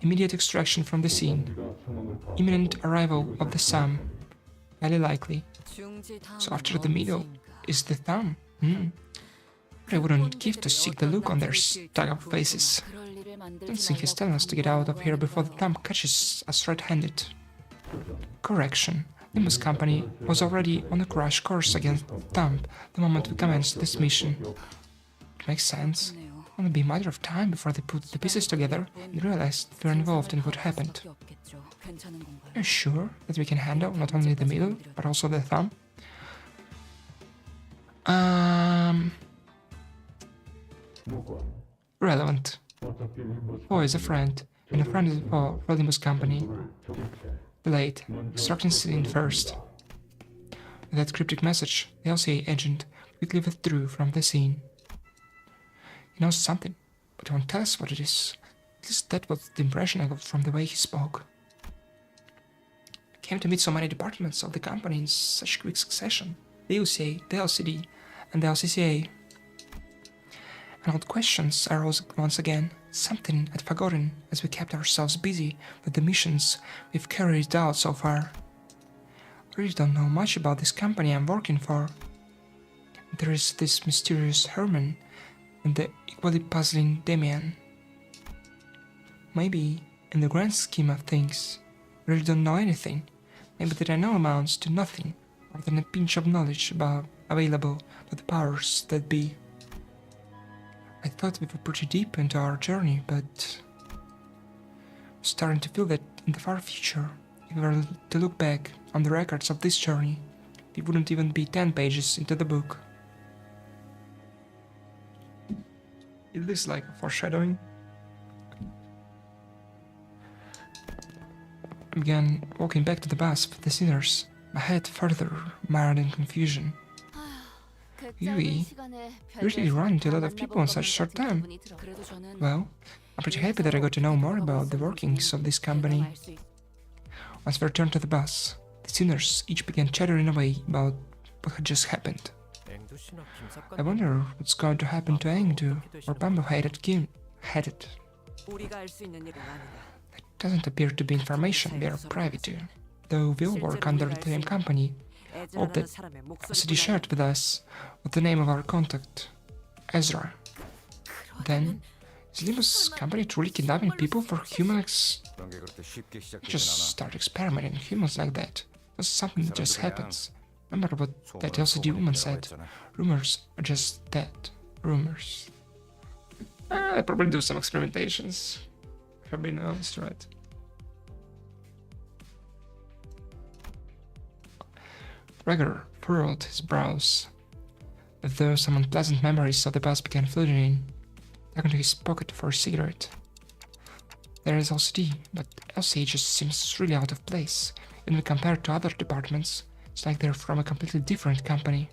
Immediate extraction from the scene. Imminent arrival of the Sam. Highly likely. 중지 다음은 So after the middle 언제인가? is the thumb. I wouldn't give to see the look on their stuck-up faces. 그럴 일을 만들지 Don't think he's 말라고 telling us to get out of here before the thumb catches us red-handed. Correction. Limbus company was already on a crash course against the thumb the moment we commenced this mission. It makes sense. 네요. Only be a matter of time before they put the pieces together and realize we're involved in what happened. 수밖에 없겠죠. 괜찮은 건가요? Are you sure that we can handle not only the middle, but also the thumb? Relevant. Foe is a friend, and a friend is a foe for Limbus company. Delayed. Extraction scene first. With that cryptic message, the LCA agent quickly withdrew from the scene. He knows something, but he won't tell us what it is. At least that was the impression I got from the way he spoke. I came to meet so many departments of the company in such quick succession. The UCA, the LCD, and the LCCA. And old questions arose once again. Something I'd forgotten as we kept ourselves busy with the missions we've carried out so far. I really don't know much about this company I'm working for. There is this mysterious Herman and the equally puzzling Damian. Maybe, in the grand scheme of things, I really don't know anything. Maybe that I know amounts to nothing more than a pinch of knowledge available to the powers that be. I thought we were pretty deep into our journey, but I'm starting to feel that in the far future, if we were to look back on the records of this journey, we wouldn't even be 10 pages into the book. Is this like a foreshadowing? I began walking back to the bus with the sinners, my head further mired in confusion. You really run into a lot of people in such a short time. Well, I'm pretty happy that I got to know more about the workings of this company. Once we returned to the bus, the sinners each began chattering away about what had just happened. I wonder what's going to happen to Engdu or Bamboo headed Kim. That doesn't appear to be information we are privy to, though we all work under the same company. Hope that LCD shared with us what the name of our contact, Ezra. Then, is Limbus company truly kidnapping people for human just start experimenting on humans like that. That's something that just happens. Remember what that LCD woman said? Rumors are just that. Rumors. I probably do some experimentations. If I've been honest, right? Gregor furrowed his brows, as though some unpleasant memories of the past began flooding in, tugging to his pocket for a cigarette. There is LCD, but LCA just seems really out of place, and when compared to other departments, it's like they're from a completely different company.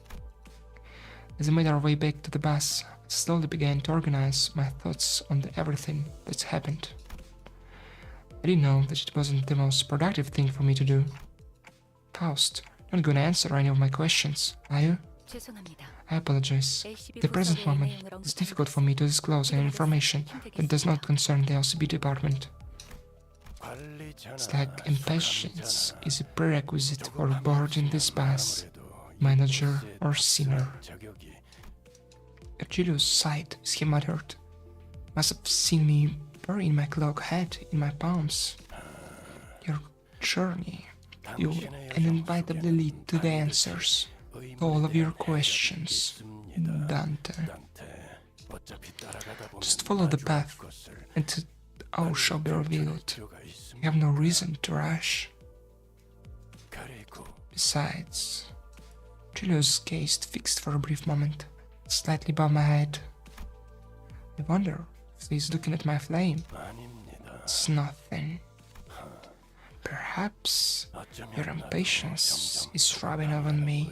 As we made our way back to the bus, I slowly began to organize my thoughts on everything that's happened. I didn't know that it wasn't the most productive thing for me to do. Faust, you're not gonna answer any of my questions, are you? I apologize. At the present moment, it's difficult for me to disclose any information that does not concern the LCB department. It's like impatience is a prerequisite for boarding this bus, manager or sinner. Virgilius sighed as he muttered. Must have seen me burying my cloak hat in my palms. Your journey will inevitably lead to the answers to all of your questions, Dante. Just follow the path, and all shall be revealed. You have no reason to rush. Besides, Julius gazed fixed for a brief moment, slightly above my head. I wonder if he's looking at my flame. It's nothing. Perhaps your impatience is rubbing off on me.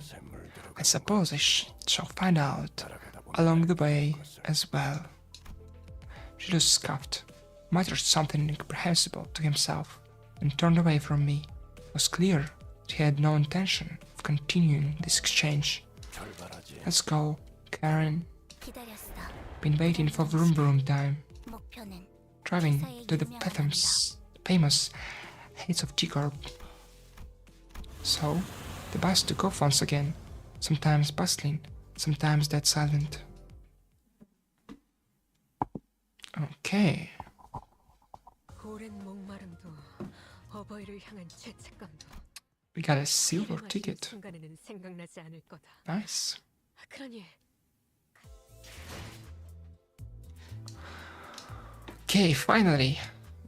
I suppose I shall find out along the way as well. Julius scoffed, muttered something incomprehensible to himself, and turned away from me. It was clear that he had no intention of continuing this exchange. Let's go, Karen. Been waiting for vroom vroom time. Driving to the famous Heights of G-Corp. So, the bus took off once again, sometimes bustling, sometimes dead silent. Okay. We got a silver ticket. Nice. Okay, finally,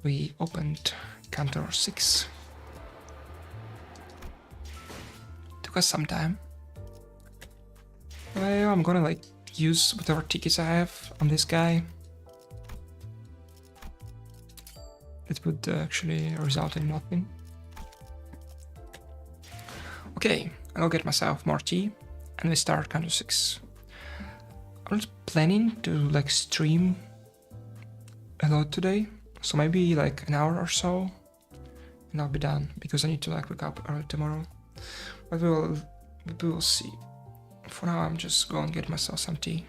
we opened Cantor 6. Took us some time. Well, I'm gonna use whatever tickets I have on this guy. It would actually result in nothing. Okay, I'll get myself more tea and we start Counter 6. I'm not planning to like stream a lot today, so maybe like an hour or so and I'll be done because I need to like wake up early tomorrow. But we will see. For now I'm just going to get myself some tea.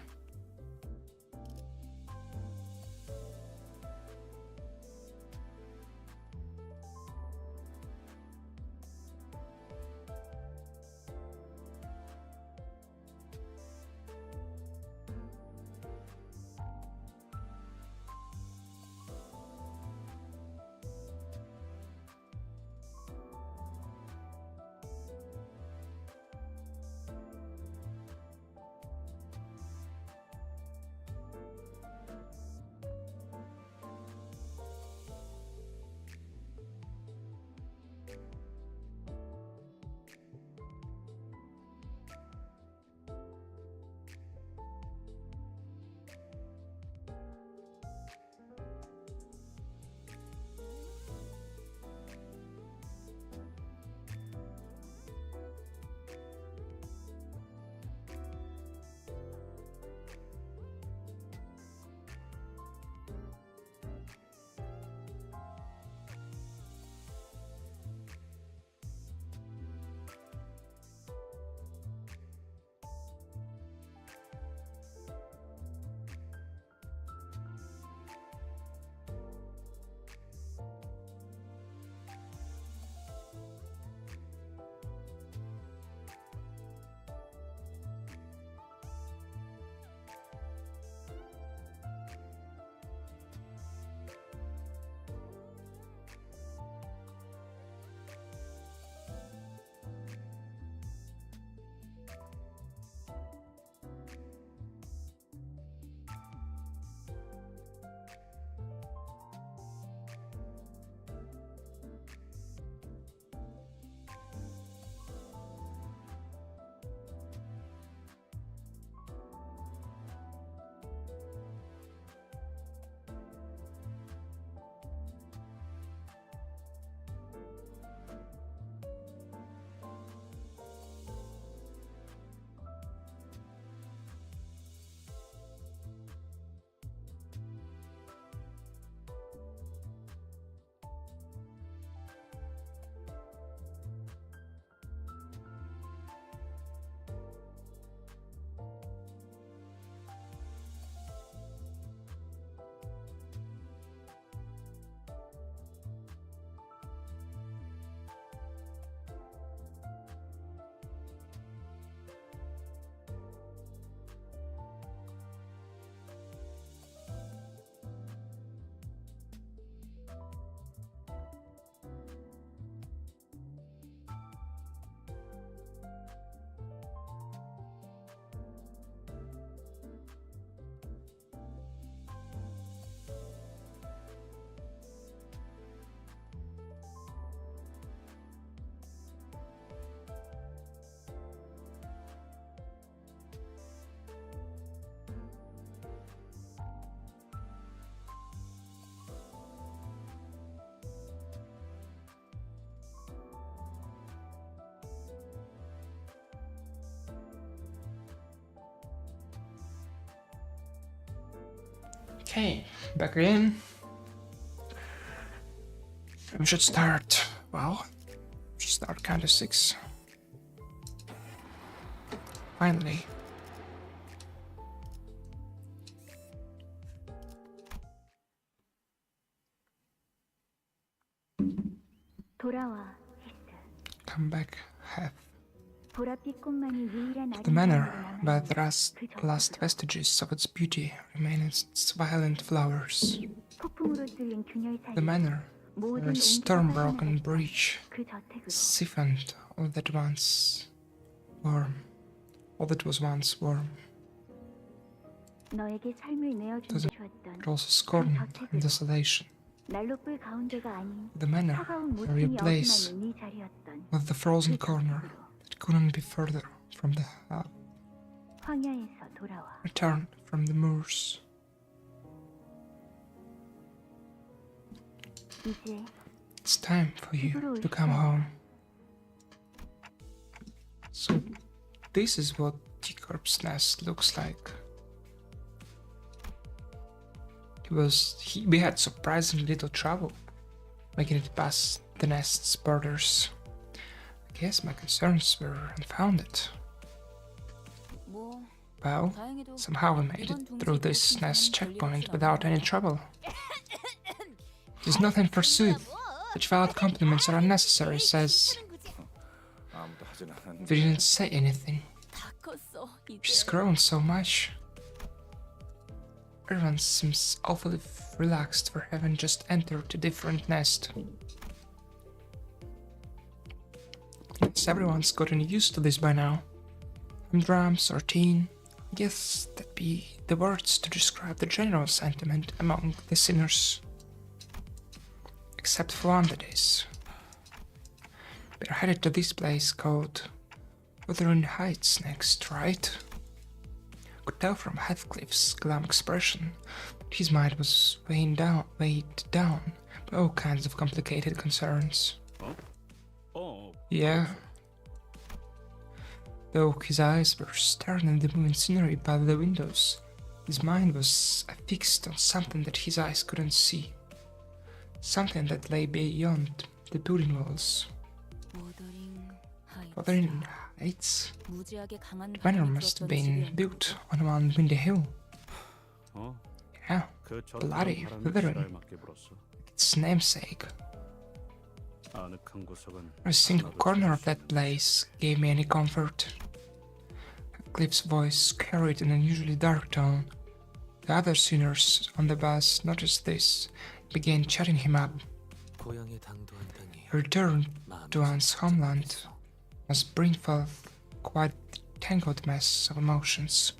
Okay, back again. We should start, well, start Counter 6. Finally. Come back, Heth. The manor, by the last vestiges of its beauty, remain its violent flowers. The manor, where its storm-broken breach siphoned all that was once warm. It also scorned in desolation. The manor where you place was the frozen corner that couldn't be further from the hub. return from the moors. It's time for you to come home. So, this is what T-Corp's nest looks like. We had surprisingly little trouble making it past the nest's borders. I guess my concerns were unfounded. Well, somehow we made it through this nest checkpoint without any trouble. There's nothing pursued. Such valid compliments are unnecessary, says. 아무도 하진 않았는데. We didn't say anything. 다 컸어. She's grown so much. Everyone seems awfully relaxed for having just entered a different nest. Yes, everyone's gotten used to this by now. Drums or teen. I guess that'd be the words to describe the general sentiment among the sinners. Except for one, that is. We're headed to this place called Wuthering Heights next, right? Could tell from Heathcliff's glum expression that his mind was weighed down by all kinds of complicated concerns. Yeah. Though his eyes were staring at the moving scenery by the windows, his mind was fixed on something that his eyes couldn't see. Something that lay beyond the building walls. Wuthering Heights? The manor must have been built on one windy hill. Yeah, bloody Wuthering. Its namesake. A single corner of that place gave me any comfort. Cliff's voice carried an unusually dark tone. The other sinners on the bus noticed this and began chatting him up. A return to one's homeland must bring forth quite a tangled mess of emotions.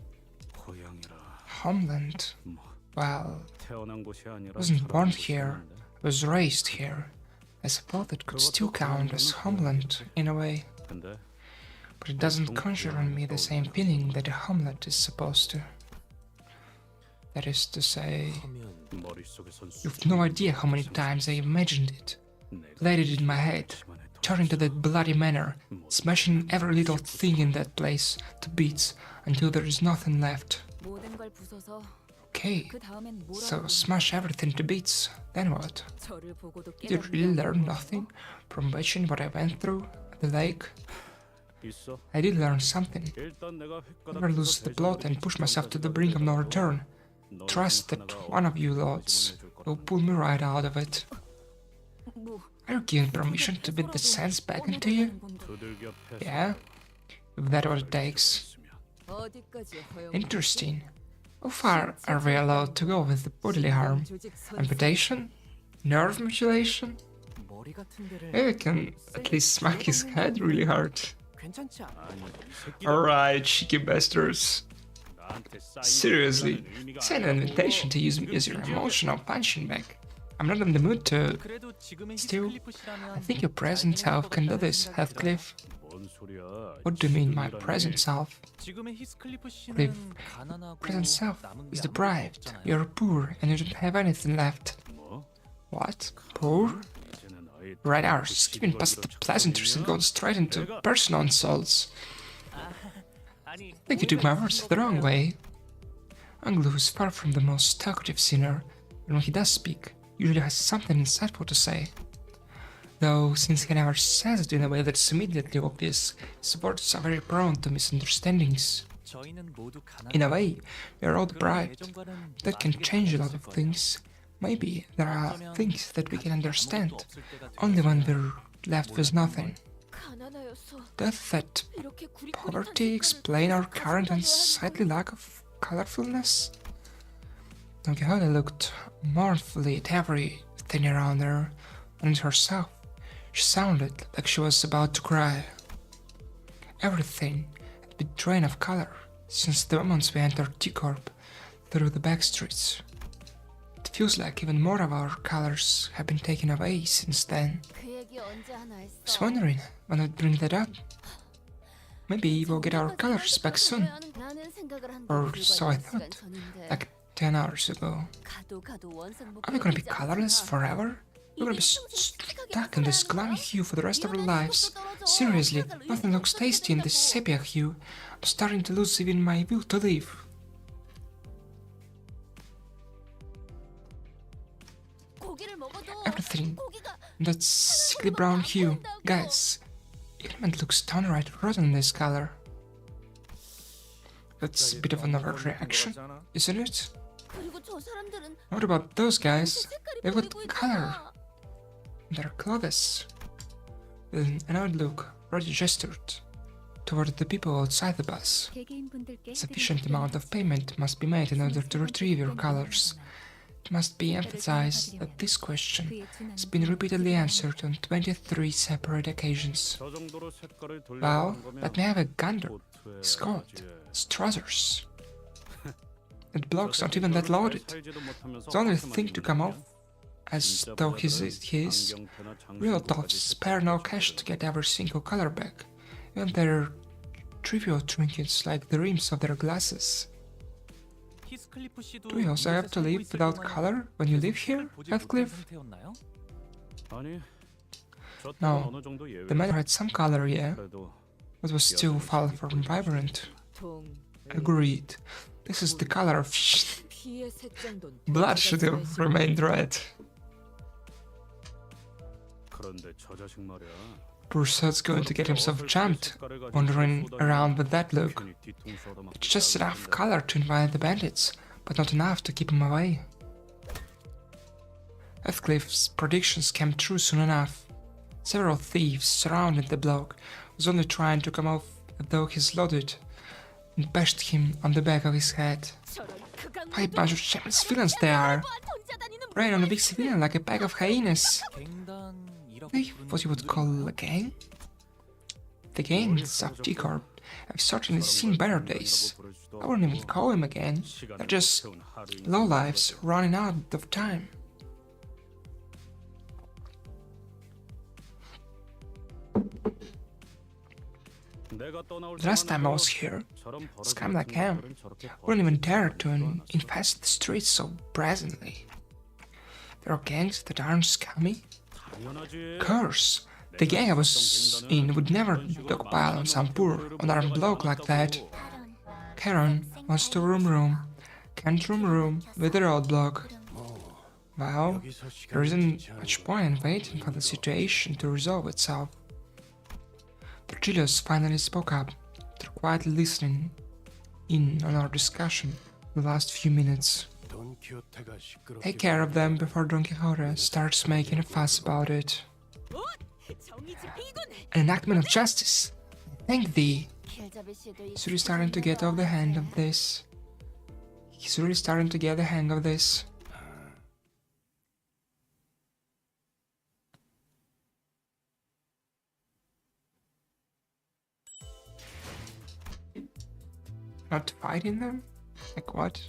Homeland? Well, I wasn't born here, I was raised here. I suppose it could still count as homeland, in a way. But it doesn't conjure on me the same feeling that a homeland is supposed to. That is to say, you've no idea how many times I imagined it, played it in my head, turning to that bloody manor, smashing every little thing in that place to bits until there is nothing left. Okay, so smash everything to bits, then what? Did you really learn nothing from watching what I went through at the lake? I did learn something. Never lose the plot and push myself to the brink of no return. Trust that one of you lots will pull me right out of it. Are you given permission to beat the sense back into you? Yeah, if that's what it takes. Interesting. How far are we allowed to go with the bodily harm? Amputation? Nerve mutilation? Maybe I can at least smack his head really hard. Alright, cheeky bastards. Seriously, send an invitation to use me as your emotional punching bag. I'm not in the mood to... Still, I think your present self can do this, Heathcliff. What do you mean, my present self? Cliff, present self is deprived. You're poor and you don't have anything left. What? Poor? Right, ours, skipping past the pleasantries and going straight into personal insults. I think you took my words the wrong way. Anglo is far from the most talkative sinner, and when he does speak, usually has something insightful to say. Though, since he never says it in a way that's immediately obvious, his words are very prone to misunderstandings. In a way, we are all deprived. That can change a lot of things. Maybe there are things that we can understand, only when we're left with nothing. Does that poverty explain our current unsightly lack of colorfulness? Don Quixote looked mournfully at everything around her, and at herself. She sounded like she was about to cry. Everything had been drained of color since the moment we entered T-Corp through the back streets. It feels like even more of our colors have been taken away since then. I was wondering when I'd bring that up. Maybe we'll get our colors back soon. Or so I thought, like 10 hours ago. Are we gonna be colorless forever? We're gonna be stuck in this gloomy hue for the rest of our lives. Seriously, nothing looks tasty in this sepia hue. I'm starting to lose even my will to live. Everything in that sickly brown hue. Guys, element looks downright rotten in this color. That's a bit of an overreaction, isn't it? What about those guys? They've got color in their clothes. With an annoyed look, Roddy gestured toward the people outside the bus. Sufficient amount of payment must be made in order to retrieve your colors. It must be emphasized that this question has been repeatedly answered on 23 separate occasions. Wow, let me have a gander. His coat, his trousers. That bloke's not even that loaded. The only thing to come off, as though his real toffs spare no cash to get every single color back, even their trivial trinkets like the rims of their glasses. Do you also have to live without color when you live here, Heathcliff? No, the manor had some color, yeah, but was still far from vibrant. Agreed. This is the color of blood should have remained red. Poor sod's going to get himself jumped, wandering around with that look. It's just enough color to invite the bandits, but not enough to keep him away. Heathcliff's predictions came true soon enough. Several thieves surrounded the bloke, who was only trying to come off as though he's loaded, and bashed him on the back of his head. What a bunch of shameless villains they are! Rain on a big civilian like a pack of hyenas. What you would call a gang? The gangs of D-Corp have certainly seen better days. I wouldn't even call them a gang. They're just lowlifes running out of time. The last time I was here, scum like him wouldn't even dare to infest the streets so brazenly. There are gangs that aren't scummy. Curse! The gang I was in would never dogpile on some poor, unarmed bloke like that. Karen wants to room. Can't room with the roadblock. Well, there isn't much point in waiting for the situation to resolve itself. Virgilius finally spoke up, after quietly listening in on our discussion the last few minutes. Take care of them before Don Quixote starts making a fuss about it. An enactment of justice! Thank thee! He's really starting to get the hang of this. Not fighting them? Like what?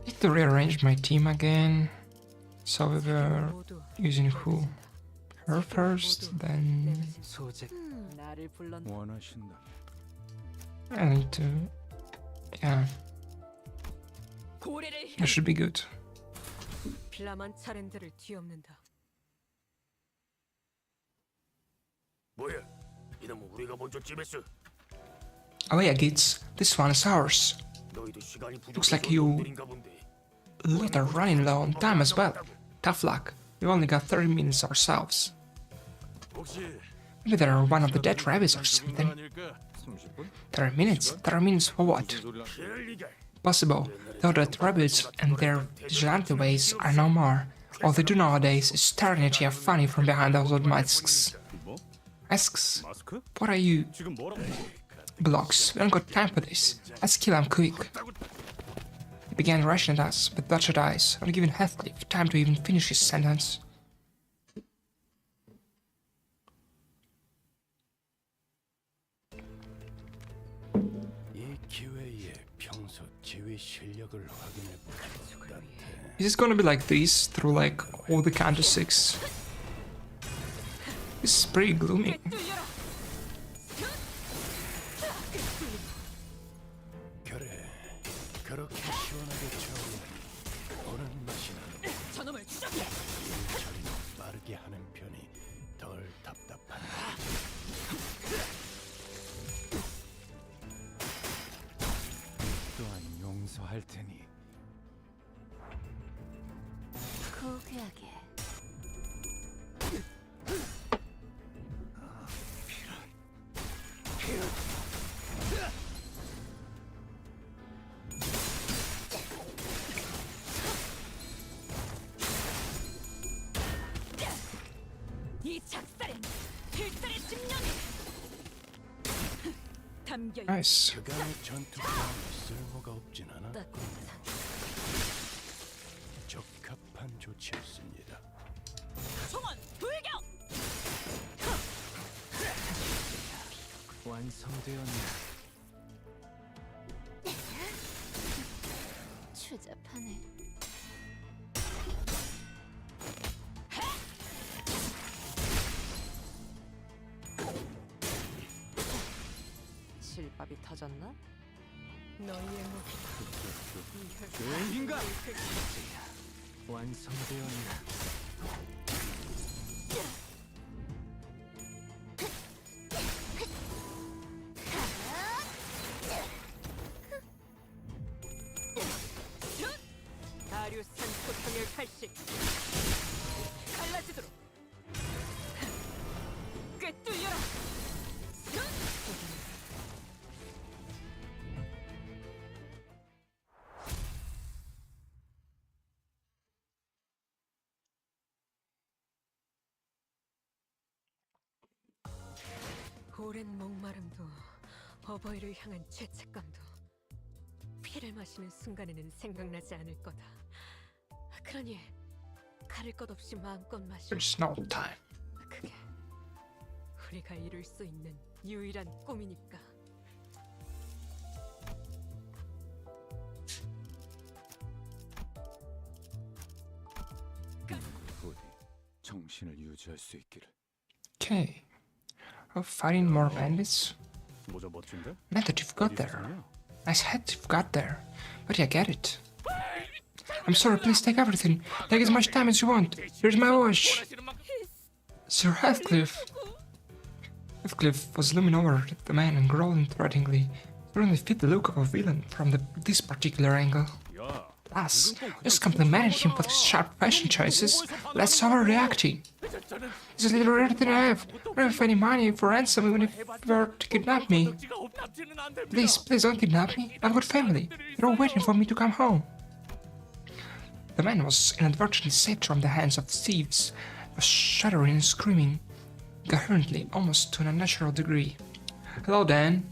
Need to rearrange my team again. So we were using who? Her first, then I need to... yeah. That should be good. Oh yeah, Gits, this one is ours. Looks like you lot are running low on time as well. Tough luck, we've only got 30 minutes ourselves. Maybe they're one of the dead rabbits or something. 30 minutes? 30 minutes for what? Possible, though that rabbits and their vigilante ways are no more. All they do nowadays is staring at you funny from behind those old masks. Masks? What are you? Blocks, we don't got time for this. Let's kill him quick. He began rushing at us with bloodshot eyes, not giving Heathcliff time to even finish his sentence. 이 기회에 평소 지휘 실력을 확인해 보겠다는데 Is this gonna be like this through like all the Counter 6? This is pretty gloomy. 그래, 그렇게 시원하게 차오르니 오는 맛이 나도 저놈을 추적해. 처리는 빠르게 하는 편이 덜 답답한. 또한 용서할 테니. 고귀하게. 이 작살엔 필살의 집념이 담겨 있. Nice. 그간의 전투 플랜이 쓸모가 없진 않아. 따뜻한 적합한 조치였습니다. 총원 불격. 완성되었나? 추잡하네. 실밥이 터졌나? 너희의 목이 죄인가? 완성되었나? 다류산 고통의 칼식 갈라지도록 꿰뚫려라. 오랜 목마름도 어버이를 향한 죄책감도 피를 마시는 순간에는 생각나지 않을 거다. 그러니 가릴 것 없이 마음껏 마시고 There's no time. 그게 우리가 이룰 수 있는 유일한 꿈이니까. 부디 정신을 유지할 수 있기를. Okay. Oh, fighting more bandits? 모자 멋진데? Man, that you've got there. Nice hat you've got there. But yeah, get it. I'm sorry, please take everything. Take as much time as you want. Here's my watch. Sir Heathcliff. Heathcliff was looming over the man and growling threateningly. Certainly fit the look of a villain from this particular angle. Plus, just complimented him for his sharp fashion choices. Let's overreacting. This is literally everything I have. I don't have any money for ransom even if you were to kidnap me. Please, please don't kidnap me. I've got family. They're all waiting for me to come home. The man was inadvertently saved from the hands of thieves, was shuddering and screaming, coherently, almost to an unnatural degree. Hello, Dan.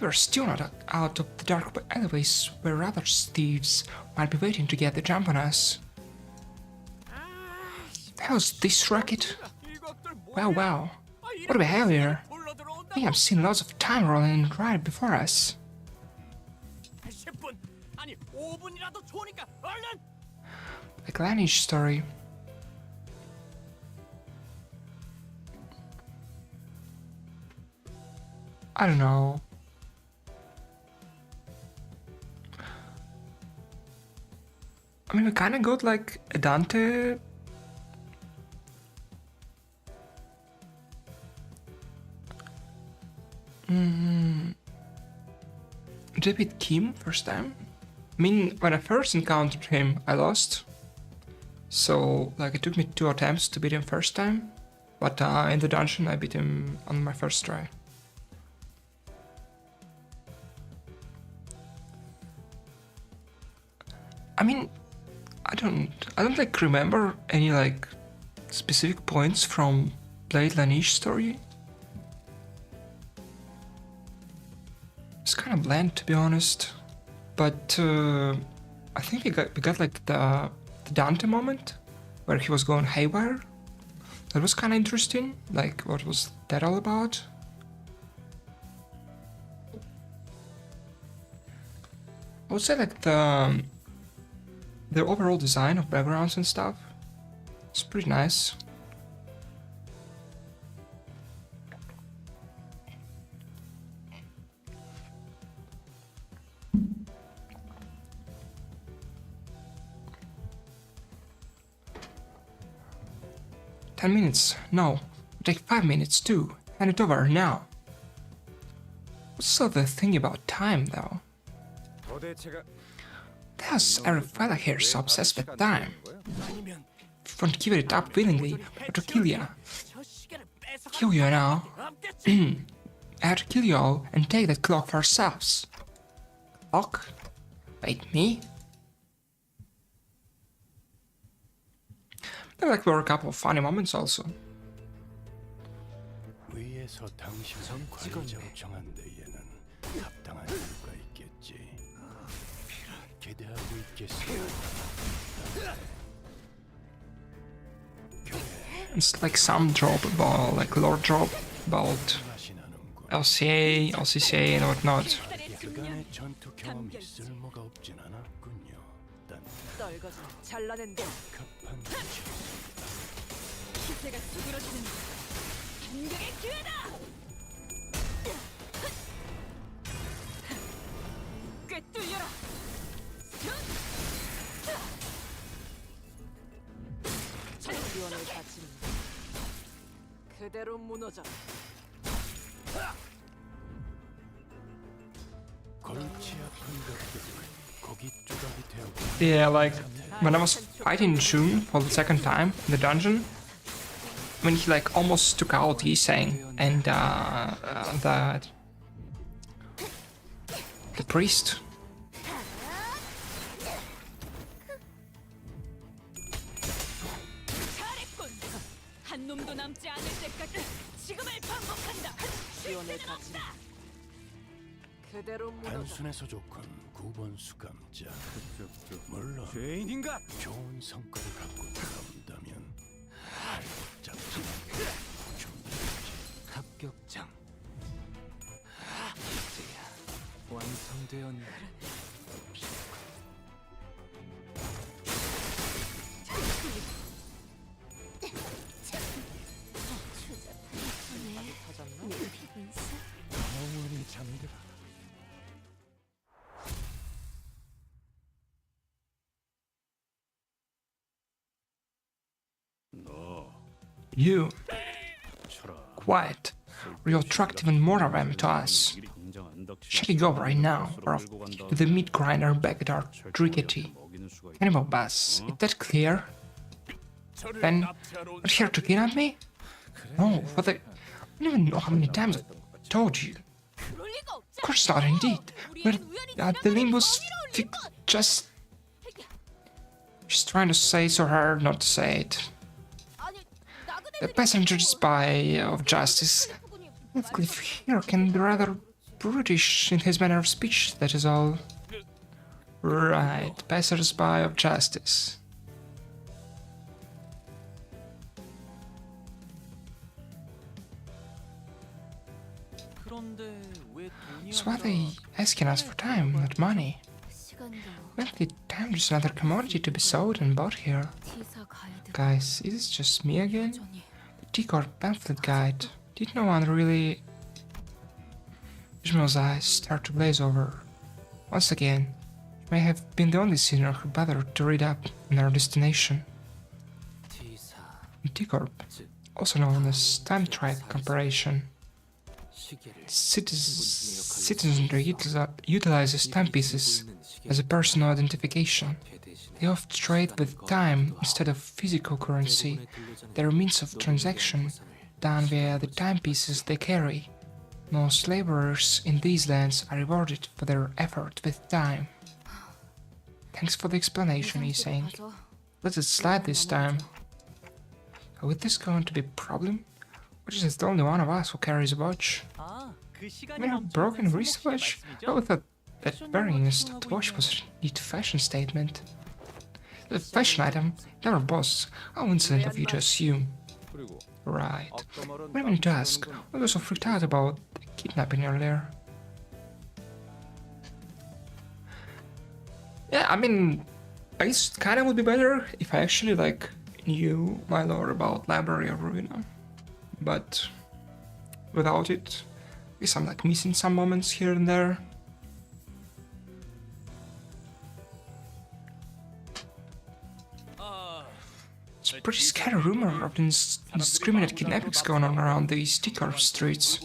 We were still not out of the dark alleyways where other thieves might be waiting to get the jump on us. How's this racket? Wow. What do we have here? We have seen lots of time rolling right before us. 10분 아니 5분이라도 좋으니까 얼른. Like Lanish story. I don't know. I mean, we kinda got like a Dante. David Kim first time. I mean, when I first encountered him, I lost. So, like, it took me 2 attempts to beat him first time. But in the dungeon, I beat him on my first try. I mean, I don't like remember any like specific points from Blade Lanish story. It's kind of bland, to be honest. But I think we got like the Dante moment where he was going haywire. That was kind of interesting. Like, what was that all about? I would say like the the overall design of backgrounds and stuff, it's pretty nice. $10 minutes. No, it'll take 5 minutes too. Hand it over now. What's so the thing about time though? Thus, every fella here is so obsessed with time. 아니면 If you won't give it up willingly, I have to kill ya. 저 시계를 뺏어 Kill you now. 없겠지. I have to kill you all and take that clock for ourselves. Clock? Wait, me? There were a couple of funny moments also. 위에서 당신을 관리자로 정한 데에는 합당한 이유가 있겠지. 기대하고 있겠어요. It's like some drop about, like lore drop about 맛이 나는군. LCA, LCCA and whatnot. 그간의 전투 경험이 쓸모가 없진 않았군요. 단 떨궈서 잘라낸다. 급한 기세가 수그러지는 공격의 기회다. 꿰뚫려라. 챔피언을 바치는 그대로 무너져라. 골치 아픈 것들을 고기 조각이 되었고 Yeah, like when I was fighting June for the second time in the dungeon, when he like almost took out Yiseng and the priest. 잘했군. 한 놈도 남지 않을 때까지 지금을 반복한다. 지원을 바치는 그대로 무너져. 단순해서 좋군 9번 수감자. 물론 죄인인가? 좋은 성과를 갖고 돌아온다면 잡지만 합격장. 이제야 완성되었네. 영원히 잠들어. You, quiet, or you'll attract even more of them to us. Shut it go right now, or I'll do the meat grinder back at our rickety animal bus. Is that clear? Then, you're here to kidnap me? No, for the... I don't even know how many times I told you. Of course not, indeed. We're at the Limbus just... She's trying to say so hard not to say it. The passenger spy of justice, Heathcliff here can be rather brutish in his manner of speech, that is all. Right, passenger spy of justice. So why are they asking us for time, not money? Well, the time is another commodity to be sold and bought here. Guys, is this just me again? T-Corp pamphlet guide. Did no one really... Ishmael's eyes start to glaze over. Once again, you may have been the only sinner who bothered to read up on our destination. T-Corp, also known as Time Tribe Corporation. Citizenry utilizes timepieces as a personal identification. They often trade with time instead of physical currency. Their means of transaction done via the timepieces they carry. Most laborers in these lands are rewarded for their effort with time. Thanks for the explanation, he's saying. Let it slide this time. Is this going to be a problem? Or is it the only one of us who carries a watch? I mean, a broken wristwatch? I would thought that wearing a stopwatch was a neat fashion statement. A fashion item never was. How insolent of you to assume. Right. What I meant to ask, I was so freaked out about the kidnapping earlier. Yeah, I mean, I guess it kinda would be better if I actually like knew my lore about Library of Ruina. But without it, I guess I'm like missing some moments here and there. It's a pretty scary rumor of indiscriminate kidnappings going on around these T-Corp streets.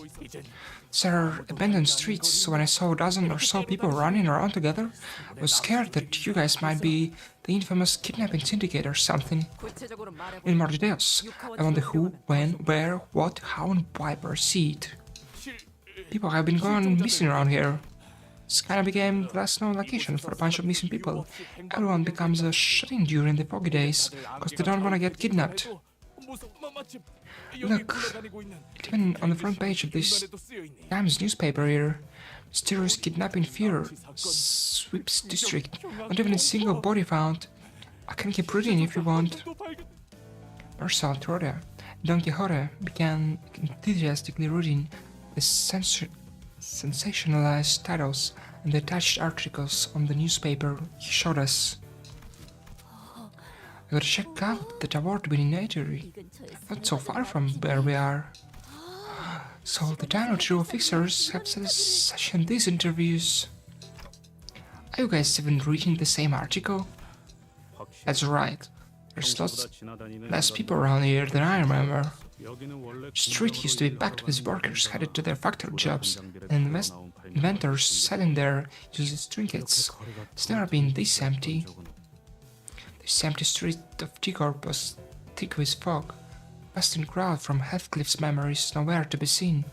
These are abandoned streets, so when I saw a dozen or so people running around together, I was scared that you guys might be the infamous kidnapping syndicate or something. In more details, I want the who, when, where, what, how and why proceed. People have been going missing around here. This kinda became the last known location for a bunch of missing people. Everyone becomes a shut-in during the foggy days, cause they don't wanna get kidnapped. Look, even on the front page of this Times newspaper here, mysterious kidnapping fear sweeps district. Not even a single body found. I can keep reading if you want. Marcel Troda, Don Quixote began enthusiastically reading the sensationalized titles and the attached articles on the newspaper he showed us. I gotta check out that award-winning eatery, not so far from where we are. So the Dino Trio fixers have session these interviews. Are you guys even reading the same article? That's right. There's less people around here than I remember. The street used to be packed with workers headed to their factory jobs and inventors selling their useless trinkets. It's never been this empty. This empty street of T-Corp was thick with fog. Vast crowd from Heathcliff's memories nowhere to be seen.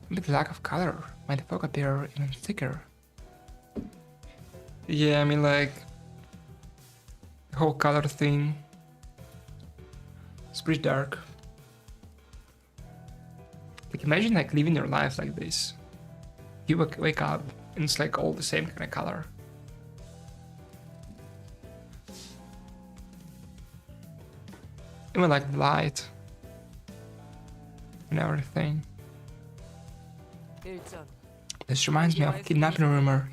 Maybe the lack of color made the fog appear even thicker. Yeah, I mean like the whole color thing. It's pretty dark. Like imagine like living your life like this. You wake up and it's like all the same kind of color. Even like the light and everything. This reminds me of a kidnapping rumor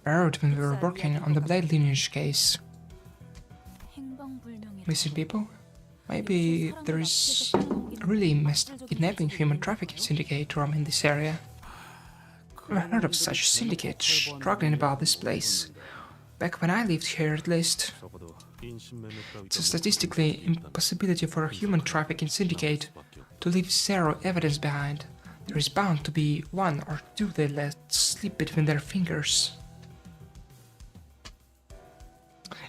I heard when we were working on the Blade lineage case. Missing people? Maybe there is a really messed up kidnapping human trafficking syndicate around in this area. I've heard of such a syndicate struggling about this place. Back when I lived here, at least. It's a statistically impossibility for a human trafficking syndicate to leave zero evidence behind. There is bound to be one or two they let slip between their fingers.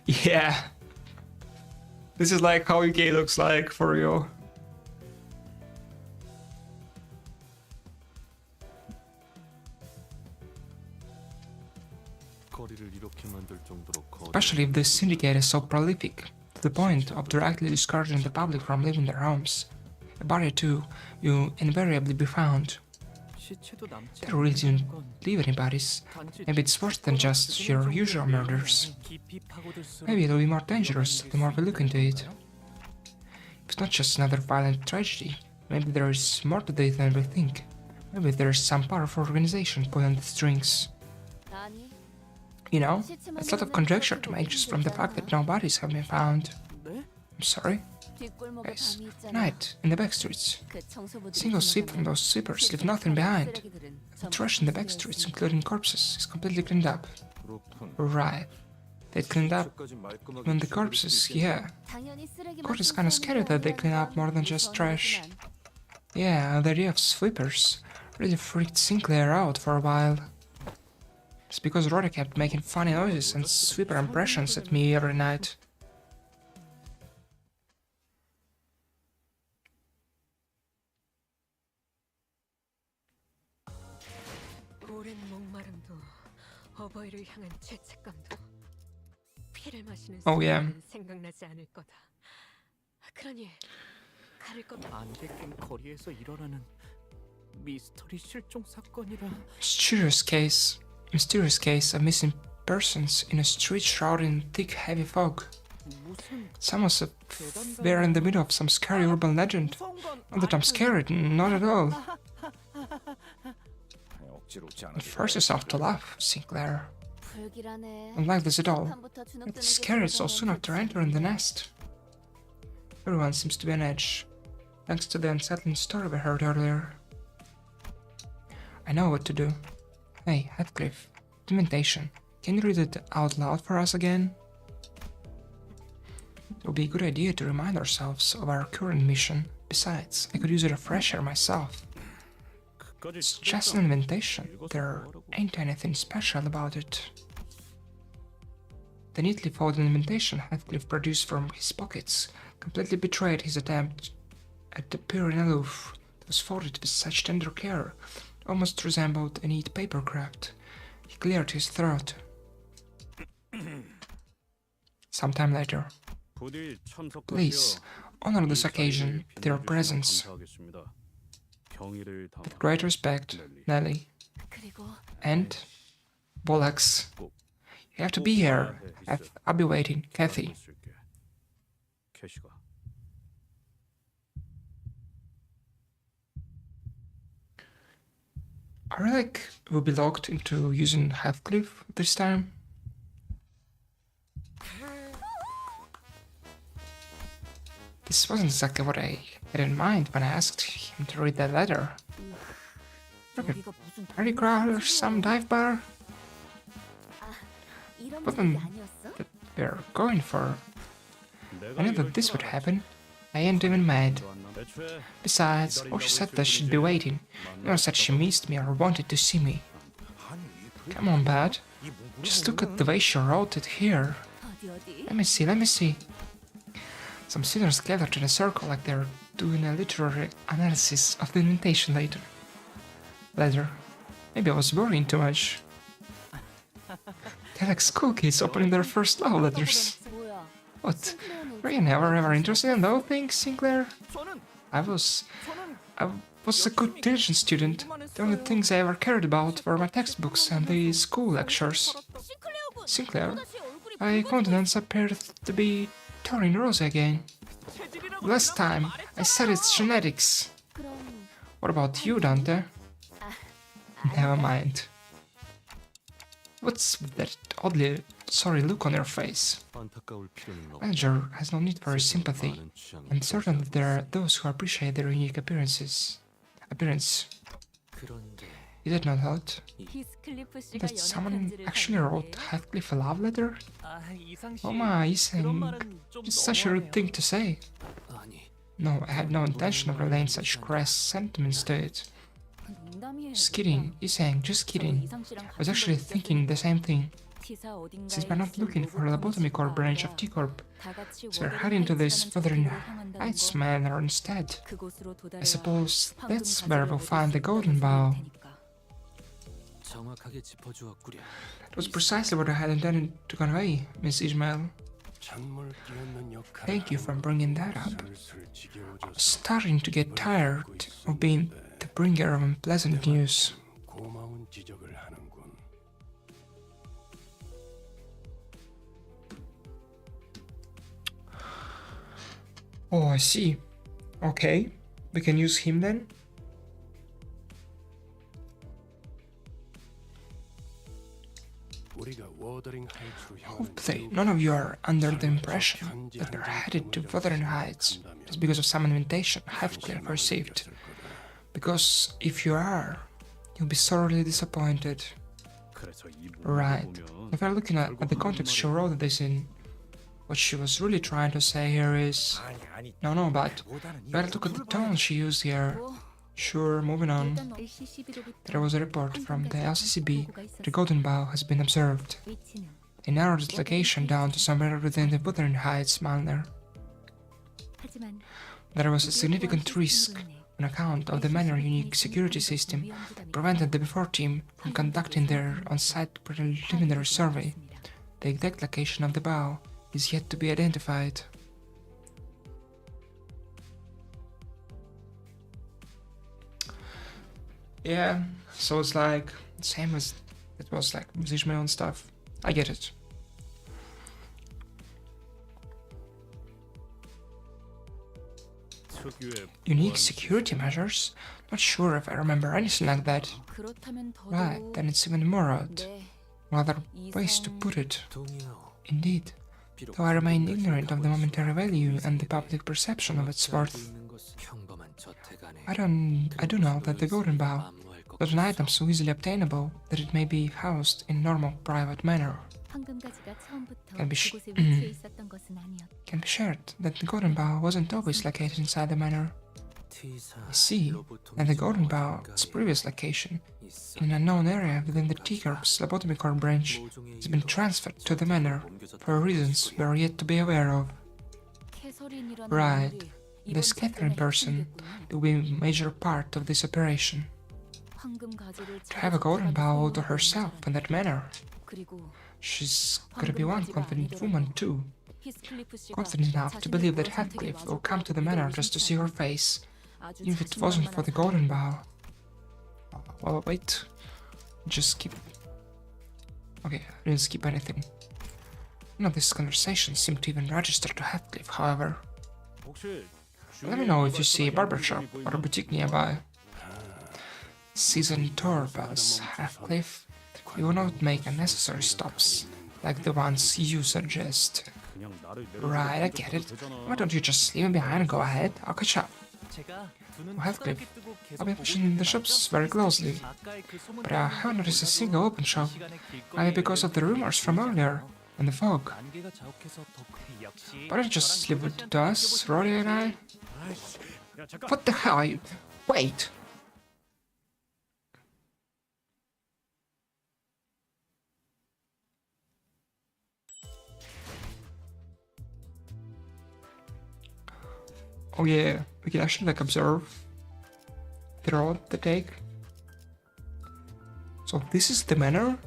Yeah. This is like how UK looks like for real. Especially if the syndicate is so prolific, to the point of directly discouraging the public from leaving their homes. A barrier too will invariably be found. They really didn't leave anybody's. Maybe it's worse than just your usual murders. Maybe it'll be more dangerous the more we look into it. It's not just another violent tragedy. Maybe there is more to it than we think. Maybe there is some powerful organization pulling the strings. You know, it's a lot of conjecture to make just from the fact that no bodies have been found. I'm sorry? Yes, night, in the backstreets. Single sweep from those sweepers leave nothing behind. The trash in the backstreets, including corpses, is completely cleaned up. Right. They cleaned up when the corpses, yeah. Of course, it's kinda scary that they clean up more than just trash. Yeah, the idea of sweepers really freaked Sinclair out for a while. It's because Rhoda kept making funny noises and sweeper impressions at me every night. 오랜 목마름도 어버이를 향한 죄책감도 피를 마시는 Oh, yeah. 순간은 생각나지 않을 거다. 그러니 가릴 것 안 뺏긴 거리에서 일어나는 미스터리 실종 사건이라. Mysterious case of missing persons in a street shrouded in thick, heavy fog. Some was we're in the middle of some scary urban legend. Not that I'm scared, not at all. Don't force yourself to laugh, Sinclair. Don't like this at all. It's scary so soon after entering the nest. Everyone seems to be on edge, thanks to the unsettling story we heard earlier. I know what to do. Hey, Heathcliff, the invitation. Can you read it out loud for us again? It would be a good idea to remind ourselves of our current mission. Besides, I could use a refresher myself. It's just an invitation. There ain't anything special about it. The neatly folded invitation Heathcliff produced from his pockets completely betrayed his attempt at appearing aloof. It was folded with such tender care, almost resembled a neat paper craft. He cleared his throat. Sometime later. Please, honor this occasion with your presence. With great respect, Nelly. And Bollocks. You have to be here. I'll be waiting, Kathy. I like we'll be locked into using Heathcliff this time. This wasn't exactly what I had in mind when I asked him to read that letter. Look at party crowd or some dive bar? Wasn't that they're going for? I knew that this would happen. I ain't even mad. Besides, all she said that she'd be waiting. Never said she missed me or wanted to see me. Come on, Pat. Just look at the way she wrote it here. Let me see. Some sinners gathered in a circle like they're doing a literary analysis of the invitation letter. Maybe I was worrying too much. They're like school kids opening their first love letters. What? Were you never ever interested in those things, Sinclair? I was a good diligent student. The only things I ever cared about were my textbooks and the school lectures. Sinclair, my countenance appeared to be turning rosy again. Last time, I said it's genetics. What about you, Dante? Never mind. What's that oddly sorry look on your face? Manager has no need for your sympathy, and certainly there are those who appreciate their unique appearance. You did not thought that someone actually wrote Heathcliff a love letter? Oh my, Iseng, it's such a rude thing to say. No, I had no intention of relaying such crass sentiments to it. Just kidding, Iseng, just kidding. I was actually thinking the same thing. Since we're not looking for a lobotomy core branch of T-Corp, so we're heading to this Wuthering Heights manor instead. I suppose that's where we'll find the Golden Bough. That was precisely what I had intended to convey, Miss Ismail. Thank you for bringing that up. I'm starting to get tired of being the bringer of unpleasant news. Oh, I see. Okay, we can use him then? Hopefully, none of you are under the impression that we're headed to Wuthering Heights just because of some invitation Heathcliff received. Because if you are, you'll be sorely disappointed. Right. If we're looking at the context she wrote this in, what she was really trying to say here is... No, but you gotta look at the tone she used here. Sure, moving on. There was a report from the LCCB that the Golden Bough has been observed. They narrowed its location down to somewhere within the Wuthering Heights manor. There was a significant risk on account of the manor unique security system that prevented the before team from conducting their on-site preliminary survey. The exact location of the bough is yet to be identified. Yeah, so it's like same as it was like with Ishmael and stuff. I get it. Unique security measures? Not sure if I remember anything like that. 그렇다면 더더욱 Right, then it's even more odd. 네, No other ways to put it. 동의하오. Indeed, though I remain ignorant of the momentary value and the public perception of its worth, 평범한 저택 안에 I do know that the golden bow is an item so easily obtainable that it may be housed in normal private manner. 황금가지가 처음부터 Can be 그곳에 위치해 있었던 것은 아니었다. Can be shared that the golden bow wasn't always located inside the manor. I see that the golden bow, its previous location, in an unknown area within the T-Corp's lobotomy core branch, has been transferred to the manor for reasons we are yet to be aware of. 캐서린이라는 Right. 인물이 This 이번 Catherine 사건에 person 핵심이겠군요. will be a major part of this operation. 황금가지를 To have a golden bow all to 제거하는 herself in that manner, 그리고 she's gotta be one confident woman too, 히스클리프 씨가 confident enough to 자신의 believe that 그런 Heathcliff 선택이 will come to the manor just to see her face, 아주 even if it wasn't for the golden bow. 자신만만한 Well, wait. Just skip. Okay, I didn't skip anything. None of this conversation seemed to even register to Heathcliff, however. Let me know if you see a barber shop or a boutique nearby. Season tour bus, Heathcliff. You will not make unnecessary stops, like the ones you suggest. Right, I get it. Why don't you just leave me behind and go ahead? I'll catch up. Well, Heathcliff, I'll be watching the shops very closely, but I haven't noticed a single open shop. Maybe because of the rumors from earlier and the fog. Why don't you just leave it to us, Rory and I? What the hell are you? Wait! Oh yeah, we can actually like observe the road they take. So this is the manor?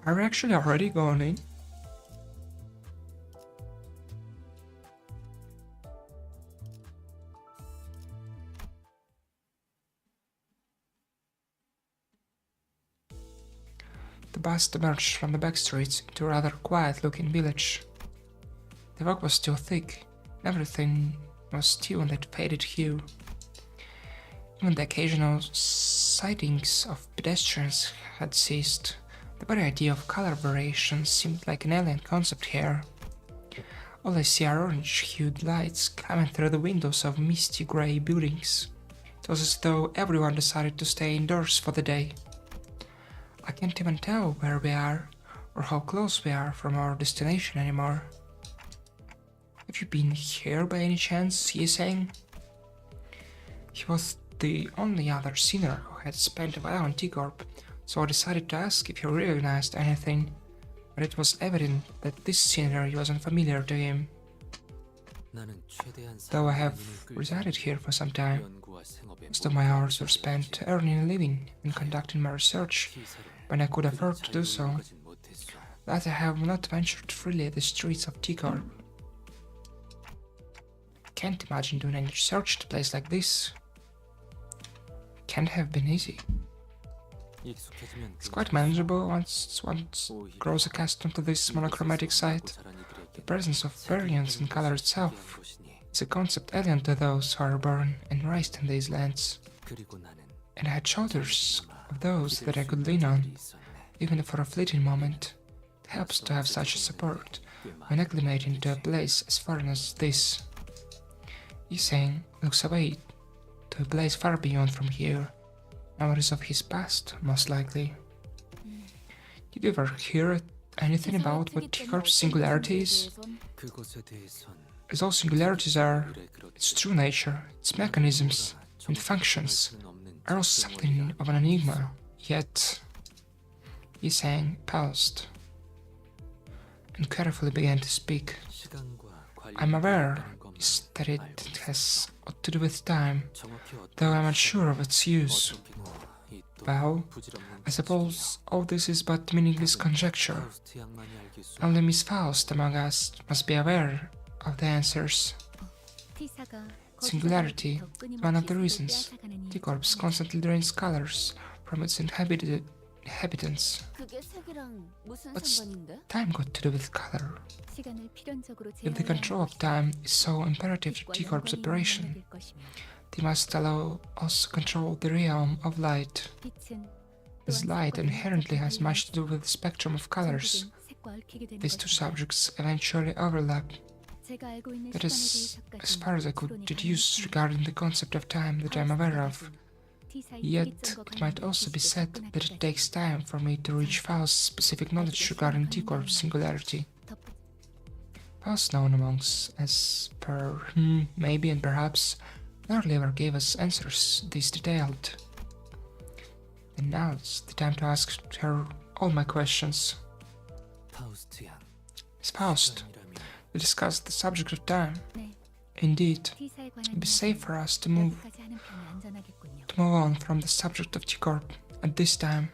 Are we actually already going in? The bus emerged from the back streets into a rather quiet-looking village. The fog was still thick, and everything was still in that faded hue. Even the occasional sightings of pedestrians had ceased. The very idea of color variation seemed like an alien concept here. All I see are orange-hued lights coming through the windows of misty grey buildings. It was as though everyone decided to stay indoors for the day. I can't even tell where we are, or how close we are from our destination anymore. Have you been here by any chance, he is saying? He was the only other sinner who had spent a while on T-Corp, so I decided to ask if he recognized anything, but it was evident that this scenery was unfamiliar to him. Though I have resided here for some time, most of my hours were spent earning a living and conducting my research when I could afford to do so. That I have not ventured freely the streets of T-Corp. Can't imagine doing any research at a place like this. Can't have been easy. It's quite manageable once one grows accustomed to this monochromatic sight. The presence of variance in color itself is a concept alien to those who are born and raised in these lands. And I had shoulders of those that I could lean on, even for a fleeting moment. It helps to have such a support when acclimating to a place as foreign as this. Yiseng looks away to a place far beyond from here. Memories of his past, most likely. Did you ever hear anything about what T-Corp's singularity is? As all singularities are, its true nature, its mechanisms and functions are also something of an enigma. Yet, Yiseng paused and carefully began to speak. I'm aware that it has ought to do with time, though I'm unsure of its use. Well, I suppose all this is but meaningless conjecture. Only Miss Faust among us must be aware of the answers. Singularity is one of the reasons T-Corps constantly drains colors from its inhabitants. 그게 색이랑 무슨 What's 상관인데? time got to do with color? 시간을 필연적으로 If the control of time is so imperative to T-Corp's operation, they must allow us to control the realm of light. As light inherently has much to do with the spectrum of colors, these two subjects eventually overlap. That is as far as I could deduce regarding the concept of time that I am aware of. Yet, it might also be said that it takes time for me to reach Faust's specific knowledge regarding T-Corp's singularity. Faust known amongst as per maybe and perhaps rarely ever gave us answers this detailed. And now it's the time to ask her all my questions. 파우스트야. Miss Faust, we discussed the subject of time. Indeed, it would be safe for us to move on from the subject of T-Corp at this time.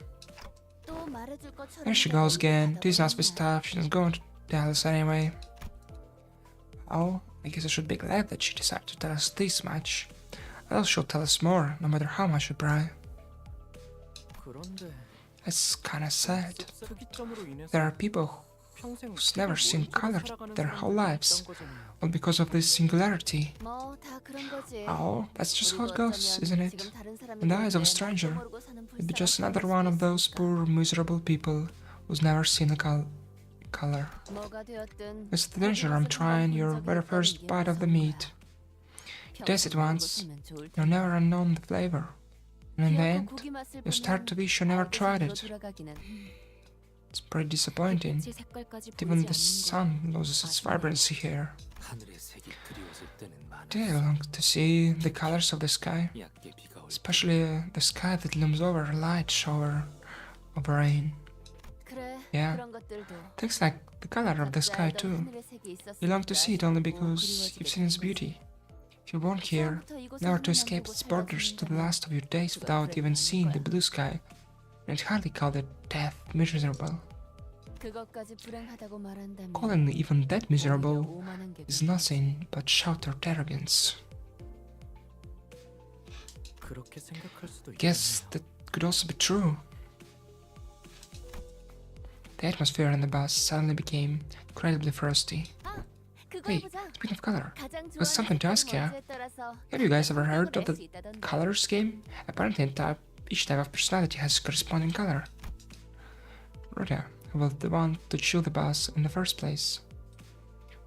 There she goes again. This must be stuff she's going to tell us anyway. Oh, I guess I should be glad that she decided to tell us this much. Else she'll tell us more, no matter how much we pry. 그런데 It's kinda sad. 특이점으로 인해서 There are people 평생 who's never seen color 살아가는 their whole 사람들이 lives, 있단 거잖아요. all because of this singularity. 뭐다 그런 거지. Oh, that's just how it goes, isn't it? In the eyes of a stranger, it'd be just another one of those poor, miserable people who's never seen a color. It's the danger I'm trying your very first bite of the meat. You taste it once, you'll never unknown the flavor. And in the end, you start to wish you never tried it. It's pretty disappointing. Even the sun loses its vibrancy here. 하늘의 색이 그리워질 때는 많아. Do you long to see the colors of the sky? 얇게 비가 올 Especially the sky that looms over a light shower of rain. Yeah, things like the color of the sky too. You long to see it only because you've seen its beauty. If you're born here, never to escape its borders to the last of your days without even seeing the blue sky, and I'd hardly call that death miserable. Calling even that miserable is nothing but sheltered arrogance. 그렇게 생각할 수도 Guess that could also be true. The atmosphere in the bus suddenly became incredibly frosty. Wait, speaking of color, there's something to ask you. Have you guys ever heard of the colors game? Apparently each type of personality has a corresponding color. Rhoda, who was the one to chew the bus in the first place,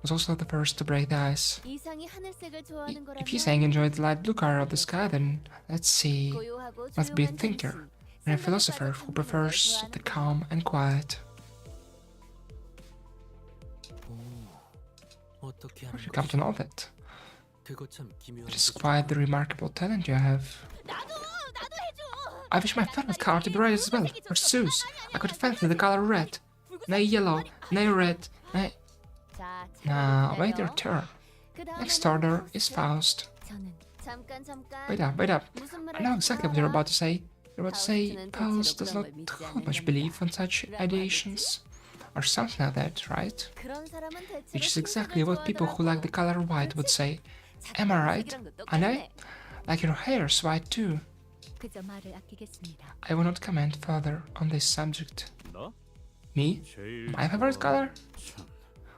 was also the first to break the ice. If Yisang enjoyed the light blue color of the sky, then let's see, must be a thinker and a philosopher who prefers the calm and quiet. 어떻게 How 하는 did you come to know that? 그거 참 기묘한 It is quite the remarkable talent you have. I wish my favorite color to be red as well, or Sue's. I could fancy the color red. Nay yellow, nay red, nay... Now, wait your turn. Next order is Faust. Wait up. I know exactly what you're about to say. You're about to say Faust does not hold much belief on such ideations. Or something like that, right? Which is exactly what people who like the color white would say. Am I right? And I? Like your hair's white too. I will not comment further on this subject. 나? Me? 제일 My favorite color? 참,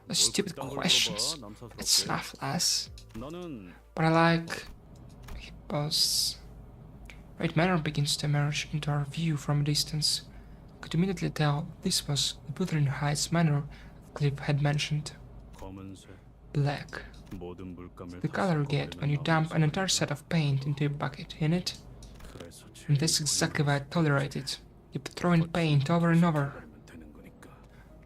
The stupid 뭘 그딴 걸 questions. 물어봐, 남사스럽게. It's laughless. 나는 But I like hippos. Right manner begins to emerge into our view from a distance. I could immediately tell this was the Wuthering Heights manor Cliff had mentioned. 검은색 Black. 모든 물감을 The color you get when you dump an entire set of paint into a bucket, innit? 그래서 And that's exactly why I tolerate it. Keep throwing paint over and over. 되는 거니까.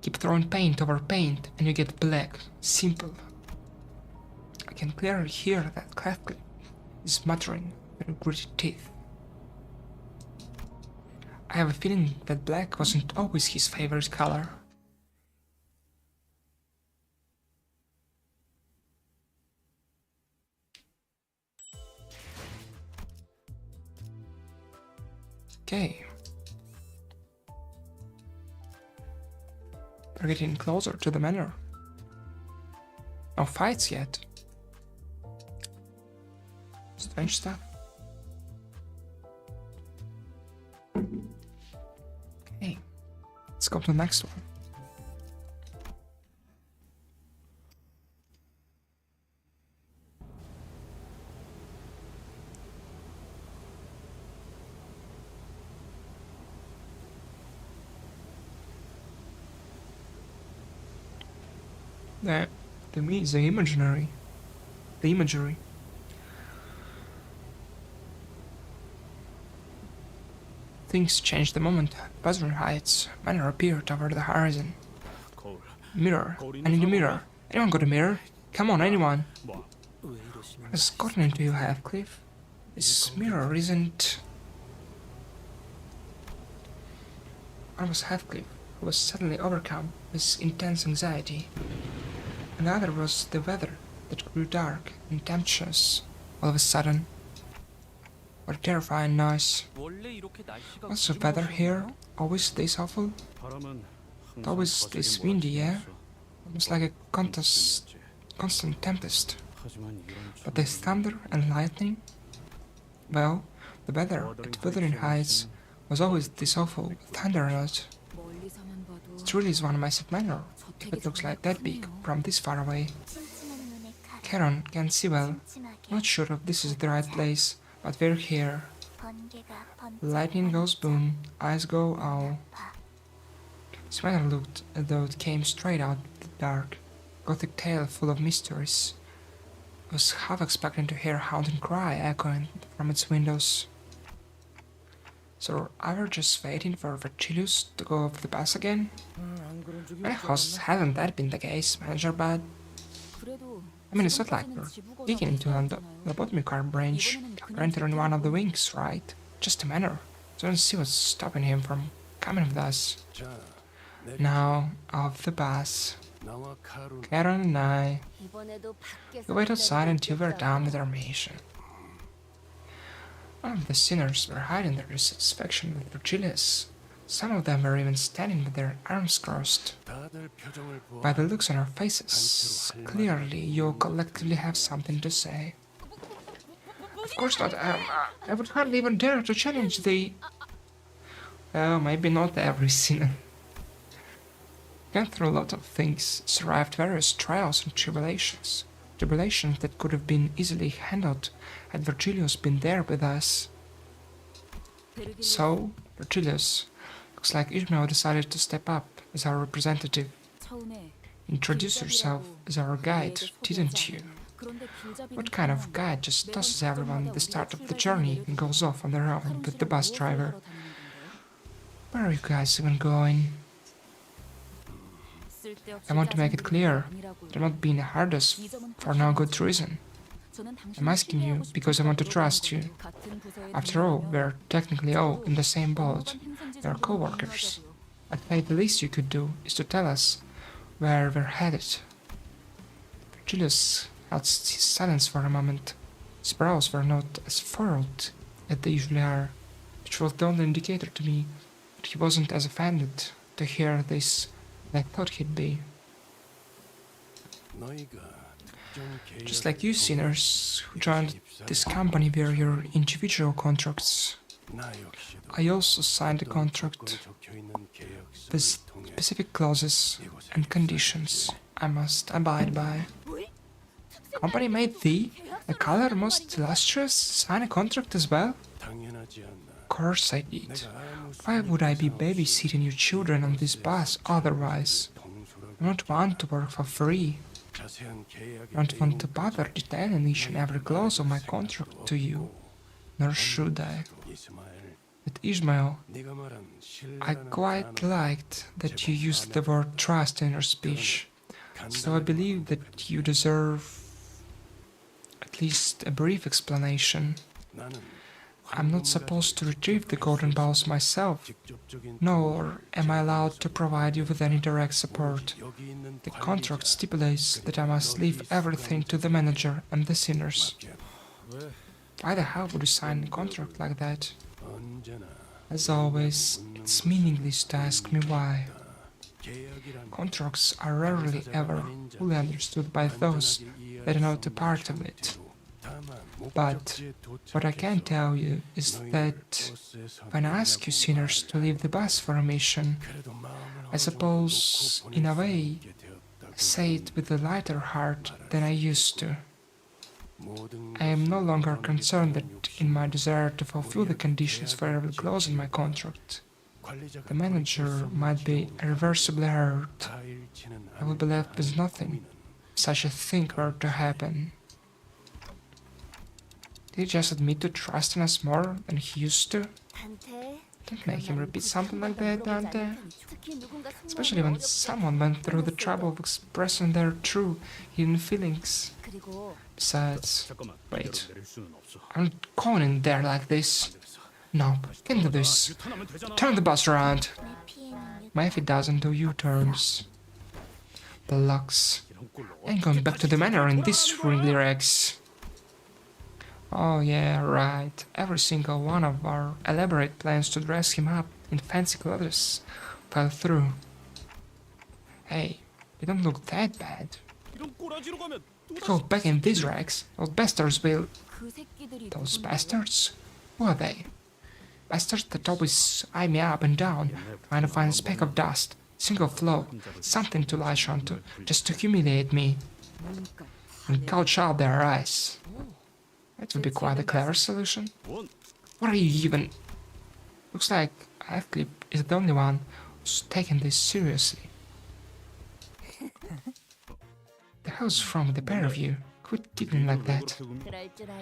Keep throwing paint over paint and you get black. Simple. I can clearly hear that Cliff is muttering with gritted teeth. I have a feeling that black wasn't always his favorite color. Okay. We're getting closer to the manor. No fights yet. Strange stuff. go to the next one. The imagery. Things changed the moment Buzzard Heights manor appeared over the horizon. 거울. Mirror. I need a mirror. Anyone got a mirror? Come on, anyone. 뭐? 왜 이러시는 What's gotten into you, Heathcliff? This mirror isn't... One was Heathcliff, who was suddenly overcome with intense anxiety. Another was the weather that grew dark and tempestuous all of a sudden. What a terrifying noise. 원래 이렇게 날씨가 What's the weather here? Always this awful? 바람은 항상 Always this 거세게 windy, yeah? 몰아치면서 Almost like a 였지. constant tempest. 하지만 이런 But there's thunder and lightning? Well, the weather at Wuthering Heights was always this awful, thunder and not. 멀리서만 봐도 It really is one massive manor, if 저택이 it looks 정말 like that big 크네요. from this far away. 침침한 눈에 가려 Charon can't see well. 침침하게 Not sure if this is the right place, but we're here. 번개가 번쩍 Lightning goes boom, eyes go owl. 봐. This manor looked as though it came straight out of the dark, gothic tale full of mysteries. I was half expecting to hear a haunting cry echoing from its windows. So I were just waiting for Virgilius to go off the bus again? Many hosts hasn't that been the case, Manager Bud? 그래도 I mean, it's not like we're 지붕 digging into 건너서 the 있잖아요. lobotomy car branch, entering one of the wings, right? Just a manor. So I don't see what's stopping him from coming with us. 자, Now, off the bus. 나와 카룬 Charon and I, 이번에도 밖에서 we wait outside 기다리고 until we're 있겠다. done with our mission. All of the sinners were hiding their dissatisfaction with Virgilius. Some of them were even standing with their arms crossed. 다들 표정을 보아 By the looks on our faces, clearly you collectively have something to say. Of course not. I would hardly even dare to challenge the... Well, maybe not every sinner. Gone through a lot of things, survived various trials and tribulations. Tribulations that could have been easily handled had Virgilius been there with us. So, Virgilius, looks like Ishmael decided to step up as our representative. 처음에 Introduce yourself as our guide, didn't you? 그런데 길잡이는 What kind of guide just tosses everyone at the start of the journey and goes off on their own with the bus driver? Where are you guys even going? I want to make it clear, they're not being hard us for no good reason. I'm asking you because I want to trust you. After all, we're technically all in the same boat. We're co-workers. I'd say the least you could do is to tell us where we're headed. Virgilius held his silence for a moment. His brows were not as furrowed as they usually are, which was the only indicator to me that he wasn't as offended to hear this as I thought he'd be. 너희가 특정 계약을 Just like you sinners who joined this company via your individual contracts, 나 역시도 I also signed a 어떤 contract 조건이 적혀 있는 계약서를 with 통해 specific clauses and conditions I must abide by. Company made thee, a color most illustrious, sign a contract as well? 당연하지 않나. Of course I did. 내가 아무 Why would I be 소용 없이 babysitting your children on this bus otherwise? 동수라고 I don't want to work for free. 자세한 계약의 I don't want to 내용까지 bother detailing each and every clause of my contract to you. Nor should I. 이스마엘, With Ishmael, 네가 말한 I 신뢰라는 quite 단어 liked that you used the word trust in your speech, so I believe that you deserve at least a brief explanation. 나는 I'm not supposed to retrieve the golden balls myself, 직접적인 nor am I allowed to provide you with any direct support. 여기 있는 The 관리자, contract stipulates that I must leave everything to the manager and the sinners. 왜 Why the hell would you sign a contract like that? 언제나 As always, it's meaningless to ask me why. 계약이란 Contracts are rarely ever fully understood by those that are not a part of it. 다만 But what I can tell you is that when I ask you sinners to leave the bus for a mission, I suppose, in a way, I say it with a lighter heart than I used to. I am no longer concerned that in my desire to fulfill the conditions for every clause in my contract, the manager might be irreversibly hurt. I will be left with nothing if such a thing were to happen. Did he just admit to trusting us more than he used to? Don't make him repeat something like that, Dante. Especially when someone went through the trouble of expressing their true, hidden feelings. Besides, wait, I'm not going in there like this. No, can't do this. Turn the bus around. My if it doesn't do U-turns. The Lux. Ain't going back to the manor in this wrinkly rags. Oh yeah, right. Every single one of our elaborate plans to dress him up in fancy clothes fell through. Hey, they don't look that bad. Go back in these rags. Those bastards will... Those bastards? Who are they? Bastards that always eye me up and down, trying to find a speck of dust, single flaw, something to latch onto, just to humiliate me, and gouge out their eyes. That would be quite a clever solution. What are you even... Looks like Heathcliff is the only one who's taking this seriously. The hell's wrong with the pair of you? Quit giggling like that.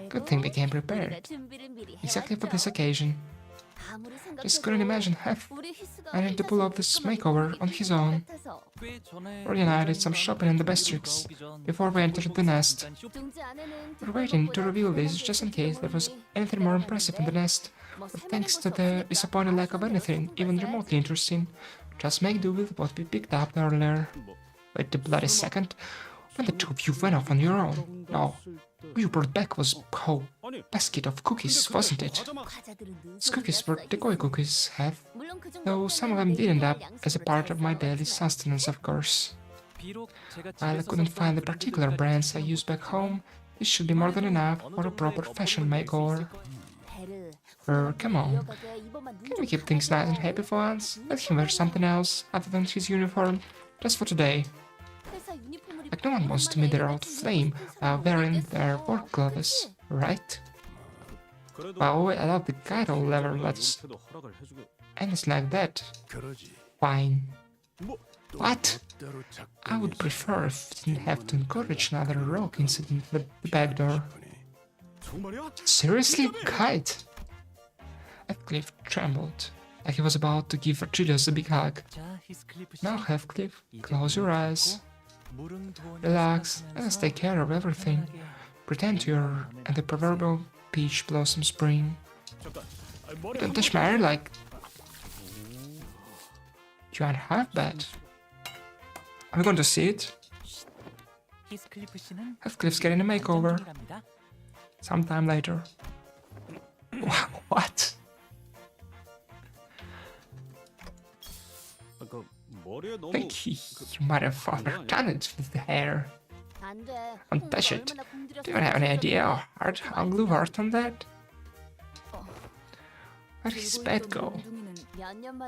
Good thing they came prepared. Exactly for this occasion. Just couldn't imagine Hef managing to pull off this makeover on his own. Rory and I did some shopping in the Bestrix before we entered the nest. We're waiting to reveal this just in case there was anything more impressive in the nest, but thanks to the disappointing lack of anything even remotely interesting, just make do with what we picked up earlier. Wait a bloody second. When the two of you went off on your own? No. Who you brought back was a whole basket of cookies, wasn't it? These cookies were decoy cookies, Hef, though some of them did end up as a part of my daily sustenance, of course. While I couldn't find the particular brands I used back home, this should be more than enough for a proper fashion makeover. Come on. Can we keep things nice and happy for once? Let him wear something else other than his uniform, just for today. Like no one wants to meet their old flame while wearing their work clothes, right? Well, I love the gyro lever lettuce. Anything like that. Fine. What? I would prefer if we didn't have to encourage another rogue incident at the back door. Seriously? Kite? Heathcliff trembled, like he was about to give Archelius a big hug. Now, Heathcliff, close your eyes. Relax, let us take care of everything. Pretend you're at the proverbial peach blossom spring. Don't touch my hair like... You aren't half bad. Are we going to see it? Heathcliff's getting a makeover. Sometime later. What? I think you might have overdone it with the hair. Don't touch it. Do you have any idea how hard I'll glue hard on that? Where'd his bed go?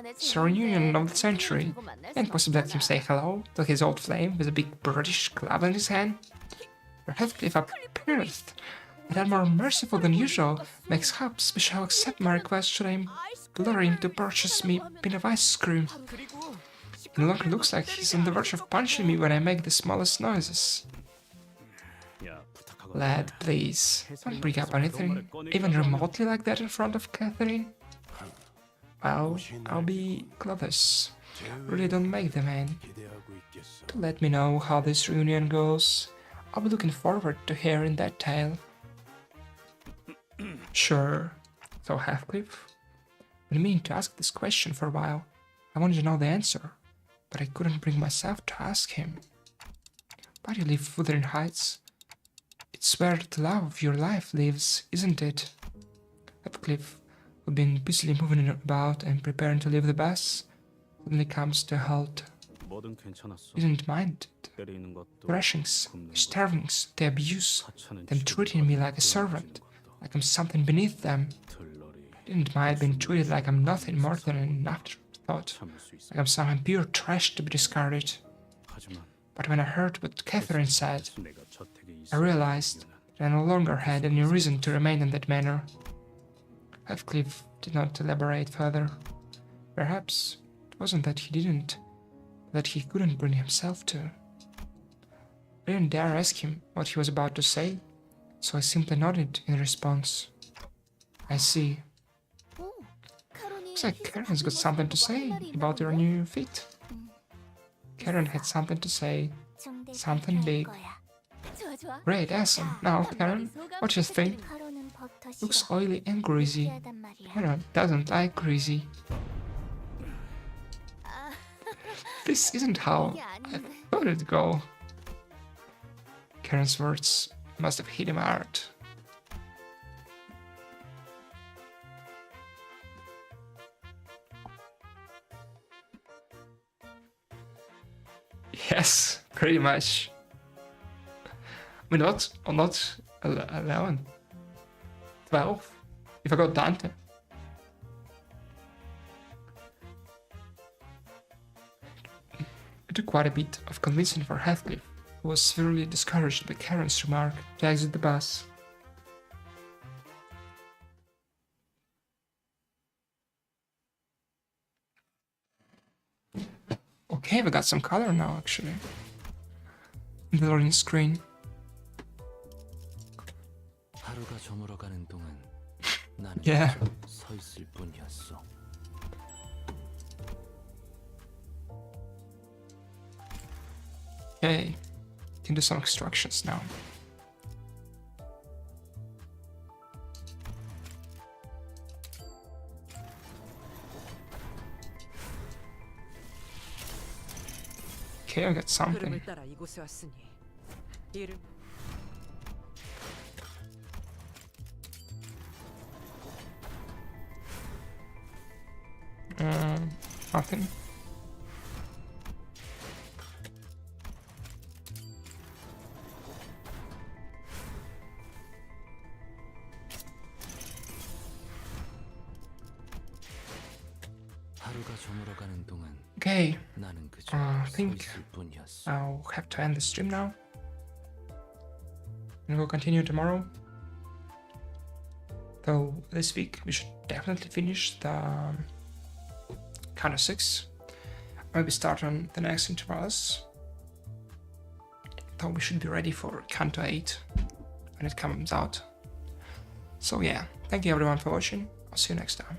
It's a reunion of the century. Can't possibly let him say hello to his old flame with a big British club in his hand. Your Heathcliff appears, and I'm more merciful than usual, makes hopes we shall accept my request should I implore him to purchase me a pin of ice cream. It no longer looks like he's on the verge of punching me when I make the smallest noises. Lad, please, don't bring up anything, even remotely like that in front of Catherine. Well, I'll be close. Really don't make them, man. Do let me know how this reunion goes. I'll be looking forward to hearing that tale. Sure. So, Heathcliff? I've been meaning to ask this question for a while. I wanted to know the answer, but I couldn't bring myself to ask him. Why do you live Wuthering Heights? It's where the love of your life lives, isn't it? Heathcliff, who'd been busily moving about and preparing to leave the bus, suddenly comes to a halt. 뭐든 괜찮았어. Didn't mind 때리는 것도 thrashings, starvings, the abuse, 하찮은 them treating me like a servant, like I'm something beneath them. 들러리 Didn't mind being treated like I'm nothing more than an afterthought, 참을 수 있어. like I'm some pure trash to be discarded. 하지만 But when I heard what Catherine said, 내가 저택에 I 있어. realized that I no longer had any reason to remain in that manner. Heathcliff did not elaborate further. Perhaps it wasn't that he didn't, but that he couldn't bring himself to. I didn't dare ask him what he was about to say, so I simply nodded in response. I see. 오, 카론이 Looks like 희생 Karen's got 모습을 something to 보고 할 say 말이 있나 about your 본데? new feat. Karen had something to say. 중대 Something 발표할 big. 거야. 좋아 좋아. Great, awesome. Now, Karen, what do you think? 카로는 버터 Looks 싫어. oily and greasy. 느끼하단 말이야. Karen doesn't like greasy. This isn't how 이게 I 아닌데. thought it'd go. Karen's words must have hit him hard. Yes, pretty much. I mean, not 11, 12. If I got Dante. It took quite a bit of convincing for Heathcliff, who was severely discouraged by Karen's remark, to exit the bus. Okay, we got some color now, actually. In the loading screen. 하루가 저물어가는 동안 나는 Yeah. 그저 서 있을 뿐이었어. Okay, can do some extractions now. Okay, I got something. 흐름을 따라 이곳에 왔으니 이름 Nothing. 하루가 저물어가는 동안 Okay, 나는 그저 I 서 think 있을 뿐이었어. I'll have to end the stream now. And we'll continue tomorrow. Though this week we should definitely finish the Counter 6. Maybe start on the next intervals. Though we should be ready for Canto 8 when it comes out. So yeah, thank you everyone for watching. I'll see you next time.